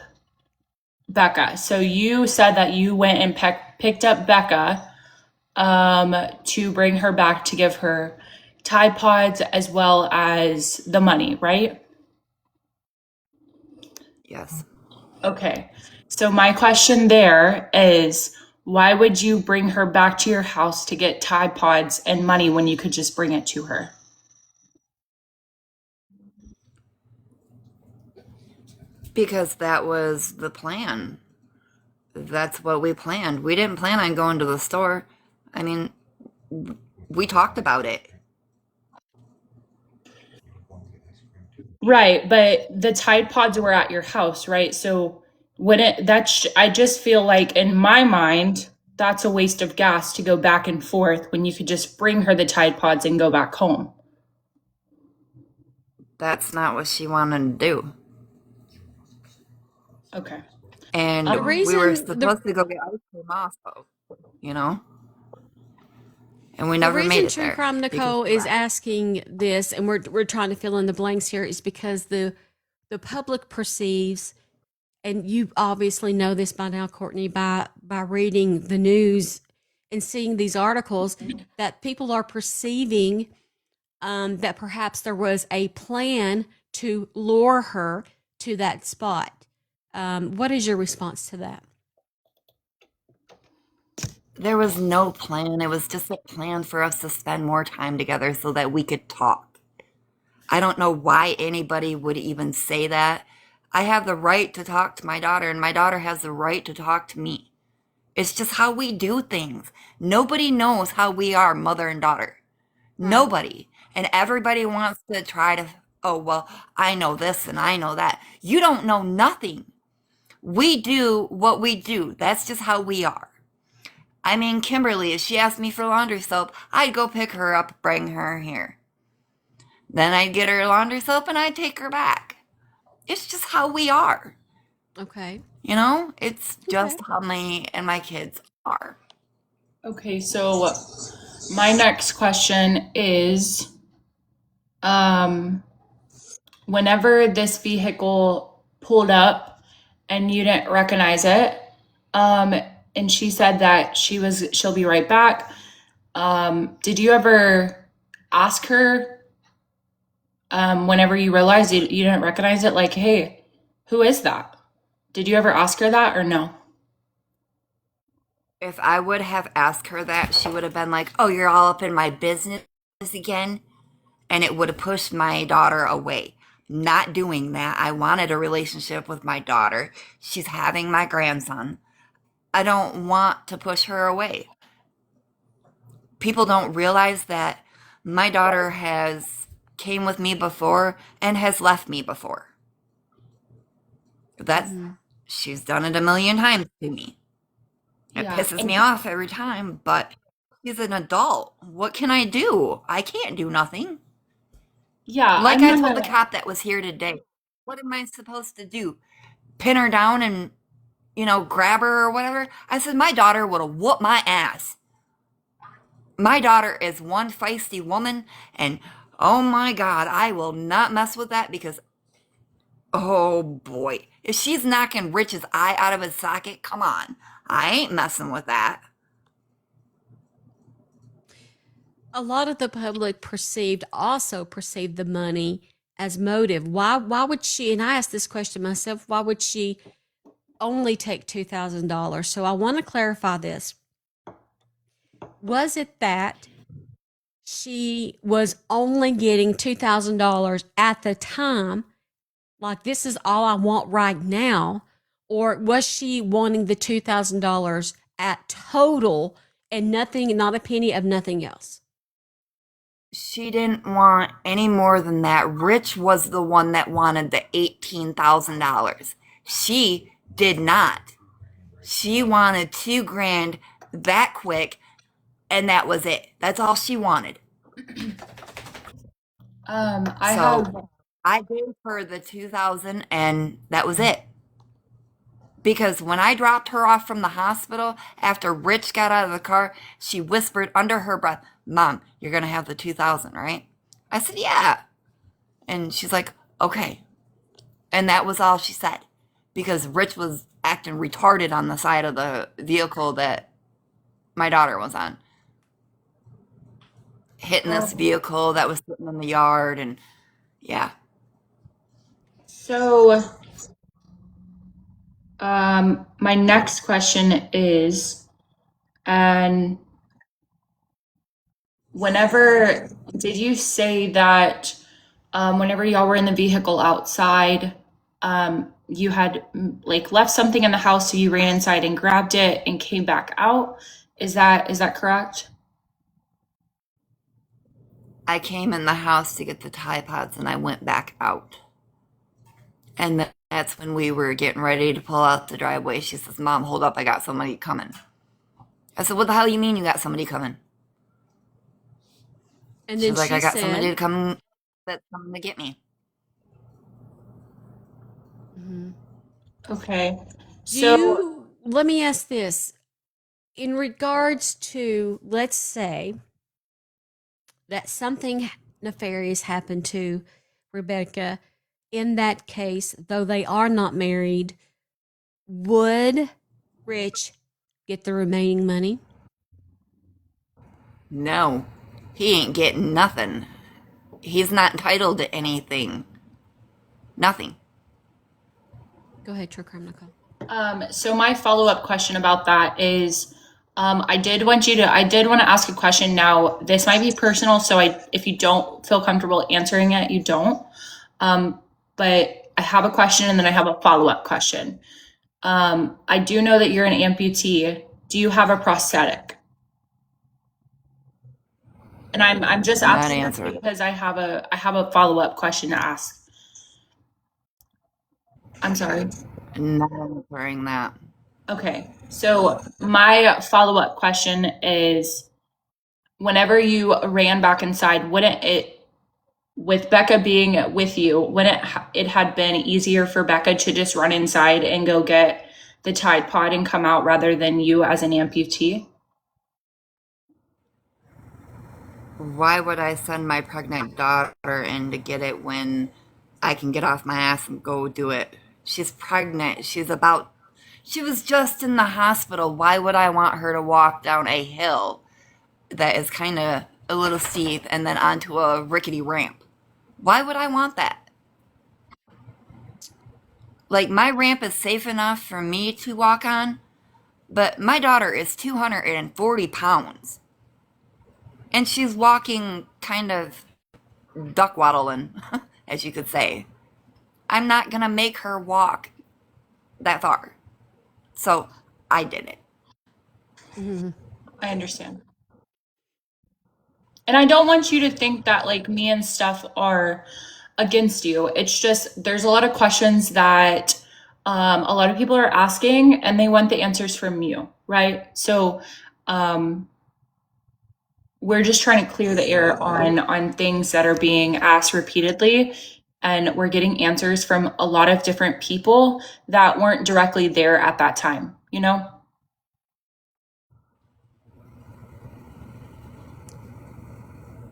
Speaker 5: Becca. So you said that you went and picked up Becca to bring her back to give her Tide Pods as well as the money, right?
Speaker 2: Yes.
Speaker 5: Okay. So my question there is, why would you bring her back to your house to get Tide Pods and money when you could just bring it to her?
Speaker 2: Because that was the plan. That's what we planned. We didn't plan on going to the store. I mean, we talked about it.
Speaker 5: Right, but the Tide Pods were at your house, right? So when I just feel like in my mind, that's a waste of gas to go back and forth when you could just bring her the Tide Pods and go back home.
Speaker 2: That's not what she wanted to do.
Speaker 5: Okay.
Speaker 2: And
Speaker 1: The
Speaker 2: we were
Speaker 1: reason the
Speaker 2: supposed to go get ice cream also, you know? And we
Speaker 1: the
Speaker 2: never made
Speaker 1: reason
Speaker 2: it
Speaker 1: True
Speaker 2: there
Speaker 1: Crime
Speaker 2: because
Speaker 1: Nicole
Speaker 2: she
Speaker 1: is
Speaker 2: left.
Speaker 1: asking this, and we're trying to fill in the blanks here, is because the public perceives, and you obviously know this by now, Courtney, by reading the news and seeing these articles, that people are perceiving that perhaps there was a plan to lure her to that spot. What is your response to that?
Speaker 2: There was no plan. It was just a plan for us to spend more time together so that we could talk. I don't know why anybody would even say that. I have the right to talk to my daughter, and my daughter has the right to talk to me. It's just how we do things. Nobody knows how we are, mother and daughter.
Speaker 1: Right.
Speaker 2: Nobody. And everybody wants to try to, oh, well, I know this and I know that. You don't know nothing. We do what we do. That's just how we are. I mean, Kimberly, if she asked me for laundry soap, I'd go pick her up, bring her here. Then I'd get her laundry soap and I'd take her back. It's just how we are.
Speaker 1: Okay.
Speaker 2: You know, it's
Speaker 1: Okay.
Speaker 2: just how me and my kids are.
Speaker 5: Okay, so my next question is whenever this vehicle pulled up and you didn't recognize it, um, and she said that she'll be right back. Did you ever ask her whenever you realized you didn't recognize it, like, hey, who is that? Did you ever ask her that or no?
Speaker 2: If I would have asked her that, she would have been like, oh, you're all up in my business again. And it would have pushed my daughter away. Not doing that. I wanted a relationship with my daughter. She's having my grandson. I don't want to push her away. People don't realize that my daughter has came with me before and has left me before. That's
Speaker 1: Mm-hmm.
Speaker 2: she's done it a million times to me. It
Speaker 5: Yeah,
Speaker 2: pisses me
Speaker 5: and
Speaker 2: off every time, but she's an adult. What can I do? I can't do nothing.
Speaker 5: yeah,
Speaker 2: Like
Speaker 5: I'm
Speaker 2: I told the
Speaker 5: gonna.
Speaker 2: cop that was here today, what am I supposed to do? Pin her down and, grab her or whatever? I said, my daughter would have whooped my ass. My daughter is one feisty woman, and oh my God, I will not mess with that because, oh boy, if she's knocking Rich's eye out of his socket, come on. I ain't messing with that.
Speaker 1: A lot of the public also perceived the money as motive. Why would she, and I asked this question myself, why would she only take $2,000? So I want to clarify this. Was it that she was only getting $2,000 at the time, like this is all I want right now, or was she wanting the $2,000 at total and nothing, not a penny of nothing else?
Speaker 2: She didn't want any more than that. Rich was the one that wanted the $18,000. She did not. She wanted 2 grand that quick, and that was it. That's all she wanted.
Speaker 5: I
Speaker 2: So
Speaker 5: have.
Speaker 2: I gave her the 2,000, and that was it. Because when I dropped her off from the hospital after Rich got out of the car, she whispered under her breath, "Mom, you're gonna have the 2,000, right?" I said, "Yeah." And she's like, "Okay." And that was all she said. Because Rich was acting retarded on the side of the vehicle that my daughter was on, hitting this
Speaker 5: Um,
Speaker 2: vehicle that was sitting in the yard. And yeah,
Speaker 5: so, my next question is, and whenever did you say that whenever y'all were in the vehicle outside, you had like left something in the house, so you ran inside and grabbed it and came back out? Is that correct?
Speaker 2: I came in the house to get the Tide Pods and I went back out. And that's when we were getting ready to pull out the driveway. She says, Mom, hold up, I got somebody coming. I said, what the hell you mean you got somebody coming?
Speaker 1: And then
Speaker 2: She's like,
Speaker 1: she
Speaker 2: I got somebody
Speaker 1: said,
Speaker 2: to come that's coming to get me.
Speaker 1: mhm.
Speaker 5: Okay.
Speaker 1: Do
Speaker 5: So,
Speaker 1: you, let me ask this. In regards to, let's say that something nefarious happened to Rebecca, in that case, though they are not married, would Rich get the remaining money?
Speaker 2: No, he ain't getting nothing. He's not entitled to anything. Nothing.
Speaker 1: Go ahead, True Crime Nicole.
Speaker 5: so my follow-up question about that is, I did want to ask a question. Now, this might be personal, so if you don't feel comfortable answering it, you don't. But I have a question and then I have a follow-up question. I do know that you're an amputee. Do you have a prosthetic? And I'm just
Speaker 2: Not
Speaker 5: asking this
Speaker 2: answered.
Speaker 5: because I have a follow-up question to ask. I'm sorry.
Speaker 2: Not answering that.
Speaker 5: Okay. So my follow-up question is, whenever you ran back inside, wouldn't it, with Becca being with you, wouldn't it had been easier for Becca to just run inside and go get the Tide Pod and come out rather than you as an amputee?
Speaker 2: Why would I send my pregnant daughter in to get it when I can get off my ass and go do it? She's pregnant. She was just in the hospital. Why would I want her to walk down a hill that is kind of a little steep and then onto a rickety ramp? Why would I want that? Like, my ramp is safe enough for me to walk on, but my daughter is 240 pounds. And she's walking kind of duck waddling, as you could say. I'm not going to make her walk that far. So I did it.
Speaker 1: Mm-hmm.
Speaker 5: I understand. And I don't want you to think that like me and Steph are against you. It's just there's a lot of questions that a lot of people are asking and they want the answers from you, right? So um, we're just trying to clear the air on things that are being asked repeatedly. And we're getting answers from a lot of different people that weren't directly there at that time, you know?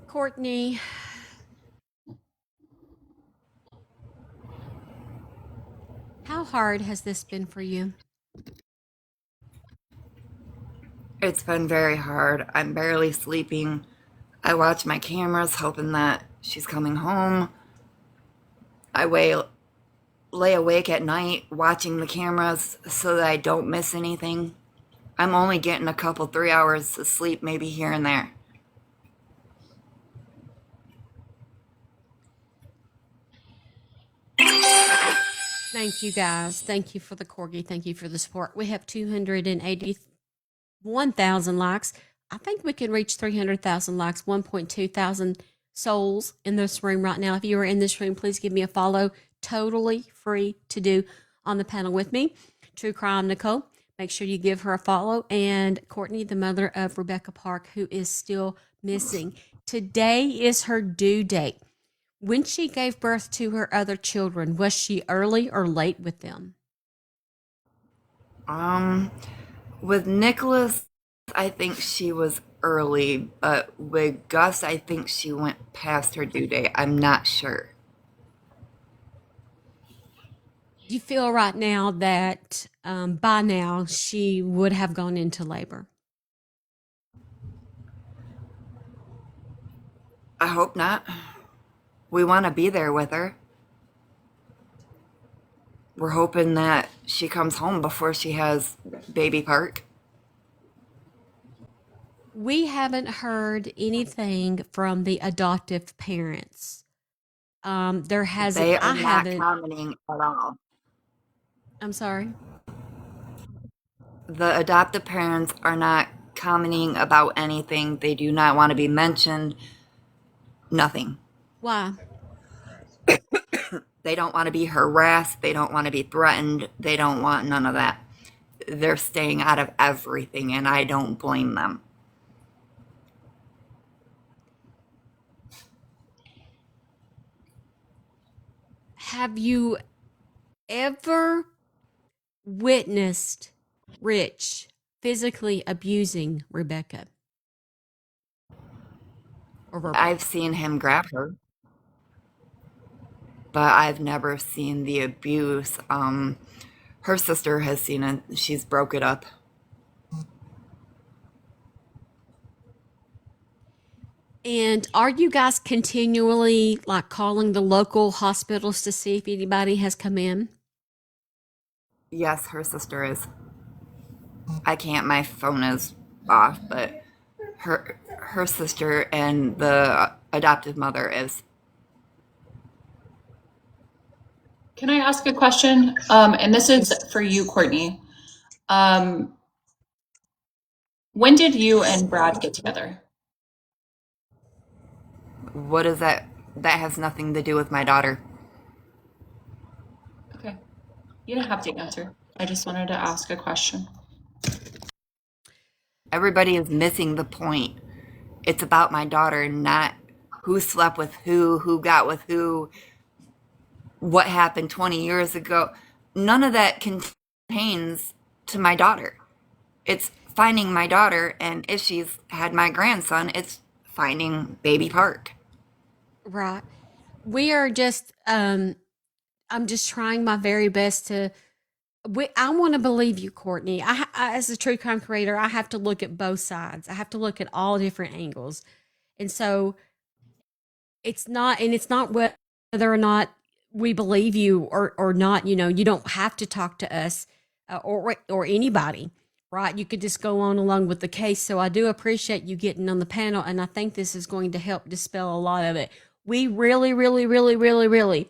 Speaker 1: Courtney, how hard has this been for you?
Speaker 2: It's been very hard. I'm barely sleeping. I watch my cameras hoping that she's coming home. Lay awake at night watching the cameras so that I don't miss anything. I'm only getting a couple, 3 hours of sleep, maybe here and there.
Speaker 1: Thank you guys. Thank you for the corgi. Thank you for the support. We have 281,000 likes. I think we can reach 300,000 likes, 1.2 thousand souls in this room right now. If you are in this room, please give me a follow. Totally free to do on the panel with me. True Crime Nicole, make sure you give her a follow. And Courtney, the mother of Rebecca Park, who is still missing. Today is her due date. When she gave birth to her other children, was she early or late with them?
Speaker 2: Um, with Nicholas, I think she was early, but with Gus, I think she went past her due date. I'm not sure.
Speaker 1: Do you feel right now that by now she would have gone into labor?
Speaker 2: I hope not. We want to be there with her. We're hoping that she comes home before she has baby Park.
Speaker 1: We haven't heard anything from the adoptive parents. There hasn't,
Speaker 2: They are
Speaker 1: I
Speaker 2: not
Speaker 1: haven't,
Speaker 2: commenting at all.
Speaker 1: I'm sorry.
Speaker 2: The adoptive parents are not commenting about anything. They do not want to be mentioned. Nothing.
Speaker 1: Why?
Speaker 2: They don't want to be harassed. They don't want to be threatened. They don't want none of that. They're staying out of everything, and I don't blame them.
Speaker 1: Have you ever witnessed Rich physically abusing Rebecca? Or verbally?
Speaker 2: I've seen him grab her, but I've never seen the abuse. Her sister has seen it. She's broke it up.
Speaker 1: And are you guys continually like calling the local hospitals to see if anybody has come in?
Speaker 2: Yes, her sister is. I can't. My phone is off, but her sister and the adoptive mother is.
Speaker 5: Can I ask a question? And this is for you, Courtney. Um, when did you and Brad get together?
Speaker 2: What is that? That has nothing to do with my daughter.
Speaker 5: Okay. You don't have to answer. I just wanted to ask a question.
Speaker 2: Everybody is missing the point. It's about my daughter, not who slept with who got with who, what happened 20 years ago. None of that contains to my daughter. It's finding my daughter, and if she's had my grandson, it's finding baby Park.
Speaker 1: Right. We are just I'm just trying my very best to I want to believe you, Courtney. As a true crime creator, I have to look at both sides. I have to look at all different angles. And so it's not whether or not we believe you or not, you know, you don't have to talk to us or anybody, right? You could just go on along with the case. So I do appreciate you getting on the panel, and I think this is going to help dispel a lot of it. We really, really, really, really, really,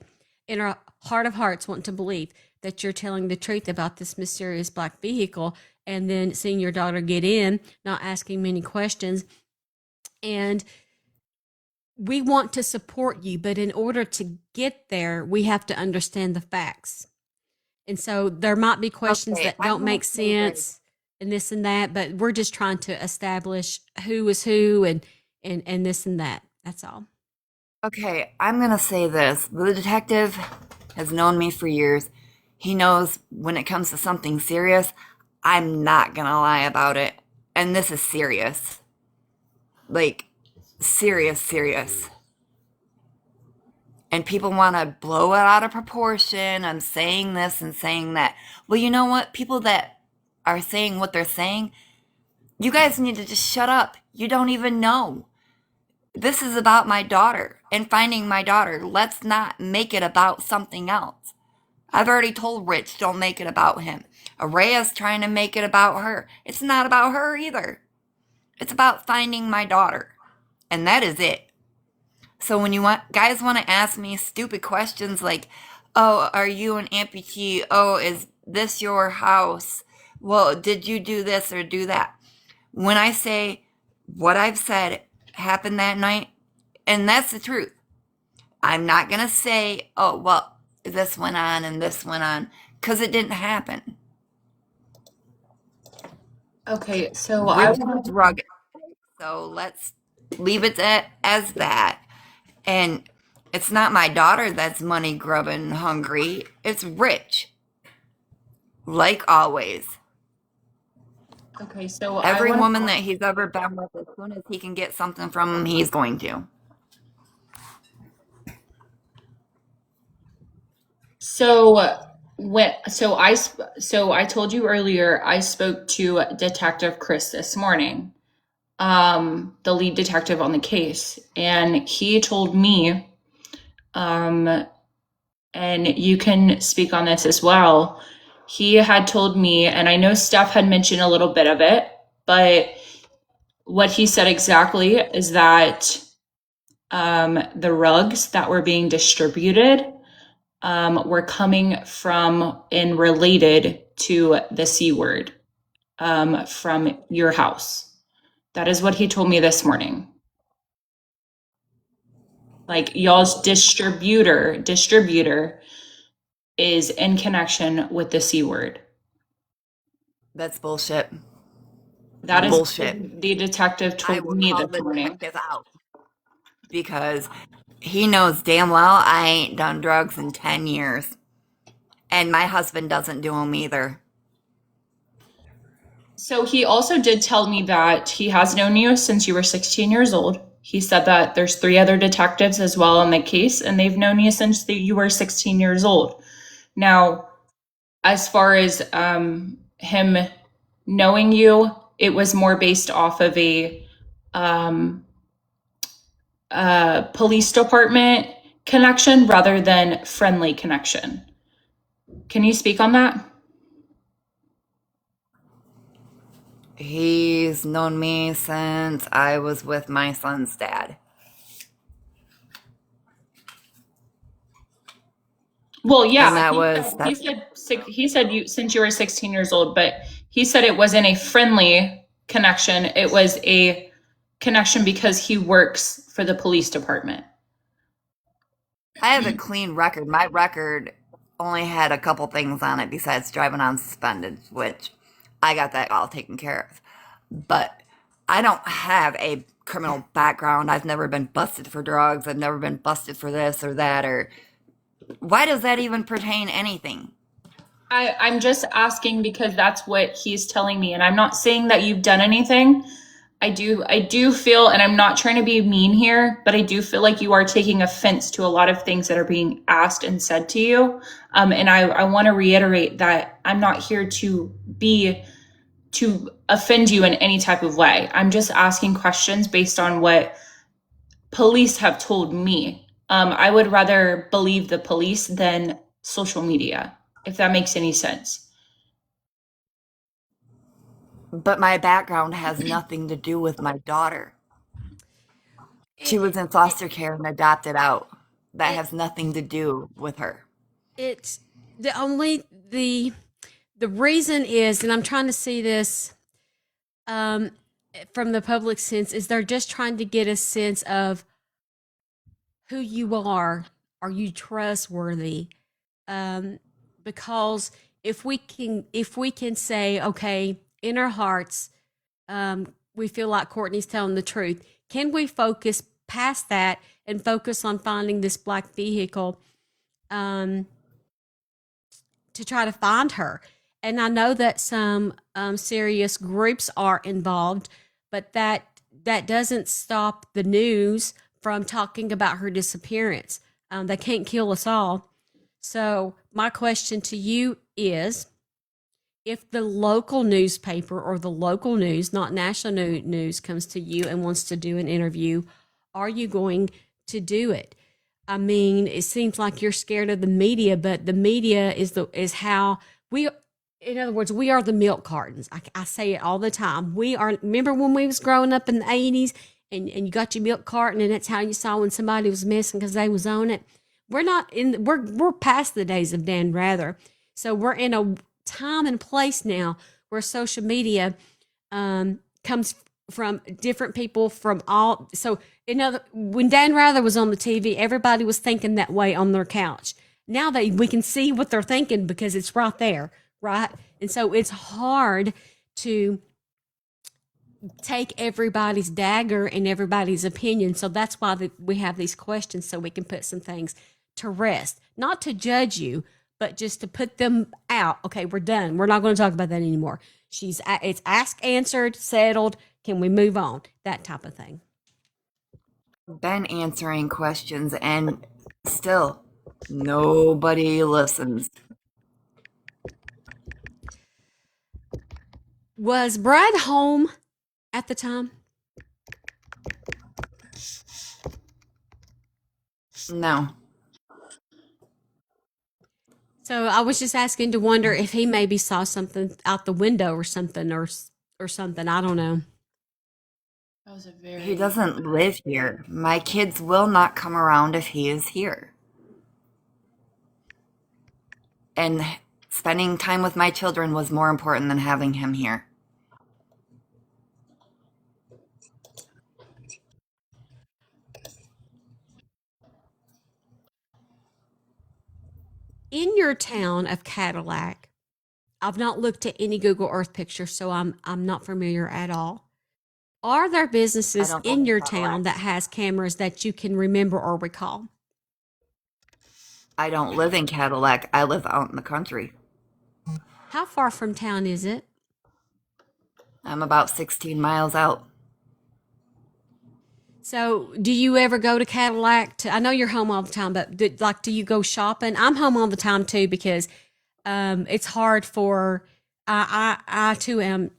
Speaker 1: in our heart of hearts, want to believe that you're telling the truth about this mysterious black vehicle, and then seeing your daughter get in, not asking many questions. And we want to support you, but in order to get there, we have to understand the facts. And so there might be questions
Speaker 2: Okay,
Speaker 1: that
Speaker 2: I'm
Speaker 1: don't
Speaker 2: gonna
Speaker 1: make
Speaker 2: say this.
Speaker 1: sense and this and that, but we're just trying to establish who is who and this and that. That's all.
Speaker 2: Okay, I'm gonna say this. The detective has known me for years. He knows when it comes to something serious, I'm not gonna lie about it. And this is serious. Like, serious, serious. And people want to blow it out of proportion. I'm saying this and saying that. Well, you know what? People that are saying what they're saying, you guys need to just shut up. You don't even know. This is about my daughter and finding my daughter. Let's not make it about something else. I've already told Rich, don't make it about him. Araya's trying to make it about her. It's not about her either. It's about finding my daughter. And that is it. So when guys want to ask me stupid questions like, "Oh, are you an amputee? Oh, is this your house? Well, did you do this or do that?" When I say what I've said happened that night, and that's the truth. I'm not going to say, "Oh, well, this went on and this went on," because it didn't happen.
Speaker 5: Okay, so I
Speaker 2: Rich is a drug addict, so let's leave it as that. And it's not my daughter that's money grubbing hungry. It's Rich. Like always.
Speaker 5: okay, so I
Speaker 2: Every
Speaker 5: want
Speaker 2: woman that he's ever been with, as soon as he can get something from them, he's going to.
Speaker 5: so so I told you earlier I spoke to Detective Chris this morning, the lead detective on the case, and he told me, um, and you can speak on this as well. He had told me, and I know Steph had mentioned a little bit of it, but what he said exactly is that the rugs that were being distributed were coming from and related to the C word from your house. That is what he told me this morning. Like y'all's distributor is in connection with the C word.
Speaker 2: That's bullshit.
Speaker 5: That is
Speaker 2: Bullshit.
Speaker 5: what the detective
Speaker 2: I
Speaker 5: told
Speaker 2: will
Speaker 5: me
Speaker 2: call
Speaker 5: this
Speaker 2: the
Speaker 5: morning.
Speaker 2: detective out because he knows damn well I ain't done drugs in 10 years. And my husband doesn't do them either.
Speaker 5: So he also did tell me that he has known you since you were 16 years old. He said that there's 3 other detectives as well in the case, and they've known you since you were 16 years old. Now, as far as him knowing you, it was more based off of um, a police department connection rather than friendly connection. Can you speak on that?
Speaker 2: He's known me since I was with my son's dad.
Speaker 5: Well,
Speaker 2: And
Speaker 5: yeah,
Speaker 2: that
Speaker 5: he
Speaker 2: was
Speaker 5: said he
Speaker 2: that
Speaker 5: said he said you since you were 16 years old, but he said it wasn't a friendly connection. It was a connection because he works for the police department.
Speaker 2: I have a clean record. My record only had a couple things on it besides driving on suspended, which I got that all taken care of. But I don't have a criminal background. I've never been busted for drugs. I've never been busted for this or that. Or why does that even pertain anything?
Speaker 5: I'm just asking because that's what he's telling me, and I'm not saying that you've done anything. I do feel, and I'm not trying to be mean here, but I do feel like you are taking offense to a lot of things that are being asked and said to you. And I want to reiterate that I'm not here to offend you in any type of way. I'm just asking questions based on what police have told me. I would rather believe the police than social media, if that makes any sense.
Speaker 2: But my background has nothing to do with my daughter. She
Speaker 1: It,
Speaker 2: was in
Speaker 1: it,
Speaker 2: foster care and adopted out. That
Speaker 1: it,
Speaker 2: has nothing to do with her.
Speaker 1: it's the only the reason is, and I'm trying to see this um, from the public sense, is they're just trying to get a sense of who you are. Are you trustworthy? Um, because if we can say, okay, in our hearts, we feel like Courtney's telling the truth. Can we focus past that and focus on finding this black vehicle um, to try to find her? And I know that some serious groups are involved, but that doesn't stop the news from talking about her disappearance. They can't kill us all. So my question to you is, if the local newspaper or the local news, not national news, comes to you and wants to do an interview, are you going to do it? I mean, it seems like you're scared of the media, but the media is how we. In other words, we are the milk cartons. I say it all the time. We are. Remember when we was growing up in the '80s, and you got your milk carton, and that's how you saw when somebody was missing because they was on it. We're not in. We're past the days of Dan Rather. So we're in a time and place now where social media comes from different people from all. So when Dan Rather was on the TV, everybody was thinking that way on their couch. Now we can see what they're thinking because it's right there, right? And so it's hard to take everybody's dagger and everybody's opinion. So that's why we have these questions, so we can put some things to rest, not to judge you, but just to put them out. Okay, we're done. We're not going to talk about that anymore. It's asked, answered, settled. Can we move on? That type of thing.
Speaker 2: Been answering questions and still nobody listens.
Speaker 1: Was Brad home at the time?
Speaker 2: No.
Speaker 1: So I was just asking to wonder if he maybe saw something out the window or something, or something. I don't know.
Speaker 5: That was a
Speaker 2: He
Speaker 5: very
Speaker 2: doesn't live here. My kids will not come around if he is here. And spending time with my children was more important than having him here.
Speaker 1: In your town of Cadillac, I've not looked at any Google Earth pictures, so I'm not familiar at all. Are there
Speaker 2: I
Speaker 1: businesses
Speaker 2: don't live
Speaker 1: in
Speaker 2: in
Speaker 1: your
Speaker 2: Cadillac.
Speaker 1: town that has cameras that you can remember or recall?
Speaker 2: I don't live in Cadillac. I live out in the country.
Speaker 1: How far from town is it?
Speaker 2: I'm about 16 miles out.
Speaker 1: So, do you ever go to Cadillac? I know you're home all the time, but do you go shopping? I'm home all the time too because it's hard for I too am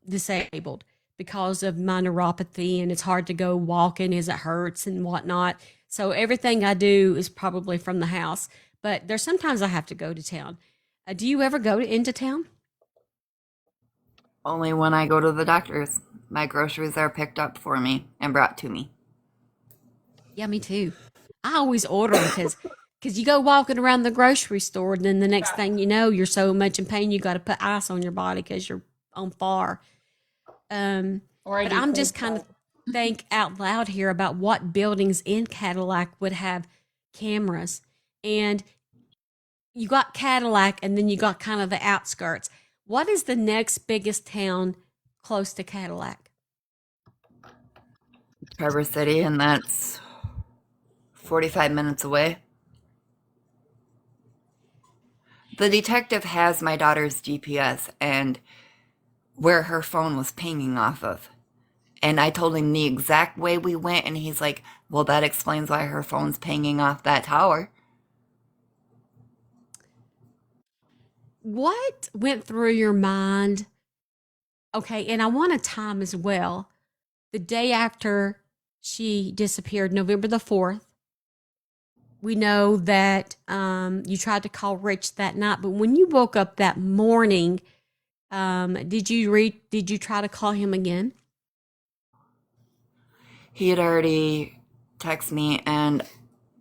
Speaker 1: disabled because of my neuropathy, and it's hard to go walking as it hurts and whatnot. So everything I do is probably from the house, but there's sometimes I have to go to town. Do you ever go into town?
Speaker 2: Only when I go to the doctor's. My groceries are picked up for me and brought to me.
Speaker 1: Yeah, me too. I always order them because you go walking around the grocery store, and then the next thing you know, you're so much in pain you got to put ice on your body because you're on far. Um,
Speaker 5: Or I
Speaker 1: but
Speaker 5: do
Speaker 1: I'm
Speaker 5: cold
Speaker 1: just kind of
Speaker 5: spell.
Speaker 1: think out loud here about what buildings in Cadillac would have cameras. And you got Cadillac, and then you got kind of the outskirts. What is the next biggest town close to Cadillac?
Speaker 2: Traverse City, and that's 45 minutes away. The detective has my daughter's GPS and where her phone was pinging off of. And I told him the exact way we went, and he's like, well, that explains why her phone's pinging off that tower.
Speaker 1: What went through your mind? Okay, and I want a time as well. The day after she disappeared, November the 4th, we know that you tried to call Rich that night, but when you woke up that morning, did you try to call him again?
Speaker 2: He had already texted me, and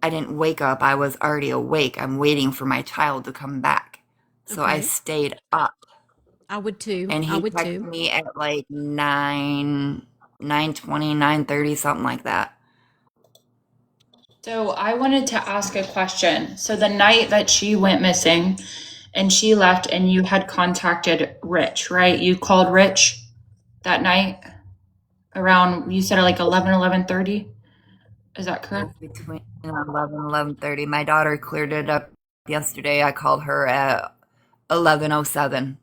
Speaker 2: I didn't wake up. I was already awake. I'm waiting for my child to come back. So I
Speaker 1: Okay.
Speaker 2: stayed up,
Speaker 1: I would too.
Speaker 2: and
Speaker 1: I
Speaker 2: he
Speaker 1: would
Speaker 2: texted
Speaker 1: too.
Speaker 2: me at like 9:20, 9:30, something like that.
Speaker 5: So I wanted to ask a question. So the night that she went missing and she left and you had contacted Rich, right? You called Rich that night around, you said like 11:30. Is that
Speaker 2: It was
Speaker 5: correct?
Speaker 2: between 11 and 11:30. My daughter cleared it up yesterday. I called her at 11:07.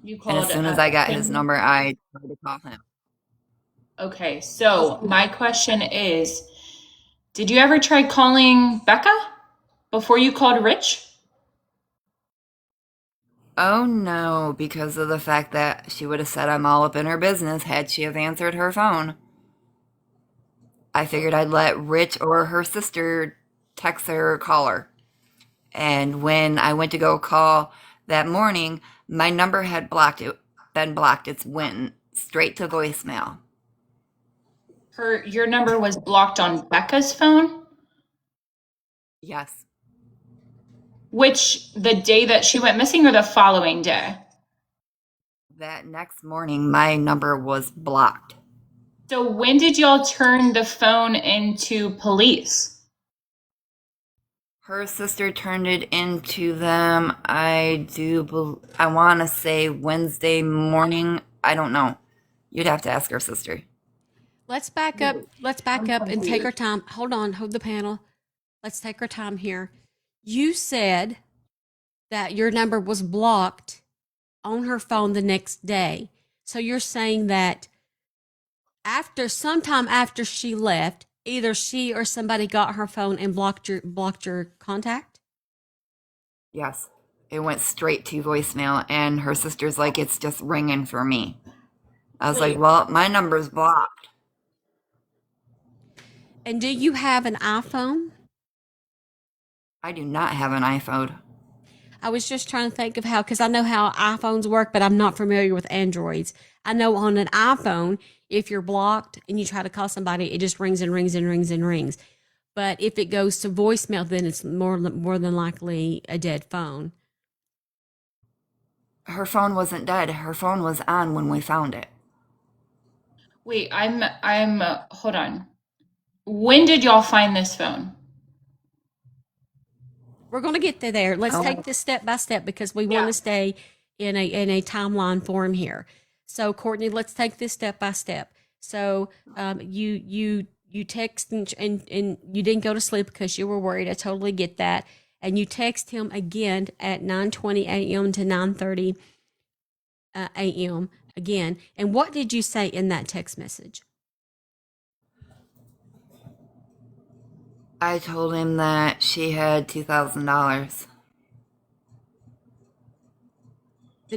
Speaker 5: You
Speaker 2: And as
Speaker 5: called
Speaker 2: soon as I got his
Speaker 5: when?
Speaker 2: number, I tried to call him.
Speaker 5: Okay, so my question is, did you ever try calling Becca before you called Rich?
Speaker 2: Oh no, because of the fact that she would have said I'm all up in her business had she have answered her phone. I figured I'd let Rich or her sister text her or call her. And when I went to go call that morning, my number had been blocked. It's went straight to voicemail.
Speaker 5: Your number was blocked on Becca's phone,
Speaker 2: Yes.
Speaker 5: which the day that she went missing or the following day?
Speaker 2: That next morning, my number was blocked.
Speaker 5: So when did y'all turn the phone into police?
Speaker 2: Her sister turned it into them. I want to say Wednesday morning. I don't know. You'd have to ask her sister.
Speaker 1: Let's back up. Let's back up and take our time. Hold on, hold the panel. Let's take our time here. You said that your number was blocked on her phone the next day. So you're saying that sometime after she left, either she or somebody got her phone and blocked your contact?
Speaker 2: Yes. It went straight to voicemail, and her sister's like, it's just ringing for me. I was like,
Speaker 5: Wait,
Speaker 2: well, my number's blocked.
Speaker 1: And do you have an iPhone?
Speaker 2: I do not have an iPhone.
Speaker 1: I was just trying to think of how, because I know how iPhones work, but I'm not familiar with Androids. I know on an iPhone, if you're blocked and you try to call somebody, it just rings and rings and rings and rings. But if it goes to voicemail, then it's more than likely a dead phone.
Speaker 2: Her phone wasn't dead. Her phone was on when we found it.
Speaker 5: wait, hold on. When did y'all find this phone?
Speaker 1: We're going to get to there. Let's
Speaker 2: Oh,
Speaker 1: take this step by step because we want to stay in a timeline form here. So, Courtney, let's take this step by step. So, you text and you didn't go to sleep because you were worried. I totally get that. And you text him again at 9:20 a.m. to 9:30 a.m. again. And what did you say in that text message?
Speaker 2: I told him that she had $2,000.
Speaker 1: The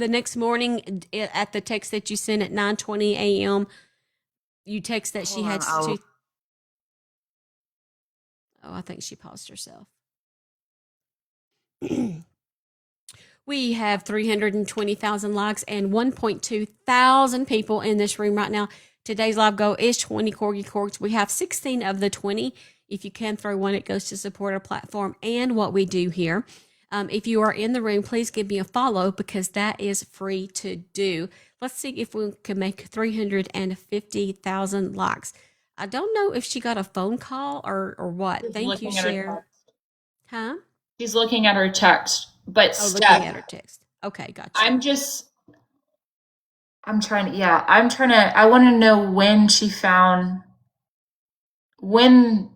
Speaker 1: next morning at the text that you sent at 9:20 a.m., you text that she
Speaker 2: Hold
Speaker 1: had
Speaker 2: on, I'll.
Speaker 1: two. Oh, I think she paused herself. We have 320,000 likes and 1.2 thousand people in this room right now. Today's live goal is 20 corgi corks. We have 16 of the 20. If you can throw one, it goes to support our platform and what we do here. If you are in the room, please give me a follow because that is free to do. Let's see if we can make 350,000 likes. I don't know if she got a phone call or what.
Speaker 5: She's
Speaker 1: Thank you,
Speaker 5: looking at her
Speaker 1: Cher.
Speaker 5: text.
Speaker 1: Huh?
Speaker 5: She's looking at her text. But
Speaker 1: Oh, looking
Speaker 5: Steph,
Speaker 1: at her text. Okay, gotcha.
Speaker 5: I'm just I want to know when she found when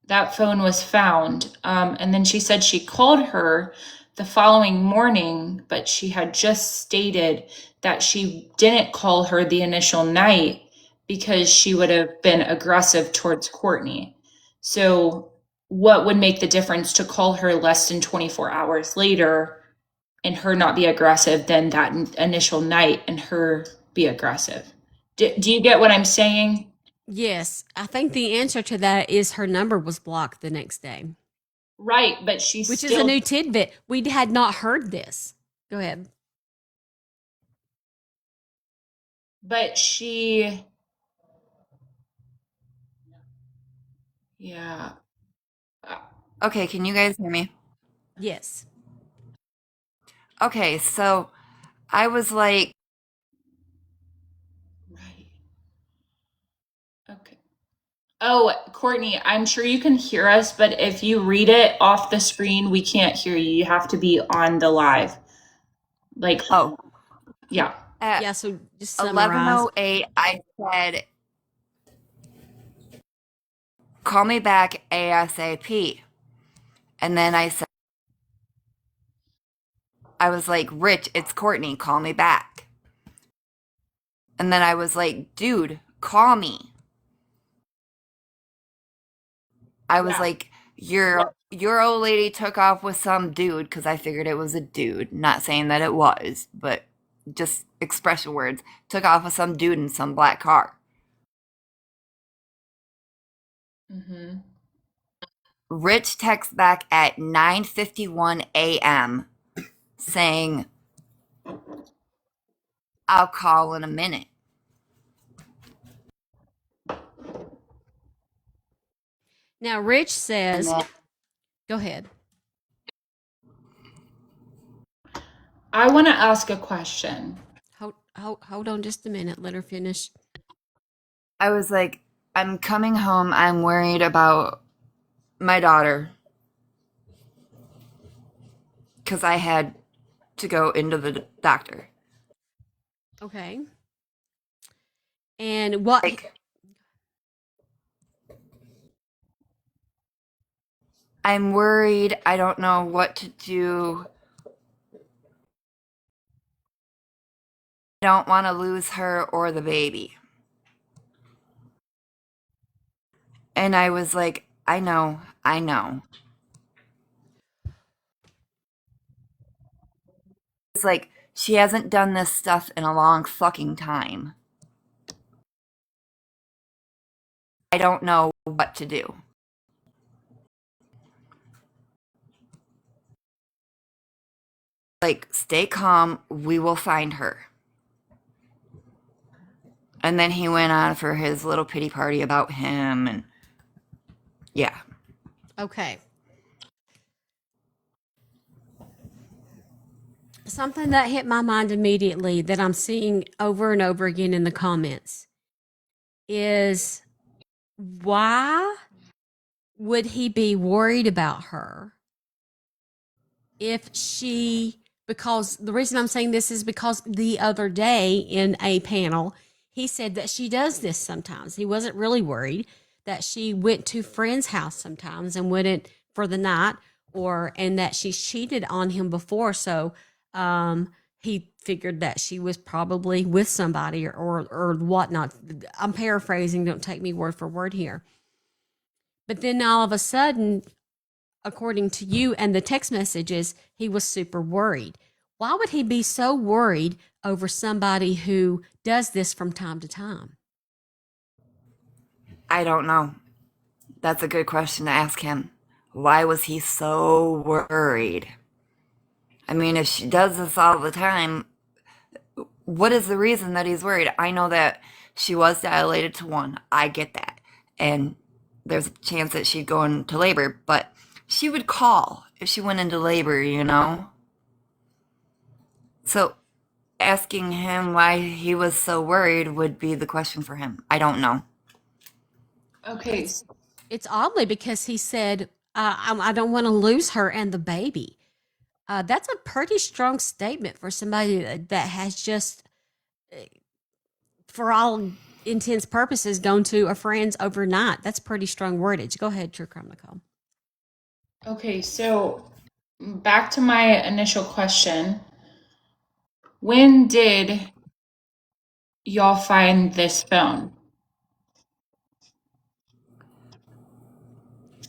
Speaker 5: that phone was found. And then she said she called her the following morning, but she had just stated that she didn't call her the initial night because she would have been aggressive towards Courtney. So, what would make the difference to call her less than 24 hours later and her not be aggressive than that initial night and her be aggressive? Do you get what I'm saying?
Speaker 1: Yes, I think the answer to that is her number was blocked the next day,
Speaker 5: Right, but she
Speaker 1: which is a
Speaker 5: still
Speaker 1: new tidbit. We had not heard this. Go ahead.
Speaker 5: but she yeah.
Speaker 2: Okay, can you guys hear me?
Speaker 1: Yes.
Speaker 2: Okay, so I was like,
Speaker 5: Right. Okay. Oh, Courtney, I'm sure you can hear us, but if you read it off the screen, we can't hear you. You have to be on the live. Like,
Speaker 2: oh,
Speaker 5: yeah.
Speaker 2: at
Speaker 1: Yeah, so just summarize.
Speaker 2: 11:08, I said, call me back ASAP. And then I was like, Rich, it's Courtney, call me back. And then I was like, dude, call me. I was
Speaker 5: Yeah.
Speaker 2: like, your old lady took off with some dude because I figured it was a dude. Not saying that it was, but just expression words. Took off with some dude in some black car.
Speaker 5: Mm-hmm.
Speaker 2: Rich texts back at 9:51 a.m. saying, I'll call in a minute.
Speaker 1: Now, Rich
Speaker 2: And
Speaker 1: says,
Speaker 2: then
Speaker 1: go ahead.
Speaker 5: I want to ask a question.
Speaker 1: Hold on just a minute. Let her finish.
Speaker 2: I was like, I'm coming home. I'm worried about my daughter because I had to go into the doctor.
Speaker 1: Okay. And what?
Speaker 2: Like, I'm worried. I don't know what to do. I don't want to lose her or the baby. And I was like, I know, I know. It's like, she hasn't done this stuff in a long fucking time. I don't know what to do. Like, stay calm. We will find her. And then he went on for his little pity party about him. And yeah.
Speaker 1: Okay. Something that hit my mind immediately that I'm seeing over and over again in the comments is why would he be worried about her if she, because the reason I'm saying this is because the other day in a panel, he said that she does this sometimes. He wasn't really worried that she went to friend's house sometimes and wouldn't for the night, or and that she's cheated on him before. So he figured that she was probably with somebody or whatnot. I'm paraphrasing, don't take me word for word here. But then all of a sudden, according to you and the text messages, he was super worried. Why would he be so worried over somebody who does this from time to time?
Speaker 2: I don't know. That's a good question to ask him. Why was he so worried? I mean, if she does this all the time, what is the reason that he's worried? I know that she was dilated to 1. I get that. And there's a chance that she'd go into labor, but she would call if she went into labor, you know? So asking him why he was so worried would be the question for him. I don't know.
Speaker 5: Okay.
Speaker 1: It's oddly because he said, I don't want to lose her and the baby. That's a pretty strong statement for somebody that has just, for all intents purposes, gone to a friend's overnight. That's pretty strong wordage. Go ahead, True Crime Nicole.
Speaker 5: Okay, so back to my initial question. When did y'all find this phone?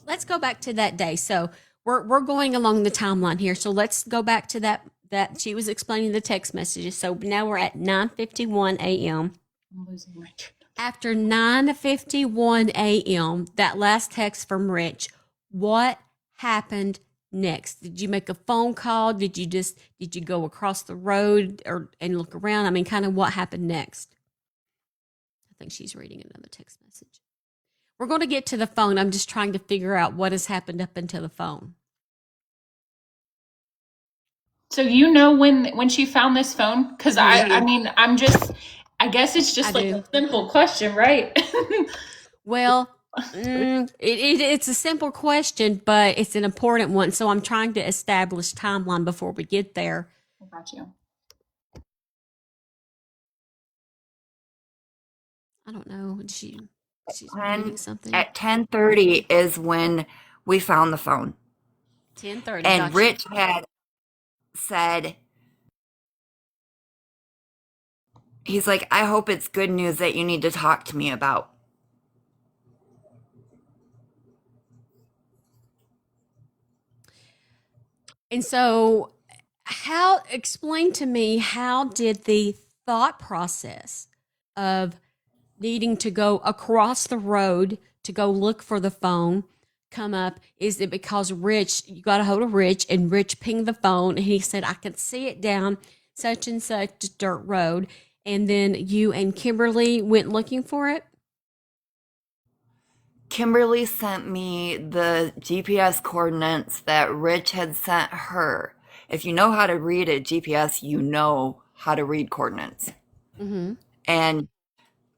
Speaker 1: Let's go back to that day. So we're going along the timeline here. So let's go back to that she was explaining the text messages. So now we're at 9:51 a.m.
Speaker 5: I'm losing my train.
Speaker 1: After 9:51 a.m., that last text from Rich, what happened next? Did you make a phone call? Did you go across the road or and look around? I mean, kind of what happened next? I think she's reading another text message. We're going to get to the phone. I'm just trying to figure out what has happened up until the phone.
Speaker 5: So you know when she found this phone? Because I mean I guess it's just
Speaker 1: I
Speaker 5: like
Speaker 1: do.
Speaker 5: a simple question, right?
Speaker 1: Well, it's a simple question, but it's an important one. So I'm trying to establish timeline before we get there.
Speaker 5: I got you.
Speaker 1: I don't know. She's reading
Speaker 2: 10,
Speaker 1: something.
Speaker 2: at 10:30 is when we found the phone.
Speaker 1: 10:30.
Speaker 2: And
Speaker 1: Gotcha.
Speaker 2: Rich had said, he's like, I hope it's good news that you need to talk to me about.
Speaker 1: And so, explain to me how did the thought process of needing to go across the road to go look for the phone come up? Is it because Rich, you got a hold of Rich and Rich pinged the phone and he said, I can see it down such and such dirt road. And then you and Kimberly went looking for it?
Speaker 2: Kimberly sent me the GPS coordinates that Rich had sent her. If you know how to read a GPS, you know how to read coordinates.
Speaker 1: Mm-hmm.
Speaker 2: And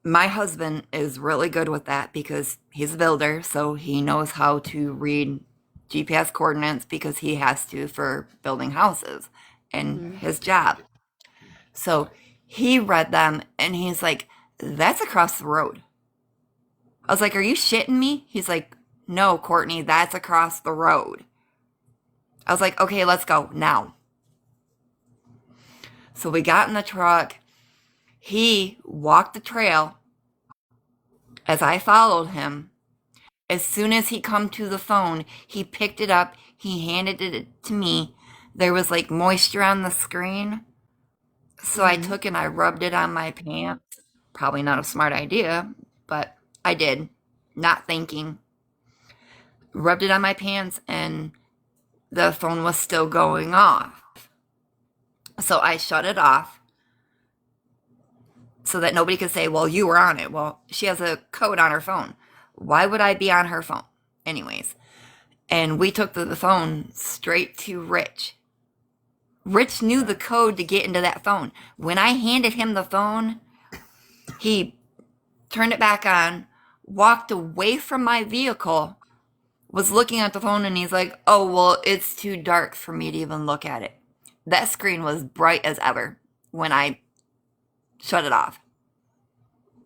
Speaker 2: my husband is really good with that because he's a builder, so he knows how to read GPS coordinates because he has to for building houses and
Speaker 1: Mm-hmm.
Speaker 2: his job. So he read them and he's like, that's across the road. I was like, are you shitting me? He's like, no, Courtney, that's across the road. I was like, okay, let's go now. So we got in the truck. He walked the trail as I followed him. As soon as he come to the phone, he picked it up. He handed it to me. There was like moisture on the screen. So I
Speaker 1: Mm-hmm.
Speaker 2: took and I rubbed it on my pants. Probably not a smart idea, but I did. Not thinking. Rubbed it on my pants and the phone was still going off. So I shut it off so that nobody could say, well, you were on it. Well, she has a code on her phone. Why would I be on her phone? Anyways. And we took the phone straight to Rich. Rich knew the code to get into that phone. When I handed him the phone, he turned it back on, walked away from my vehicle, was looking at the phone and he's like, oh, well, it's too dark for me to even look at it. That screen was bright as ever when I shut it off.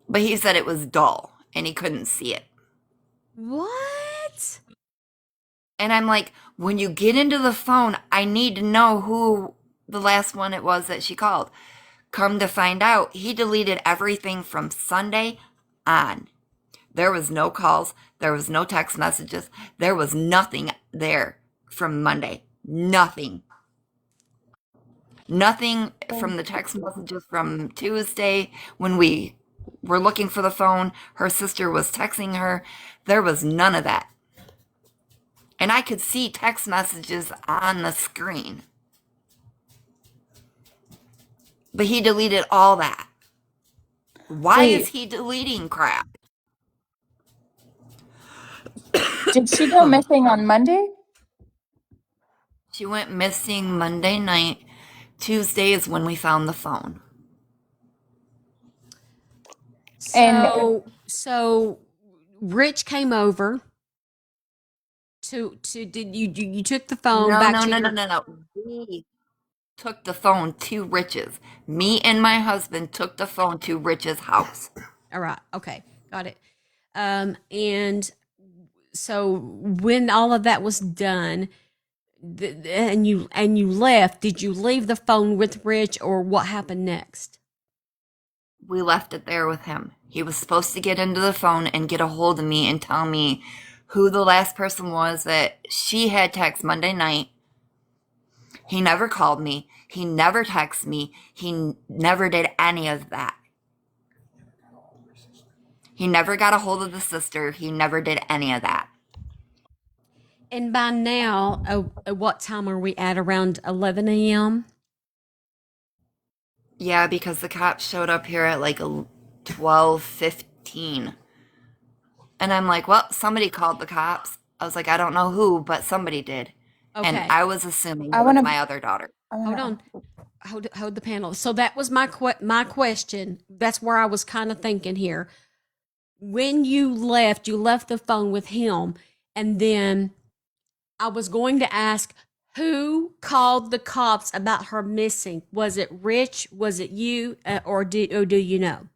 Speaker 2: But he said it was dull and he couldn't see it.
Speaker 1: What?
Speaker 2: And I'm like, when you get into the phone, I need to know who the last one it was that she called. Come to find out, he deleted everything from Sunday on. There was no calls. There was no text messages. There was nothing there from Monday. Nothing. Nothing from the text messages from Tuesday when we were looking for the phone. Her sister was texting her. There was none of that. And I could see text messages on the screen. But he deleted all that. Why is he deleting crap?
Speaker 5: Did she go missing on Monday?
Speaker 2: She went missing Monday night. Tuesday is when we found the phone.
Speaker 5: And
Speaker 1: So Rich came over to did you took the phone
Speaker 2: No,
Speaker 1: back
Speaker 2: no,
Speaker 1: to
Speaker 2: no, no,
Speaker 1: your
Speaker 2: no, no. We took the phone to Rich's. Me and my husband took the phone to Rich's house.
Speaker 1: All right. Okay. Got it. And so when all of that was done, and you left, did you leave the phone with Rich, or what happened next?
Speaker 2: We left it there with him. He was supposed to get into the phone and get a hold of me and tell me who the last person was that she had text Monday night. He never called me. He never texted me. He never did any of that. He never got a hold of the sister. He never did any of that.
Speaker 1: And by now, what time are we at? Around 11 a.m.?
Speaker 2: Yeah, because the cops showed up here at like 12:15. And I'm like, well, somebody called the cops. I was like, I don't know who, but somebody did. And
Speaker 1: Okay.
Speaker 2: I was assuming
Speaker 5: I
Speaker 2: it
Speaker 5: want
Speaker 2: was
Speaker 5: to.
Speaker 2: my other daughter.
Speaker 1: Hold on. Hold the panel. So that was my question. That's where I was kind of thinking here. When you left the phone with him, and then I was going to ask who called the cops about her missing. Was it Rich? Was it you? Or do you know?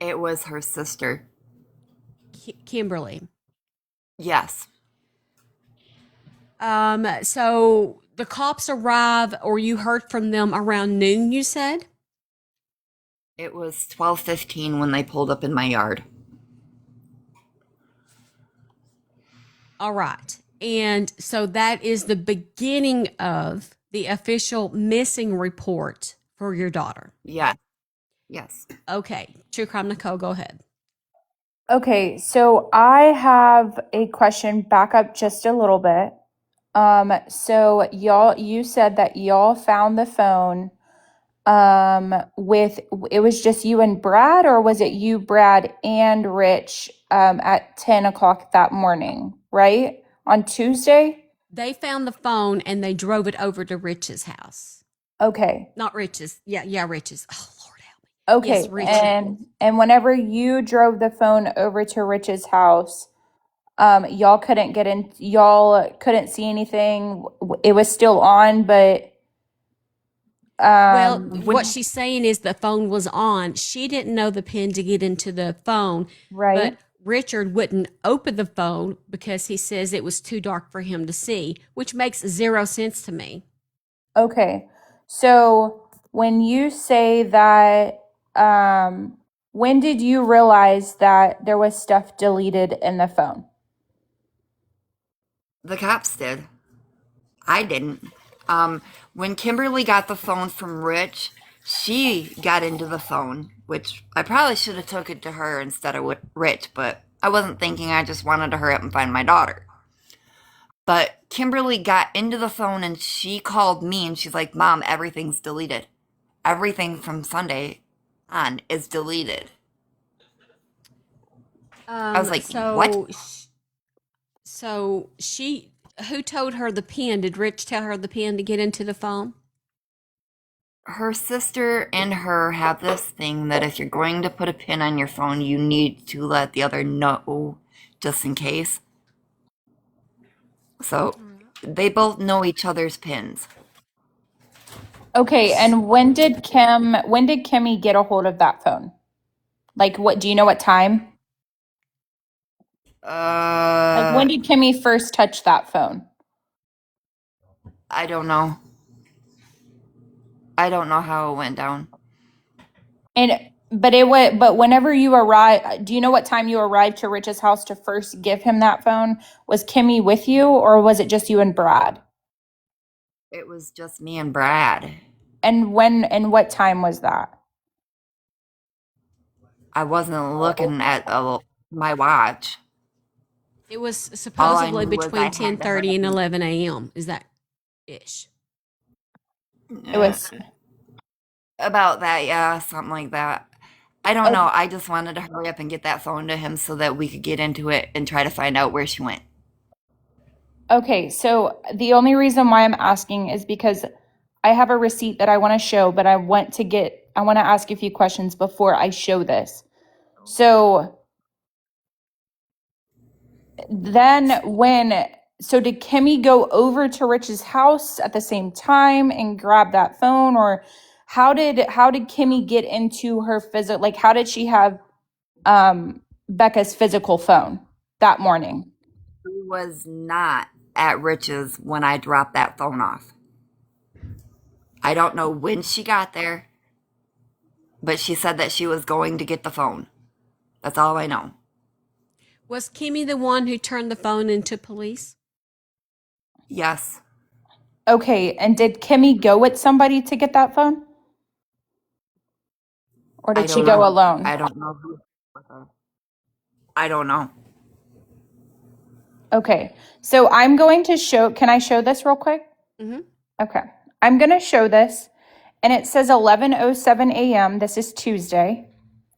Speaker 2: It was her sister.
Speaker 1: Kimberly.
Speaker 2: Yes.
Speaker 1: So the cops arrive, or you heard from them around noon, you said?
Speaker 2: It was 12:15 when they pulled up in my yard.
Speaker 1: All right. And so that is the beginning of the official missing report for your daughter.
Speaker 2: Yes. Yes.
Speaker 1: Okay. True Crime Nicole, go ahead.
Speaker 5: Okay, so I have a question. Back up just a little bit. So you said that y'all found the phone with it was just you and Brad, or was it you, Brad, and Rich at 10 o'clock that morning, right? On Tuesday?
Speaker 1: They found the phone and they drove it over to Rich's house.
Speaker 5: Okay.
Speaker 1: Not Rich's. Yeah, Rich's. Oh, Lord help me.
Speaker 5: Okay.
Speaker 1: Yes, Rich's.
Speaker 5: And whenever you drove the phone over to Rich's house, y'all couldn't see anything. It was still on, but
Speaker 1: Well,
Speaker 2: When
Speaker 1: what she's saying is the phone was on. She didn't know the pin to get into the phone,
Speaker 5: right.
Speaker 1: but Richard wouldn't open the phone because he says it was too dark for him to see, which makes zero sense to me.
Speaker 5: Okay. So when you say that, when did you realize that there was stuff deleted in the phone?
Speaker 2: the cops did. I didn't. When Kimberly got the phone from Rich, she got into the phone, which I probably should have took it to her instead of Rich, but I wasn't thinking. I just wanted to hurry up and find my daughter. But Kimberly got into the phone and she called me and she's like, Mom, everything's deleted. Everything from Sunday on is deleted. I was like, what?
Speaker 1: So she, who told her the pin? Did Rich tell her the pin to get into the phone?
Speaker 2: Her sister and her have this thing that if you're going to put a pin on your phone, you need to let the other know just in case. So they both know each other's pins.
Speaker 5: Okay, and when did Kimmy get a hold of that phone? Like, what do you know what time? Like, when
Speaker 2: Uh,
Speaker 5: did Kimmy first touch that phone?
Speaker 2: I don't know. I don't know how it went down.
Speaker 5: But whenever you arrive, do you know what time you arrived to Rich's house to first give him that phone? Was Kimmy with you, or was it just you and Brad?
Speaker 2: It was just me and Brad.
Speaker 5: And what time was that?
Speaker 2: I wasn't looking at my watch.
Speaker 1: It was
Speaker 2: All I
Speaker 1: supposedly
Speaker 2: knew was I
Speaker 1: between
Speaker 2: had to hurry
Speaker 1: 10:30
Speaker 2: up
Speaker 1: and
Speaker 2: and
Speaker 1: 11 a.m. Is that ish?
Speaker 5: It was
Speaker 2: about that, yeah, something like that. I don't
Speaker 5: oh,
Speaker 2: know. I just wanted to hurry up and get that phone to him so that we could get into it and try to find out where she went.
Speaker 5: okay. So the only reason why I'm asking is because I have a receipt that I want to show, but I want to ask you a few questions before I show this. So then so did Kimmy go over to Rich's house at the same time and grab that phone, or how did Kimmy get into her physical, like how did she have Becca's physical phone that morning?
Speaker 2: She was not at Rich's when I dropped that phone off. I don't know when she got there, but she said that she was going to get the phone. That's all I know.
Speaker 1: Was Kimmy the one who turned the phone into police?
Speaker 2: Yes.
Speaker 5: Okay, and did Kimmy go with somebody to get that phone? Or
Speaker 2: I
Speaker 5: did she
Speaker 2: don't
Speaker 5: go
Speaker 2: know.
Speaker 5: alone?
Speaker 2: I don't know who with her. I don't know.
Speaker 5: Okay, so I'm going to can I show this real quick?
Speaker 1: Mm-hmm.
Speaker 5: Okay, I'm going to show this, and it says 11:07 a.m. This is Tuesday,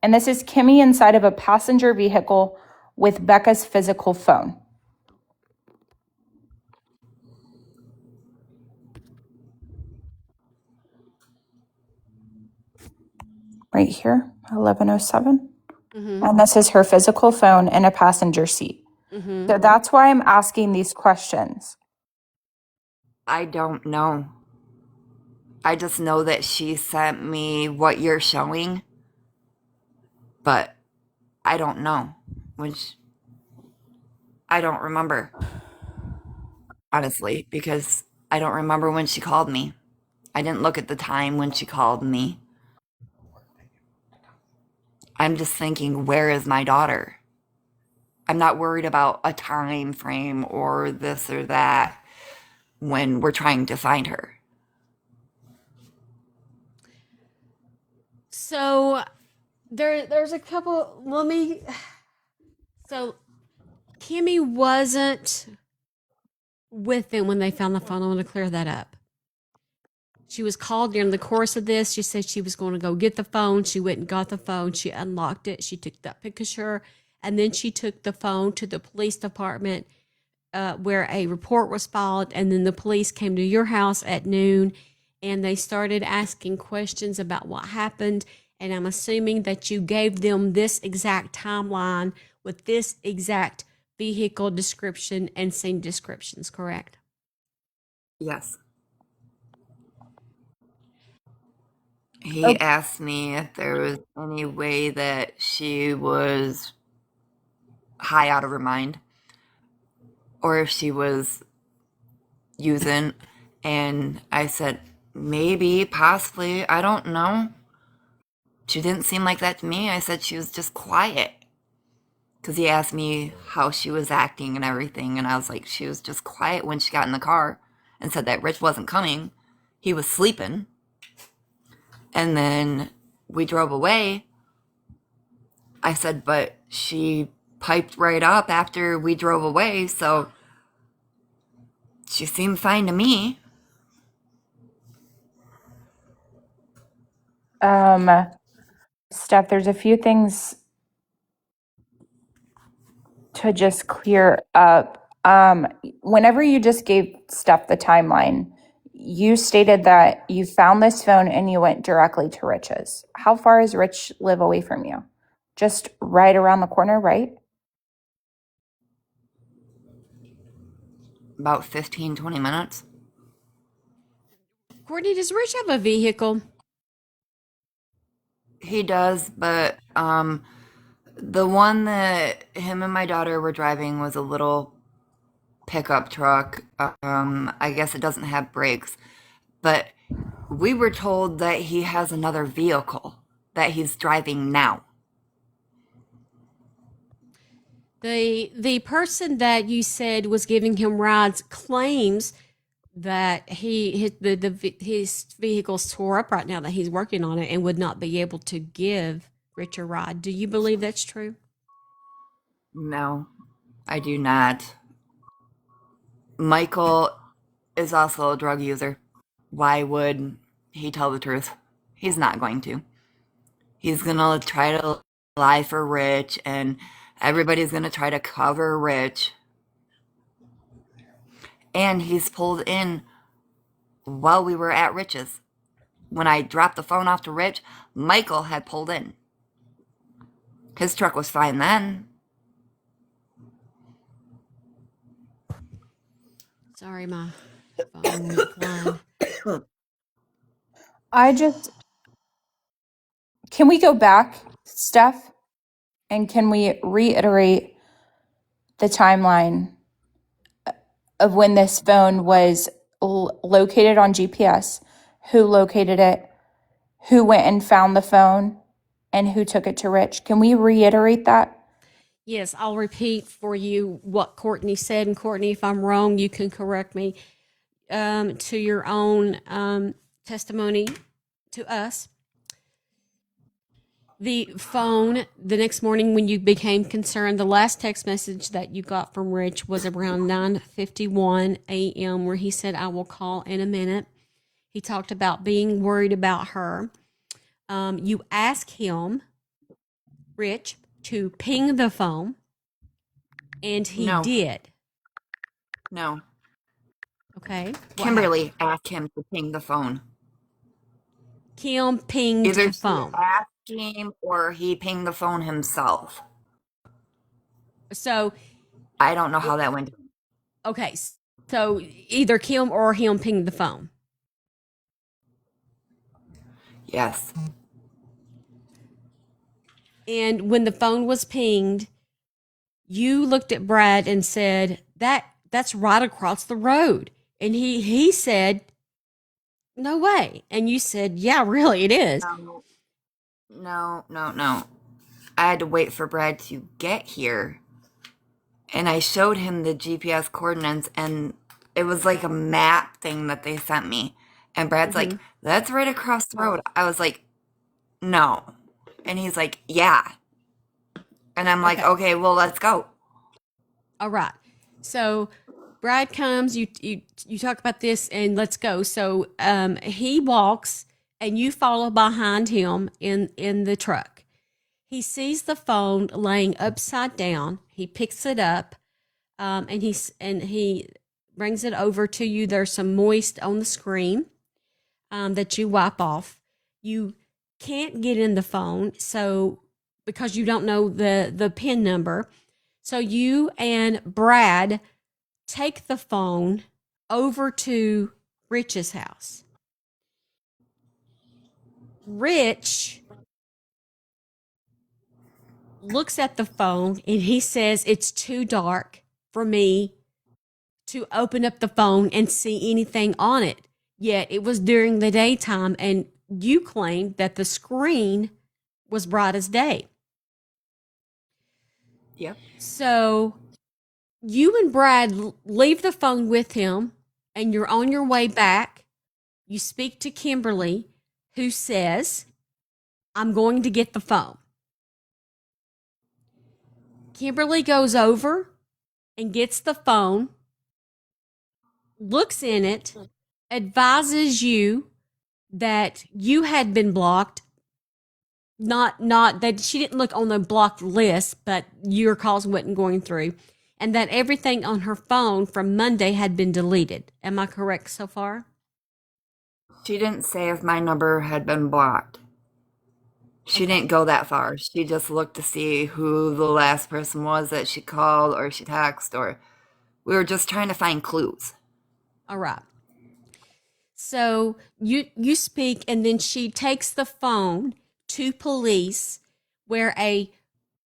Speaker 5: and this is Kimmy inside of a passenger vehicle with Becca's physical phone. Right here, 11:07.
Speaker 1: Mm-hmm.
Speaker 5: And this is her physical phone in a passenger seat.
Speaker 1: Mm-hmm.
Speaker 5: So that's why I'm asking these questions.
Speaker 2: I don't know. I just know that she sent me what you're showing, but I don't know. Which I don't remember, honestly, because I don't remember when she called me. I didn't look at the time when she called me. I'm just thinking, where is my daughter? I'm not worried about a time frame or this or that when we're trying to find her.
Speaker 1: So there's a couple. So Kimmy wasn't with them when they found the phone. I want to clear that up. She was called during the course of this. She said she was going to go get the phone. She went and got the phone. She unlocked it. She took that picture, and then she took the phone to the police department, where a report was filed. And then the police came to your house at noon, and they started asking questions about what happened. And I'm assuming that you gave them this exact timeline with this exact vehicle description and scene descriptions, correct?
Speaker 2: Yes. He asked me if there was any way that she was high out of her mind or if she was using. And I said, maybe, possibly, I don't know. She didn't seem like that to me. I said she was just quiet. Because he asked me how she was acting and everything. And I was like, she was just quiet when she got in the car and said that Rich wasn't coming. He was sleeping. And then we drove away. I said, but she piped right up after we drove away. So she seemed fine to me.
Speaker 5: Steph, there's a few things to just clear up. Whenever you just gave Steph the timeline, you stated that you found this phone and you went directly to Rich's. How far does Rich live away from you? Just right around the corner, right?
Speaker 2: about 15, 20 minutes.
Speaker 1: Courtney, does Rich have a vehicle?
Speaker 2: He does, but the one that him and my daughter were driving was a little pickup truck. I guess it doesn't have brakes, but we were told that he has another vehicle that he's driving now.
Speaker 1: The person that you said was giving him rides claims that his vehicle's tore up right now, that he's working on it and would not be able to give Rich a ride. Do you believe that's true?
Speaker 2: No, I do not. Michael is also a drug user. Why would he tell the truth? He's not going to. He's gonna try to lie for Rich, and everybody's gonna try to cover Rich. And he's pulled in while we were at Rich's. When I dropped the phone off to Rich, Michael had pulled in. His truck was fine then.
Speaker 1: Sorry, my phone went flying.
Speaker 5: Can we go back, Steph? And can we reiterate the timeline of when this phone was located on GPS, who located it, who went and found the phone, and who took it to Rich? Can we reiterate that?
Speaker 1: Yes, I'll repeat for you what Courtney said. And Courtney, if I'm wrong, you can correct me to your own testimony to us. The phone, the next morning when you became concerned, the last text message that you got from Rich was around 9:51 a.m. where he said, "I will call in a minute." He talked about being worried about her. You asked him, Rich, to ping the phone, and he
Speaker 2: No.
Speaker 1: did.
Speaker 2: No.
Speaker 1: Okay.
Speaker 2: Kimberly asked him to ping the phone.
Speaker 1: Kim pinged
Speaker 2: Either
Speaker 1: the
Speaker 2: she
Speaker 1: phone.
Speaker 2: asked him or he pinged the phone himself.
Speaker 1: So,
Speaker 2: I don't know how that went.
Speaker 1: okay. So either Kim or him pinged the phone.
Speaker 2: Yes.
Speaker 1: And when the phone was pinged, you looked at Brad and said, that's right across the road. And he said, "No way." And you said, "Yeah, really, it is."
Speaker 2: No. I had to wait for Brad to get here. And I showed him the GPS coordinates, and it was like a map thing that they sent me. And Brad's like, "That's right across the road." I was like, "No." And he's like, "Yeah." And I'm like, "Okay, well, let's go."
Speaker 1: All right. So Brad comes, you talk about this, and let's go. So he walks and you follow behind him in the truck. He sees the phone laying upside down. He picks it up, and he brings it over to you. There's some moist on the screen that you wipe off. You can't get in the phone, so because you don't know the PIN number. So you and Brad take the phone over to Rich's house. Rich looks at the phone and he says it's too dark for me to open up the phone and see anything on it. Yet it was during the daytime, and you claimed that the screen was bright as day.
Speaker 2: Yep.
Speaker 1: So you and Brad leave the phone with him, and you're on your way back. You speak to Kimberly, who says, "I'm going to get the phone." Kimberly goes over and gets the phone, looks in it, advises you that you had been blocked. Not that she didn't look on the blocked list, but your calls wasn't going through, and that everything on her phone from Monday had been deleted. Am I correct so far?
Speaker 2: She didn't say if my number had been blocked. She didn't go that far. She just looked to see who the last person was that she called or she texted or We were just trying to find clues.
Speaker 1: All right. So you speak, and then she takes the phone to police, where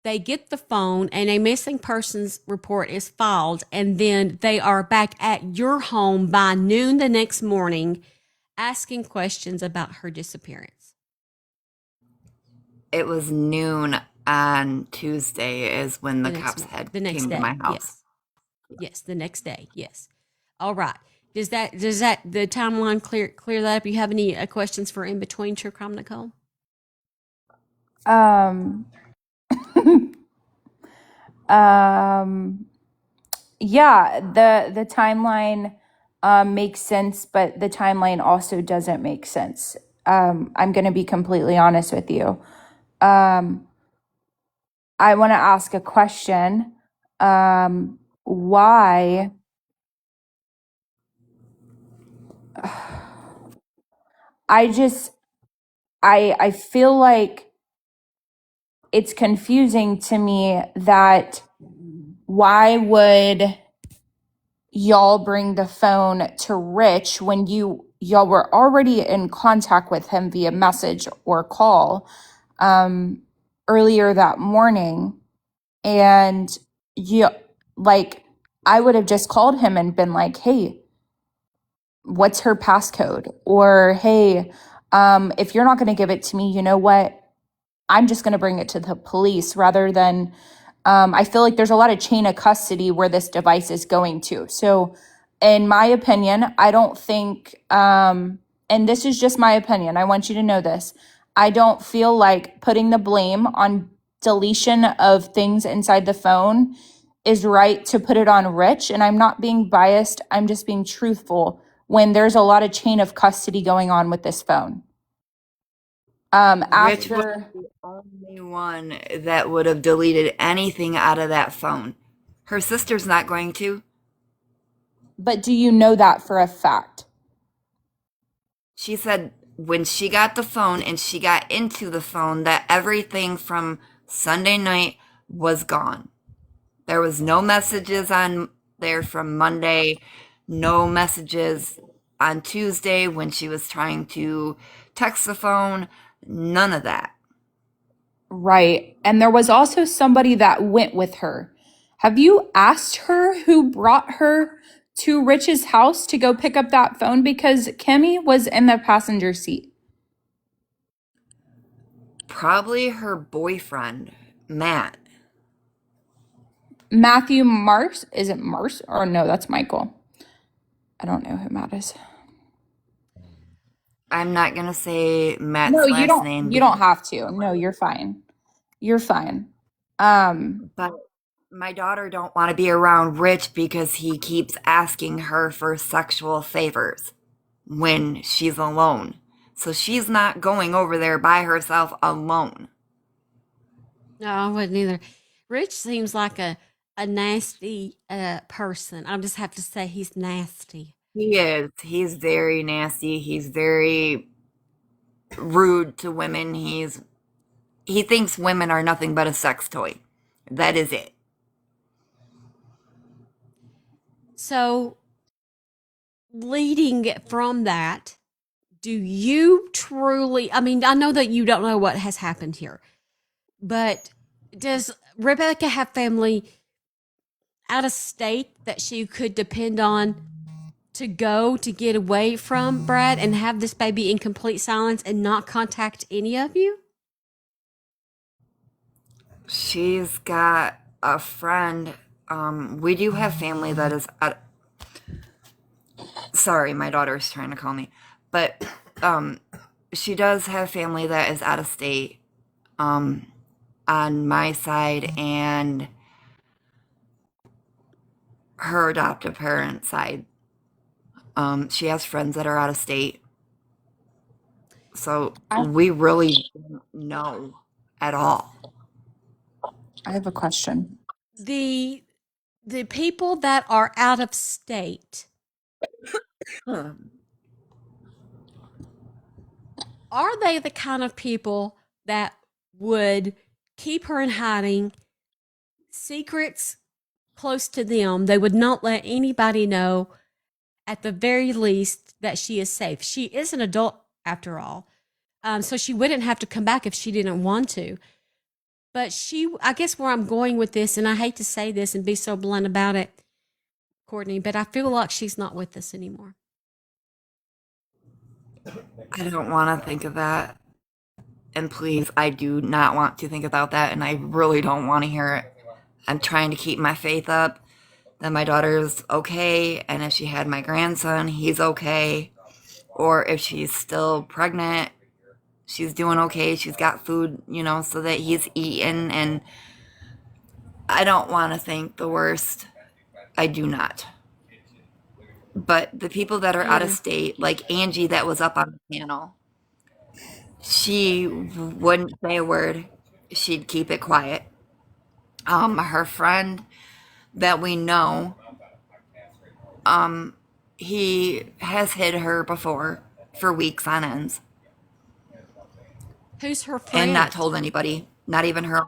Speaker 1: they get the phone and a missing persons report is filed, and then they are back at your home by noon the next morning asking questions about her disappearance.
Speaker 2: It was noon on Tuesday is when the cops
Speaker 1: The next
Speaker 2: came to my
Speaker 1: day.
Speaker 2: house.
Speaker 1: Yes, the next day. Yes. All right. Does that the timeline clear that up? You have any questions for in between True Crime, Nicole?
Speaker 5: Um, um, yeah, the timeline makes sense, but the timeline also doesn't make sense. I'm going to be completely honest with you. Um, I want to ask a question. Why? I just I feel like it's confusing to me that why would y'all bring the phone to Rich when y'all were already in contact with him via message or call um, earlier that morning, and you like I would have just called him and been like, "Hey, what's her passcode?" Or, "Hey, if you're not going to give it to me, you know what? I'm just going to bring it to the police," rather than I feel like there's a lot of chain of custody where this device is going to. So, in my opinion, I don't think, and this is just my opinion, I want you to know this. I don't feel like putting the blame on deletion of things inside the phone is right to put it on Rich. And I'm not being biased, I'm just being truthful when there's a lot of chain of custody going on with this phone.
Speaker 2: Rich was
Speaker 5: After,
Speaker 2: the only one that would have deleted anything out of that phone. Her sister's not going to.
Speaker 5: but do you know that for a fact?
Speaker 2: She said when she got the phone and she got into the phone that everything from Sunday night was gone. There was no messages on there from Monday, no messages on Tuesday when she was trying to text the phone, none of that.
Speaker 5: Right. And there was also somebody that went with her. Have you asked her who brought her to Rich's house to go pick up that phone? Because Kimmy was in the passenger seat.
Speaker 2: Probably her boyfriend, Matt.
Speaker 5: Matthew Mars, is it Mars? Or no, that's Michael. I don't know who Matt is.
Speaker 2: I'm not going to say
Speaker 5: No,
Speaker 2: Matt's last name,
Speaker 5: you don't have to. No, you're fine. You're fine.
Speaker 2: but my daughter don't want to be around Rich because he keeps asking her for sexual favors when she's alone. So she's not going over there by herself alone.
Speaker 1: No, I wouldn't either. Rich seems like a nasty person. I'll just have to say he's nasty.
Speaker 2: He is. He's very nasty. He's very rude to women. He thinks women are nothing but a sex toy. That is it.
Speaker 1: So, leading from that, do you truly, I mean, I know that you don't know what has happened here, but does Rebecca have family out of state that she could depend on to go to get away from Brad and have this baby in complete silence and not contact any of you?
Speaker 2: She's got a friend. We do have family that is sorry, my daughter's trying to call me. But she does have family that is out of state on my side and her adoptive parent side. She has friends that are out of state. So
Speaker 5: I
Speaker 2: we really don't know at all.
Speaker 5: I have a question.
Speaker 1: The the people that are out of state, are they the kind of people that would keep her in hiding, secrets close to them, they would not let anybody know, at the very least, that she is safe. She is an adult after all. So she wouldn't have to come back if she didn't want to. But I guess where I'm going with this, and I hate to say this and be so blunt about it, Courtney, but I feel like she's not with us anymore.
Speaker 2: I don't want to think of that. And please, I do not want to think about that, and I really don't want to hear it. I'm trying to keep my faith up that my daughter's okay, and if she had my grandson, he's okay. Or if she's still pregnant, she's doing okay. She's got food, so that he's eating. And I don't want to think the worst. I do not. But the people that are out of
Speaker 1: Either.
Speaker 2: state, like Angie that was up on the panel, she wouldn't say a word. She'd keep it quiet. Her friend that we know, he has hid her before for weeks on ends
Speaker 1: Who's her
Speaker 2: and
Speaker 1: friend?
Speaker 2: not told anybody, not even her.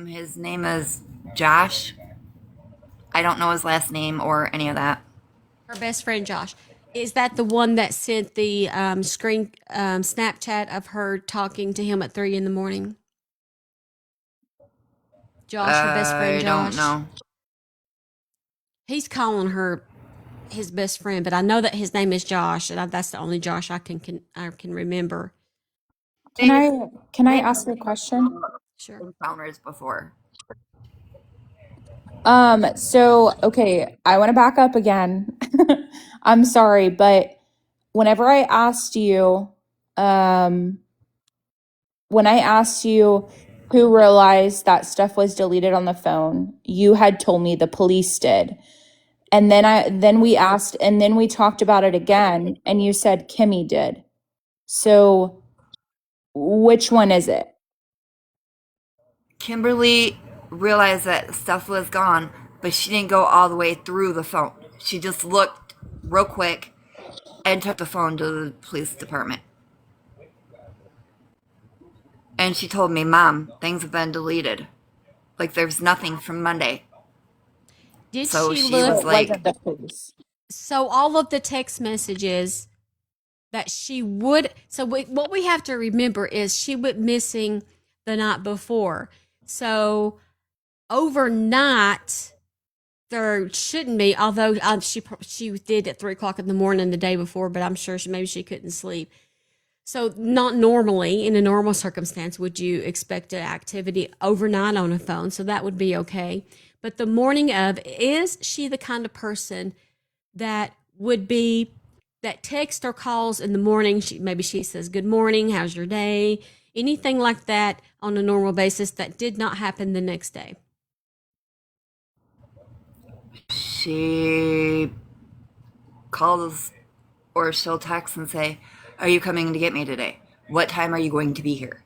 Speaker 2: His name is Josh. I don't know his last name or any of that.
Speaker 1: Her best friend, Josh. Is that the one that sent the screen Snapchat of her talking to him at 3 in the morning? Josh, her best friend,
Speaker 2: I don't
Speaker 1: Josh.
Speaker 2: know.
Speaker 1: He's calling her his best friend, but I know that his name is Josh, and that's the only Josh I can remember.
Speaker 5: Can I ask you a question?
Speaker 1: Sure.
Speaker 2: Encounters before.
Speaker 5: So okay, I want to back up again. I'm sorry, but whenever I asked you, um, when I asked you who realized that stuff was deleted on the phone, you had told me the police did. And then we asked, and then we talked about it again, and you said Kimmy did. So which one is it?
Speaker 2: Kimberly realized that stuff was gone, but she didn't go all the way through the phone. She just looked real quick and took the phone to the police department. And she told me, Mom, things have been deleted. Like there's nothing from Monday.
Speaker 1: Did
Speaker 2: So
Speaker 1: she
Speaker 2: she
Speaker 5: So
Speaker 1: look?
Speaker 2: was
Speaker 5: it wasn't
Speaker 2: like,
Speaker 5: the police.
Speaker 1: So all of the text messages that she would. So what we have to remember is she went missing the night before. So overnight there shouldn't be. Although she did at 3 o'clock in the morning the day before, but I'm sure maybe she couldn't sleep. So not normally in a normal circumstance would you expect an activity overnight on a phone. So that would be okay. But the morning of, is she the kind of person that would be that text or calls in the morning? Maybe she says, "Good morning, how's your day?" Anything like that on a normal basis that did not happen the next day.
Speaker 2: she calls or she'll text and say, Are you coming to get me today? What time are you going to be here?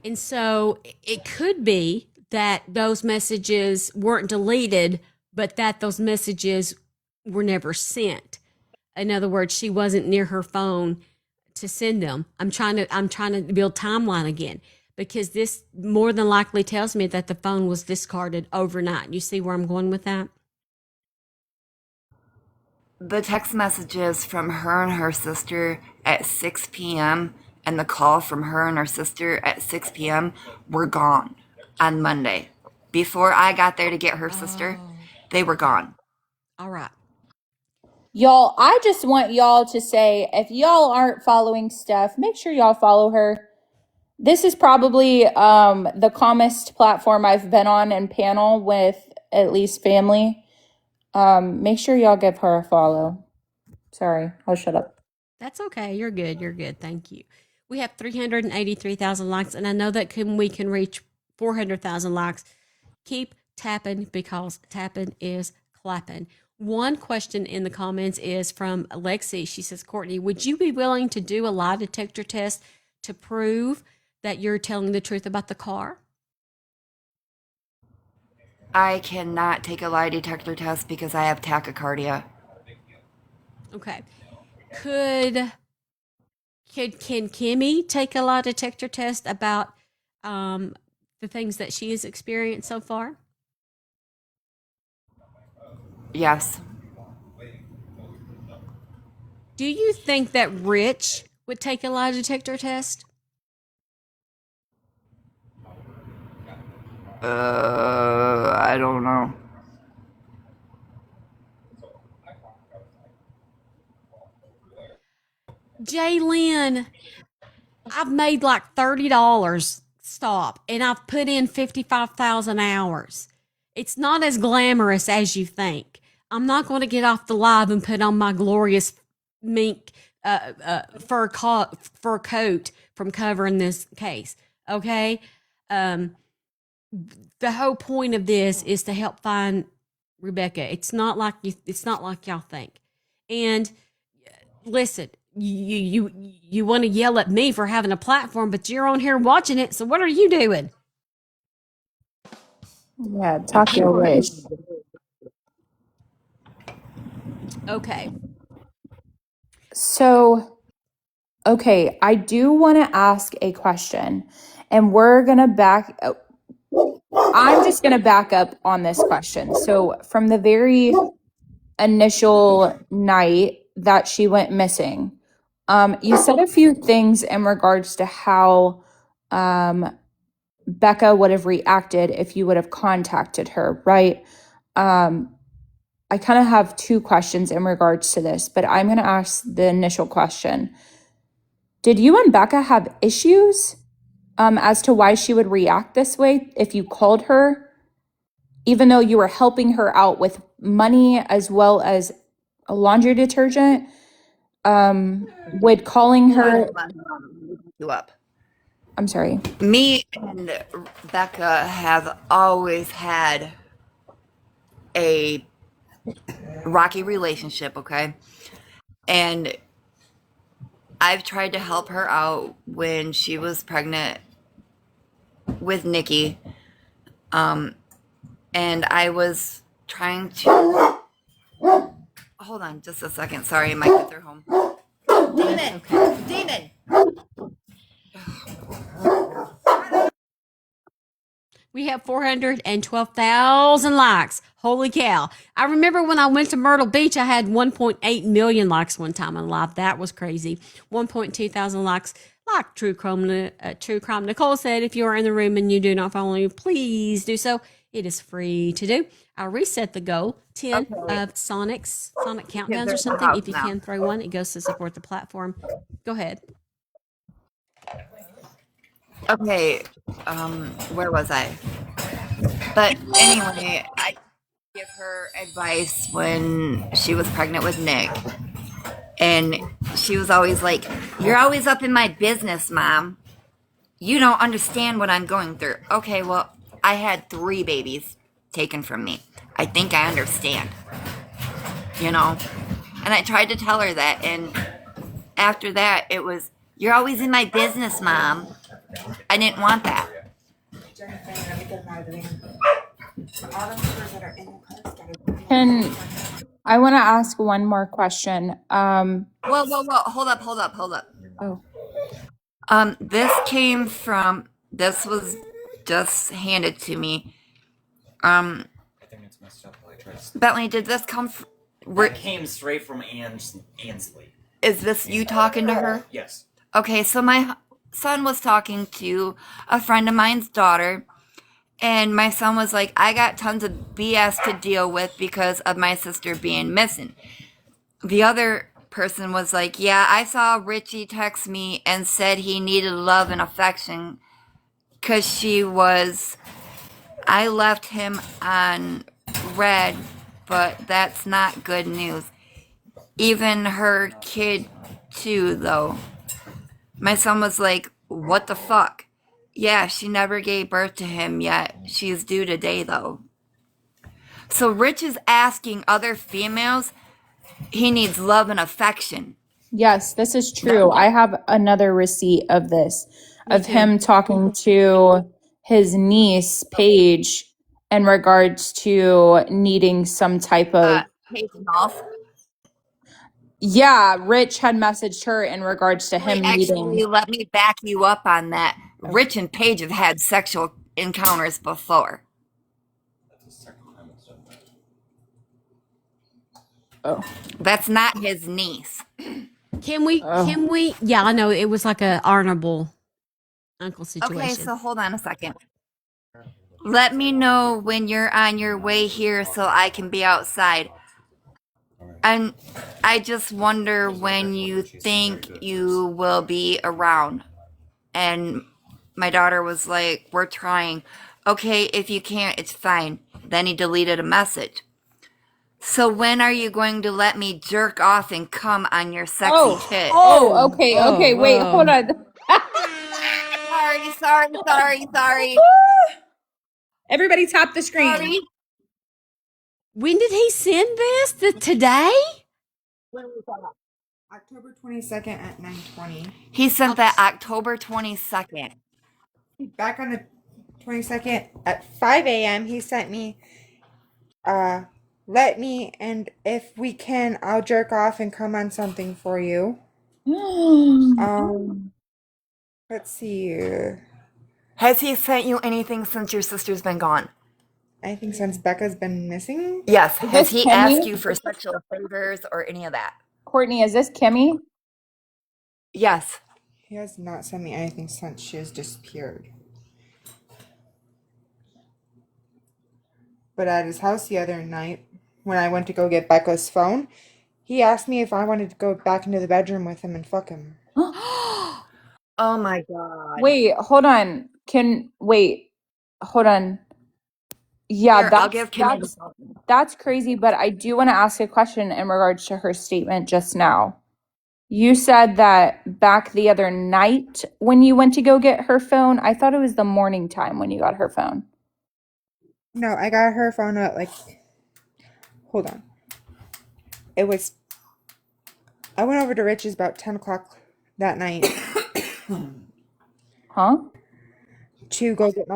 Speaker 1: And so it could be that those messages weren't deleted, but that those messages were never sent. In other words, she wasn't near her phone to send them. I'm trying to build timeline again, because this more than likely tells me that the phone was discarded overnight. You see where I'm going with that?
Speaker 2: The text messages from her and her sister at 6 p.m. and the call from her and her sister at 6 p.m. were gone on Monday. Before I got there to get her sister, they were gone.
Speaker 1: All right.
Speaker 5: Y'all, I just want y'all to say, if y'all aren't following Steph, make sure y'all follow her. This is probably the calmest platform I've been on and panel with at least family. Make sure y'all give her a follow. Sorry, I'll shut up.
Speaker 1: That's okay. You're good. You're good. Thank you. We have 383,000 likes, and I know that we can reach 400,000 likes. Keep tapping, because tapping is clapping. One question in the comments is from Alexi. She says, Courtney, would you be willing to do a lie detector test to prove that you're telling the truth about the car?
Speaker 2: I cannot take a lie detector test because I have tachycardia.
Speaker 1: Okay. Can Kimmy take a lie detector test about um, the things that she has experienced so far?
Speaker 2: Yes.
Speaker 1: Do you think that Rich would take a lie detector test?
Speaker 2: I don't know.
Speaker 1: Jaylyn, I've made like $30. Stop. And I've put in 55,000 hours. It's not as glamorous as you think. I'm not going to get off the live and put on my glorious mink fur coat from covering this case. Okay? The whole point of this is to help find Rebecca. It's not like y'all think. And listen, you want to yell at me for having a platform, but you're on here watching it. So what are you doing?
Speaker 5: Yeah, talk your wish.
Speaker 1: Okay.
Speaker 5: So, okay, I do want to ask a question, and I'm just going to back up on this question. So, from the very initial night that she went missing, you said a few things in regards to how Becca would have reacted if you would have contacted her, right? I kind of have two questions in regards to this, but I'm going to ask the initial question. Did you and Becca have issues as to why she would react this way if you called her, even though you were helping her out with money as well as a laundry detergent? Would calling her,
Speaker 2: You up.
Speaker 5: I'm sorry.
Speaker 2: Me and Becca have always had a rocky relationship, okay? And I've tried to help her out when she was pregnant with Nikki. And I was trying to hold on just a second. Sorry, my kids are home. Demon! Demon!
Speaker 1: We have 412,000 likes. Holy cow. I remember when I went to Myrtle Beach, I had 1.8 million likes one time in live. That was crazy. 1.2 thousand likes. Like True Crime Nicole said, if you are in the room and you do not follow me, please do so. It is free to do. I'll reset the goal. 10
Speaker 2: Okay.
Speaker 1: of Sonic countdowns
Speaker 2: they're
Speaker 1: or
Speaker 2: in the
Speaker 1: something.
Speaker 2: house
Speaker 1: If you
Speaker 2: now.
Speaker 1: can throw one, it goes to support the platform. Go ahead.
Speaker 2: Okay, where was I? But anyway, I give her advice when she was pregnant with Nick. And she was always like, "You're always up in my business, Mom. You don't understand what I'm going through." Okay, well, I had 3 babies taken from me. I think I understand, you know? And I tried to tell her that. And after that, it was, "You're always in my business, Mom." I didn't want that.
Speaker 5: Can I want to ask one more question?
Speaker 2: Whoa. Hold up.
Speaker 5: Oh,
Speaker 2: This was just handed to me. Bentley, did this come from,
Speaker 8: That came straight from Ansley.
Speaker 2: is this you talking to her?
Speaker 8: Yes.
Speaker 2: Okay, so my son was talking to a friend of mine's daughter, and my son was like, "I got tons of BS to deal with because of my sister being missing." The other person was like, "Yeah, I saw Richie text me and said he needed love and affection because I left him on red, but that's not good news." Even her kid, too, though. My son was like, "What the fuck?" Yeah, she never gave birth to him yet. She's due today, though. So Rich is asking other females he needs love and affection.
Speaker 5: yes, this is true. I have another receipt of this, of
Speaker 1: too.
Speaker 5: him talking to his niece, Paige, in regards to needing some type of.
Speaker 2: Paige Moss.
Speaker 5: Yeah, Rich had messaged her in regards to him needing.
Speaker 2: Actually, let me back you up on that. Rich and Paige have had sexual encounters before.
Speaker 5: Oh.
Speaker 2: That's not his niece.
Speaker 1: Can we? Yeah, I know it was like a honorable uncle situation.
Speaker 2: Okay, so hold on a second. Let me know when you're on your way here so I can be outside. And I just wonder when you think you will be around. And my daughter was like, we're trying. Okay, if you can't, it's fine. Then he deleted a message. So when are you going to let me jerk off and come on your sexy tit?
Speaker 5: Okay, wait, hold on.
Speaker 2: Sorry.
Speaker 5: Everybody tap the screen.
Speaker 2: Sorry.
Speaker 1: When did he send this? Today?
Speaker 10: October 22nd at 9:20.
Speaker 2: He sent that October 22nd.
Speaker 10: Back on the 22nd at 5 a.m. he sent me let me, and if we can, I'll jerk off and come on something for you. Let's see.
Speaker 2: Has he sent you anything since your sister's been gone?
Speaker 10: I think since Becca's been missing.
Speaker 2: Yes.
Speaker 5: Is
Speaker 2: Has
Speaker 5: this
Speaker 2: he
Speaker 5: Kimmy?
Speaker 2: asked you for sexual favors or any of that?
Speaker 5: Courtney, is this Kimmy?
Speaker 2: Yes.
Speaker 10: He has not sent me anything since she has disappeared. But at his house the other night, when I went to go get Becca's phone, he asked me if I wanted to go back into the bedroom with him and fuck him.
Speaker 2: Oh my God.
Speaker 5: Wait, hold on. Hold on. Yeah,
Speaker 2: Here, I'll give Kimmy the phone.
Speaker 5: that's crazy, but I do want to ask a question in regards to her statement just now. You said that back the other night when you went to go get her phone, I thought it was the morning time when you got her phone.
Speaker 10: No, I got her phone at hold on. I went over to Rich's about 10 o'clock that night
Speaker 5: Huh?
Speaker 10: to go get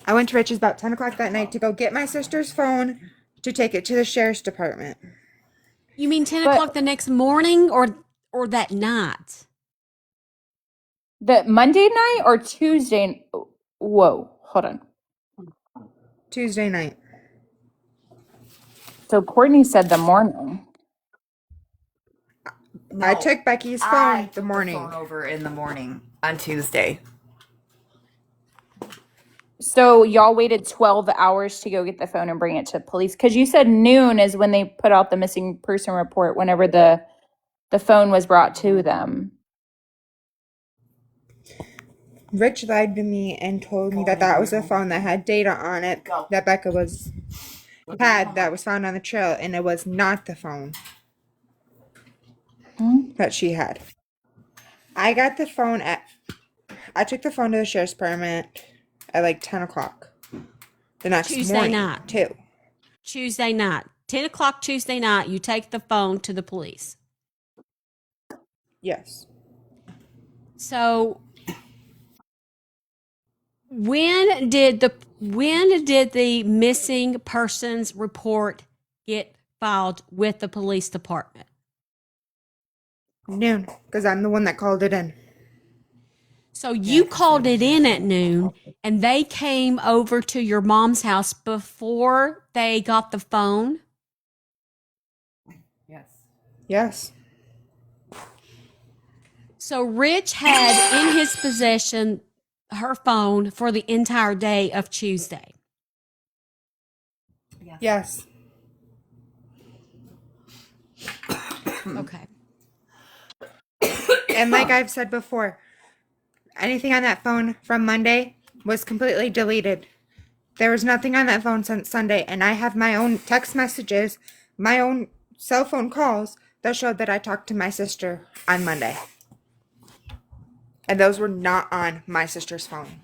Speaker 10: I went to Rich's about 10 o'clock that night to go get my sister's phone to take it to the sheriff's department.
Speaker 1: You mean 10 o'clock the next morning or that night?
Speaker 5: The Monday night or Tuesday? Whoa, hold on.
Speaker 10: Tuesday night.
Speaker 5: So Courtney said the morning.
Speaker 2: No,
Speaker 10: I took Becky's phone the morning.
Speaker 2: phone over in the morning on Tuesday.
Speaker 5: So y'all waited 12 hours to go get the phone and bring it to police? Because you said noon is when they put out the missing person report whenever the phone was brought to them.
Speaker 10: Rich lied to me and told me that was a phone that had data on it that Becca had that was found on the trail, and it was not the phone that she had. I got the phone I took the phone to the sheriff's department at 10 o'clock the next
Speaker 1: Tuesday
Speaker 10: morning,
Speaker 1: night.
Speaker 10: too.
Speaker 1: Tuesday night. 10 o'clock Tuesday night, you take the phone to the police.
Speaker 10: Yes.
Speaker 1: So when did the missing persons report get filed with the police department?
Speaker 10: Noon, because I'm the one that called it in.
Speaker 1: So you called it in at noon and they came over to your mom's house before they got the phone?
Speaker 10: Yes.
Speaker 1: So Rich had in his possession her phone for the entire day of Tuesday.
Speaker 10: Yes.
Speaker 1: Okay.
Speaker 10: And like I've said before, anything on that phone from Monday was completely deleted. There was nothing on that phone since Sunday, and I have my own text messages, my own cell phone calls that showed that I talked to my sister on Monday. And those were not on my sister's phone.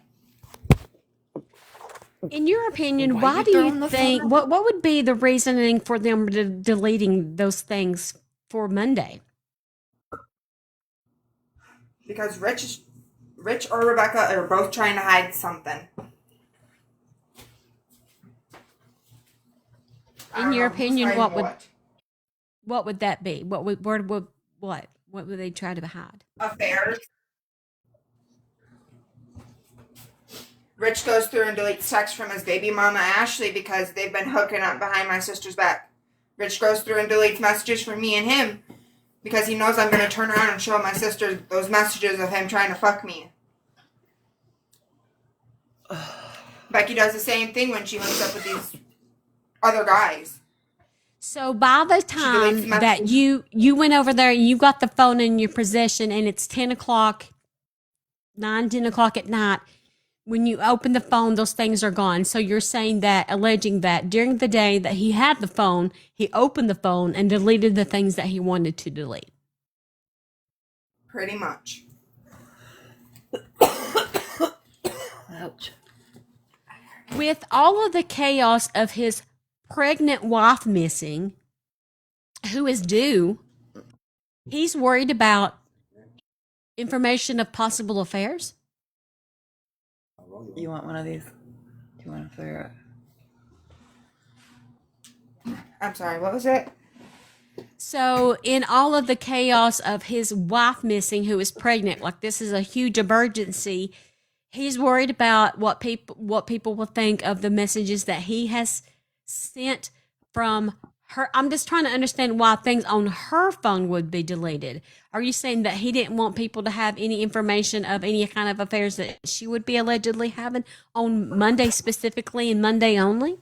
Speaker 1: In your opinion, why do you think, what would be the reasoning for them deleting those things for Monday?
Speaker 10: Because Rich or Rebecca are both trying to hide something.
Speaker 1: In your opinion, what would that be? What would they try to hide?
Speaker 10: Affairs. Rich goes through and deletes texts from his baby mama Ashley because they've been hooking up behind my sister's back. Rich goes through and deletes messages from me and him because he knows I'm going to turn around and show my sister those messages of him trying to fuck me. Becky does the same thing when she hooks up with these other guys.
Speaker 1: So by the time that you went over there and you got the phone in your possession and it's 10 o'clock, 10 o'clock at night, when you open the phone, those things are gone. So you're saying that, alleging that during the day that he had the phone, he opened the phone and deleted the things that he wanted to delete.
Speaker 10: Pretty much.
Speaker 2: Ouch.
Speaker 1: With all of the chaos of his pregnant wife missing, who is due, he's worried about information of possible affairs.
Speaker 2: You want one of these? Do you want to figure it?
Speaker 10: I'm sorry, what was it?
Speaker 1: So, in all of the chaos of his wife missing, who is pregnant, like this is a huge emergency, he's worried about what people will think of the messages that he has sent from her. I'm just trying to understand why things on her phone would be deleted. Are you saying that he didn't want people to have any information of any kind of affairs that she would be allegedly having on Monday specifically and Monday only?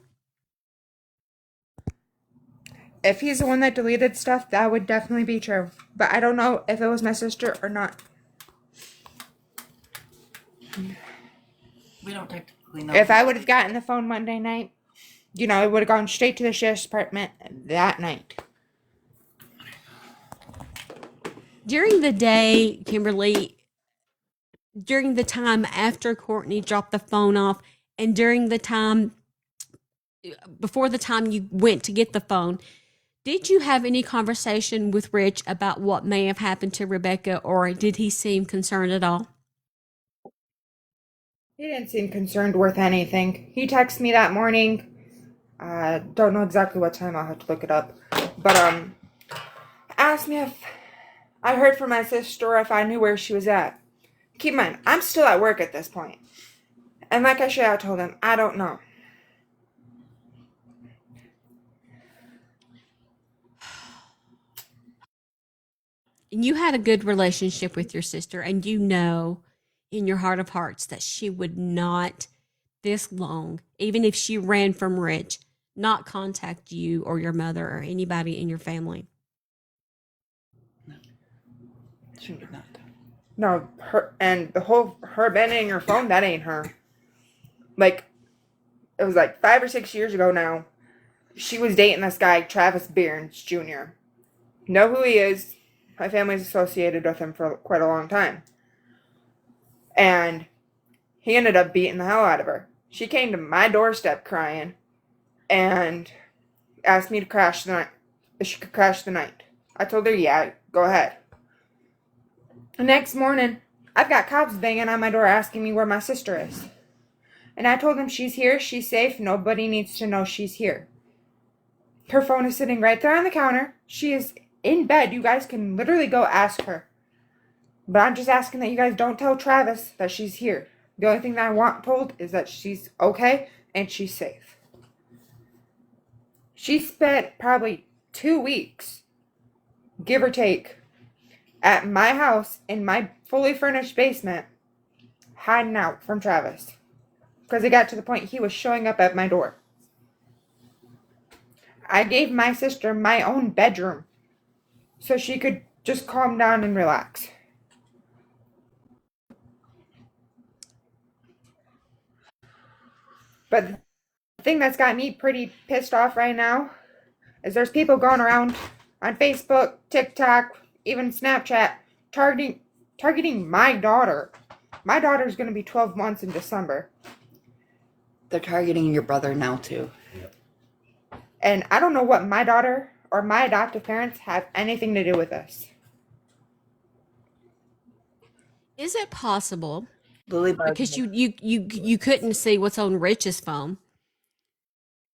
Speaker 10: If he's the one that deleted stuff, that would definitely be true. But I don't know if it was my sister or not.
Speaker 2: We don't technically know.
Speaker 10: If I would have gotten the phone Monday night, it would have gone straight to the sheriff's department that night.
Speaker 1: During the day, Kimberly, during the time after Courtney dropped the phone off, and during the time before the time you went to get the phone, did you have any conversation with Rich about what may have happened to Rebecca, or did he seem concerned at all?
Speaker 10: He didn't seem concerned with anything. He texted me that morning. I don't know exactly what time. I'll have to look it up. But asked me if I heard from my sister or if I knew where she was at. Keep in mind, I'm still at work at this point. And like I told him, I don't know.
Speaker 1: You had a good relationship with your sister, and you know in your heart of hearts that she would not this long, even if she ran from Rich, not contact you or your mother or anybody in your family.
Speaker 2: She would not.
Speaker 10: No, her abandoning her phone, that ain't her. Like, it was like 5 or 6 years ago now. She was dating this guy, Travis Bearns Jr. Know who he is. My family's associated with him for quite a long time. And he ended up beating the hell out of her. She came to my doorstep crying and asked me to crash the night. If she could crash the night. I told her, yeah, go ahead. The next morning, I've got cops banging on my door asking me where my sister is. And I told them she's here, she's safe, nobody needs to know she's here. Her phone is sitting right there on the counter. She is in bed. You guys can literally go ask her. But I'm just asking that you guys don't tell Travis that she's here. The only thing that I want told is that she's okay and she's safe. She spent probably 2 weeks, give or take, at my house in my fully furnished basement, hiding out from Travis. Because it got to the point he was showing up at my door. I gave my sister my own bedroom so she could just calm down and relax. But the thing that's got me pretty pissed off right now is there's people going around on Facebook, TikTok, even Snapchat, targeting my daughter. My daughter's going to be 12 months in December.
Speaker 2: They're targeting your brother now, too.
Speaker 10: And I don't know what my daughter or my adoptive parents have anything to do with this.
Speaker 1: Is it possible,
Speaker 2: Lily
Speaker 1: because you couldn't see what's on Rich's phone?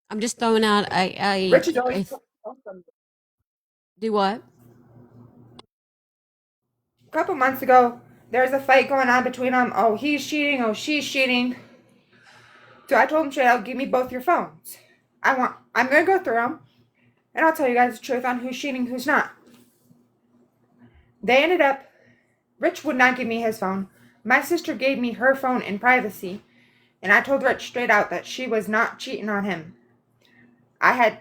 Speaker 1: I'm just throwing out
Speaker 10: Rich is always
Speaker 1: do what?
Speaker 10: a couple months ago, there was a fight going on between them. Oh, he's cheating. Oh, she's cheating. So I told him straight out, give me both your phones. I'm going to go through them, and I'll tell you guys the truth on who's cheating, who's not. They ended up, Rich would not give me his phone. My sister gave me her phone in privacy, and I told Rich straight out that she was not cheating on him. I had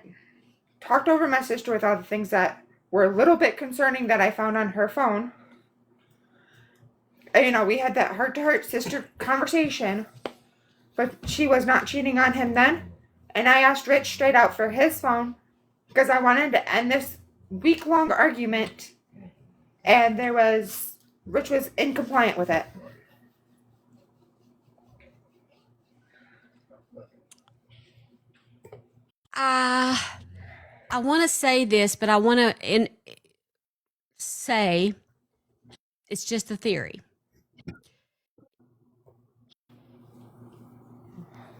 Speaker 10: talked over my sister with all the things that were a little bit concerning that I found on her phone. And, you know, we had that heart-to-heart sister conversation, but she was not cheating on him then. And I asked Rich straight out for his phone because I wanted to end this week-long argument, and Rich was incompliant with it.
Speaker 1: I want to say this, but I want to say it's just a theory.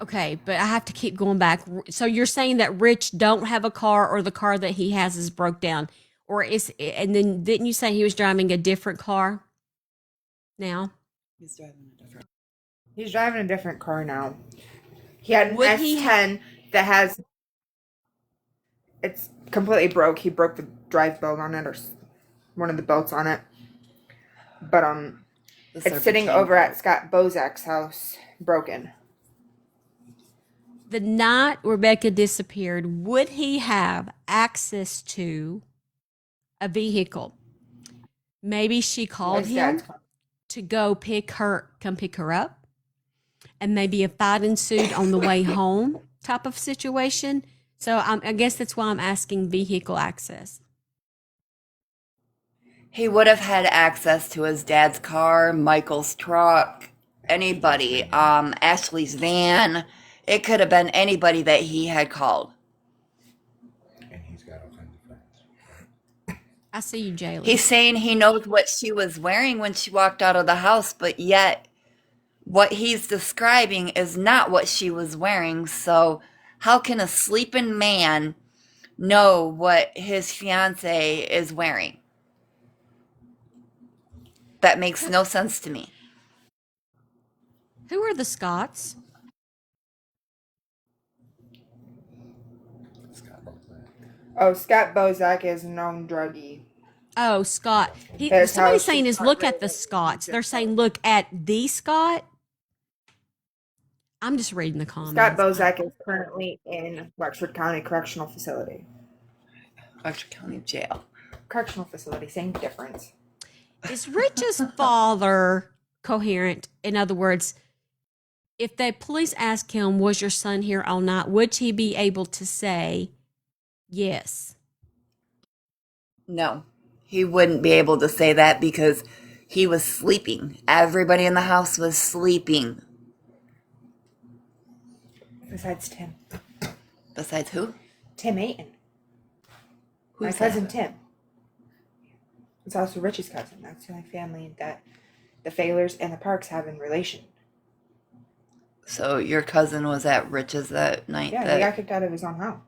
Speaker 1: Okay, but I have to keep going back. So you're saying that Rich don't have a car, or the car that he has is broke down, and then didn't you say he was driving a different car now?
Speaker 10: He's driving a different car now. He had an S10 that has, it's completely broke. He broke the drive belt on it, or one of the belts on it. But it's sitting over at Scott Bozak's house, broken.
Speaker 1: The night Rebecca disappeared, would he have access to a vehicle? Maybe she called him to go come pick her up, and maybe a fight ensued on the way home type of situation. So I guess that's why I'm asking vehicle access.
Speaker 2: He would have had access to his dad's car, Michael's truck, anybody, Ashley's van. It could have been anybody that he had called.
Speaker 11: And he's got all kinds of friends.
Speaker 1: I see you, Jaylee.
Speaker 2: He's saying he knows what she was wearing when she walked out of the house, but yet what he's describing is not what she was wearing. So how can a sleeping man know what his fiance is wearing? That makes no sense to me.
Speaker 1: Who are the Scotts?
Speaker 10: Oh, Scott Bozak is a known druggie.
Speaker 1: Oh, Scott. Somebody's saying is look at the Scotts. They're saying look at the Scott. I'm just reading the comments.
Speaker 10: Scott Bozak is currently in Wexford County Correctional Facility.
Speaker 2: Wexford County Jail.
Speaker 10: Correctional facility, same difference.
Speaker 1: Is Rich's father coherent? In other words, if the police ask him, was your son here all night, would he be able to say yes?
Speaker 2: No, he wouldn't be able to say that because he was sleeping. Everybody in the house was sleeping.
Speaker 10: Besides Tim.
Speaker 2: Besides who?
Speaker 10: Tim Ayton.
Speaker 2: Who's
Speaker 10: my cousin
Speaker 2: that?
Speaker 10: Tim. It's also Rich's cousin. That's the only family that the Failers and the Parks have in relation.
Speaker 2: So your cousin was at Rich's that night?
Speaker 10: Yeah, he got kicked out of his own house.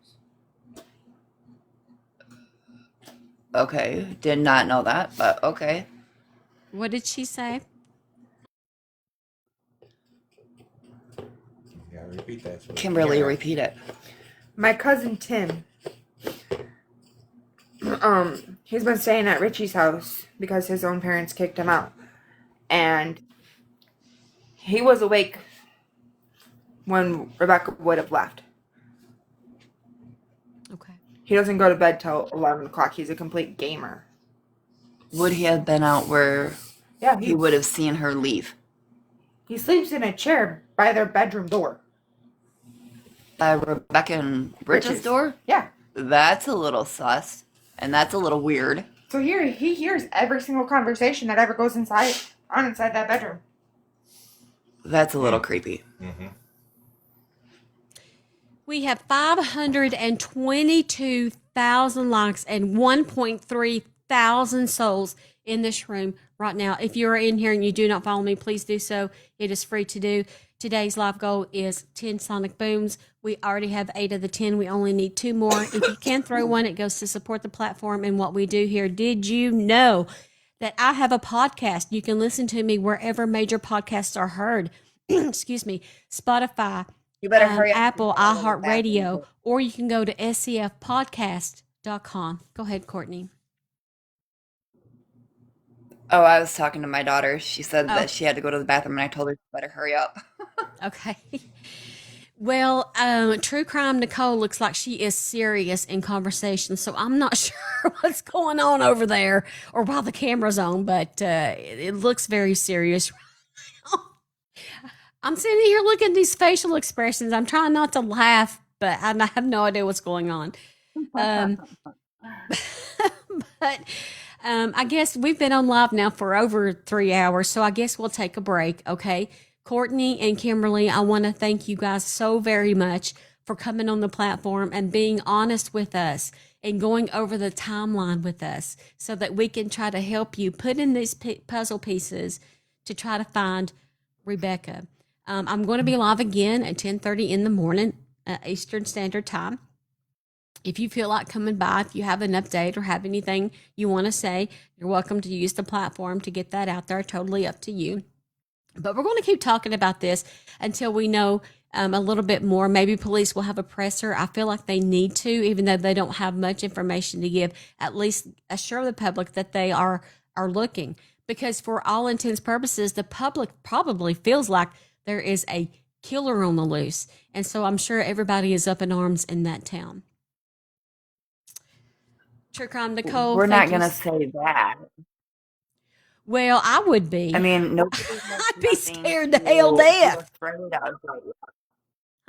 Speaker 2: Okay, did not know that, but okay.
Speaker 1: What did she say?
Speaker 11: Yeah, repeat that. So
Speaker 2: Kimberly, repeat it.
Speaker 10: My cousin Tim, he's been staying at Richie's house because his own parents kicked him out. And he was awake when Rebecca would have left.
Speaker 1: Okay.
Speaker 10: He doesn't go to bed till 11 o'clock. He's a complete gamer.
Speaker 2: Would he have been out where
Speaker 10: Yeah,
Speaker 2: he would have seen her leave?
Speaker 10: He sleeps in a chair by their bedroom door.
Speaker 2: By Rebecca and Rich's door?
Speaker 10: Yeah.
Speaker 2: That's a little sus. And that's a little weird.
Speaker 10: So here he hears every single conversation that ever goes inside that bedroom.
Speaker 2: That's a little creepy.
Speaker 11: Mm-hmm.
Speaker 1: We have 522,000 likes and 1.3 thousand souls in this room right now. If you're in here and you do not follow me, please do so. It is free to do. Today's live goal is 10 sonic booms. We already have 8 of the 10. We only need 2 more. If you can throw one, it goes to support the platform and what we do here. Did you know that I have a podcast? You can listen to me wherever major podcasts are heard. Excuse me. Spotify,
Speaker 2: You better hurry up.
Speaker 1: Apple,
Speaker 2: I gotta go to the bathroom.
Speaker 1: iHeartRadio, or you can go to scfpodcast.com. Go ahead, Courtney.
Speaker 2: Oh, I was talking to my daughter. She said
Speaker 1: Oh,
Speaker 2: that she had to go to the bathroom, and I told her she better hurry up.
Speaker 1: okay. Well, True Crime Nicole looks like she is serious in conversation, so I'm not sure what's going on over there or while the camera's on, but it looks very serious. I'm sitting here looking at these facial expressions. I'm trying not to laugh, but I have no idea what's going on. Um, but I guess we've been on live now for over 3 hours, so I guess we'll take a break, okay? Courtney and Kimberly, I want to thank you guys so very much for coming on the platform and being honest with us and going over the timeline with us so that we can try to help you put in these puzzle pieces to try to find Rebecca. I'm going to be live again at 10:30 in the morning, Eastern Standard Time. If you feel like coming by, if you have an update or have anything you want to say, you're welcome to use the platform to get that out there. Totally up to you. But we're going to keep talking about this until we know a little bit more. Maybe police will have a presser. I feel like they need to, even though they don't have much information to give, at least assure the public that they are looking. Because for all intents purposes, the public probably feels like there is a killer on the loose. And so I'm sure everybody is up in arms in that town. True Crime Nicole,
Speaker 2: We're not
Speaker 1: thank you.
Speaker 2: gonna say that.
Speaker 1: Well, I would be.
Speaker 2: I mean, nobody has
Speaker 1: I'd be
Speaker 2: nothing
Speaker 1: scared to
Speaker 2: to
Speaker 1: hell
Speaker 2: be
Speaker 1: death.
Speaker 2: afraid of right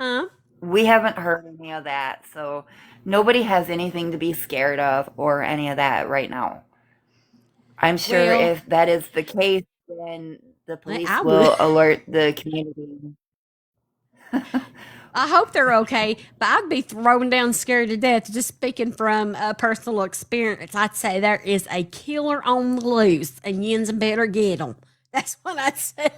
Speaker 2: now.
Speaker 1: Huh?
Speaker 2: We haven't heard any of that, so nobody has anything to be scared of or any of that right now. I'm sure
Speaker 1: Well,
Speaker 2: if that is the case, then the police
Speaker 1: I would.
Speaker 2: will alert the community.
Speaker 1: I hope they're okay, but I'd be thrown down scared to death. Just speaking from personal experience, I'd say there is a killer on the loose, and yins better get them. That's what I'd say.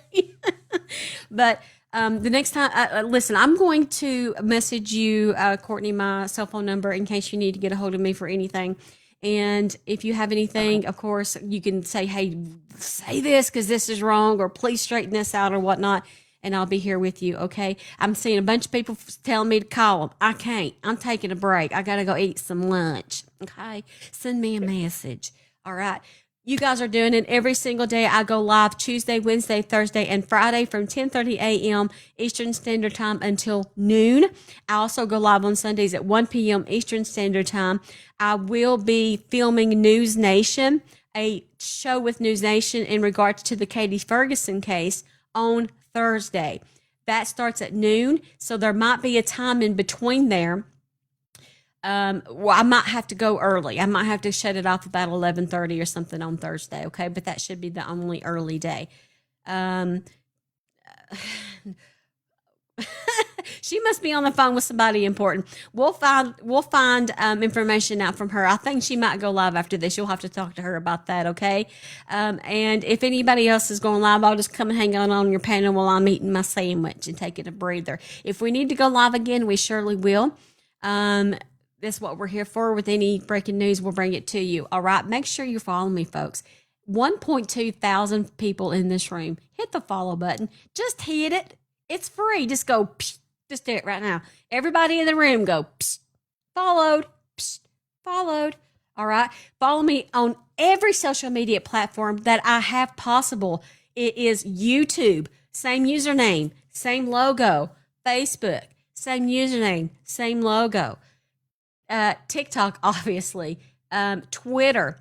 Speaker 1: But the next time, listen, I'm going to message you, Courtney, my cell phone number in case you need to get a hold of me for anything. And if you have anything, of course, you can say, hey, say this because this is wrong, or please straighten this out, or whatnot. And I'll be here with you, okay? I'm seeing a bunch of people telling me to call them. I can't. I'm taking a break. I got to go eat some lunch, okay? Send me a message, all right? You guys are doing it every single day. I go live Tuesday, Wednesday, Thursday, and Friday from 10:30 a.m. Eastern Standard Time until noon. I also go live on Sundays at 1 p.m. Eastern Standard Time. I will be filming News Nation, a show with News Nation in regards to the Katie Ferguson case on Thursday. That starts at noon, so there might be a time in between there. Well, I might have to go early. I might have to shut it off about 11:30 or something on Thursday, okay? But that should be the only early day. Um, she must be on the phone with somebody important. We'll find information out from her. I think she might go live after this. You'll have to talk to her about that, okay? And if anybody else is going live, I'll just come and hang out on your panel while I'm eating my sandwich and taking a breather. If we need to go live again, we surely will. That's what we're here for. With any breaking news, we'll bring it to you. All right. Make sure you follow me, folks. 1.2 thousand people in this room. Hit the follow button. Just hit it. It's free. Just go. Psh, just do it right now. Everybody in the room go. Psh, followed. Psh, followed. All right. Follow me on every social media platform that I have possible. It is YouTube. Same username. Same logo. Facebook. Same username. Same logo. TikTok, obviously, Twitter,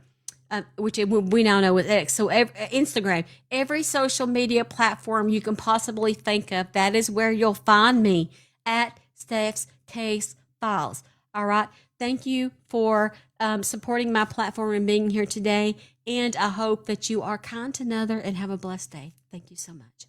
Speaker 1: which we now know is X. So Instagram, every social media platform you can possibly think of, that is where you'll find me at Steph's Case Files. All right. Thank you for supporting my platform and being here today. And I hope that you are kind to another and have a blessed day. Thank you so much.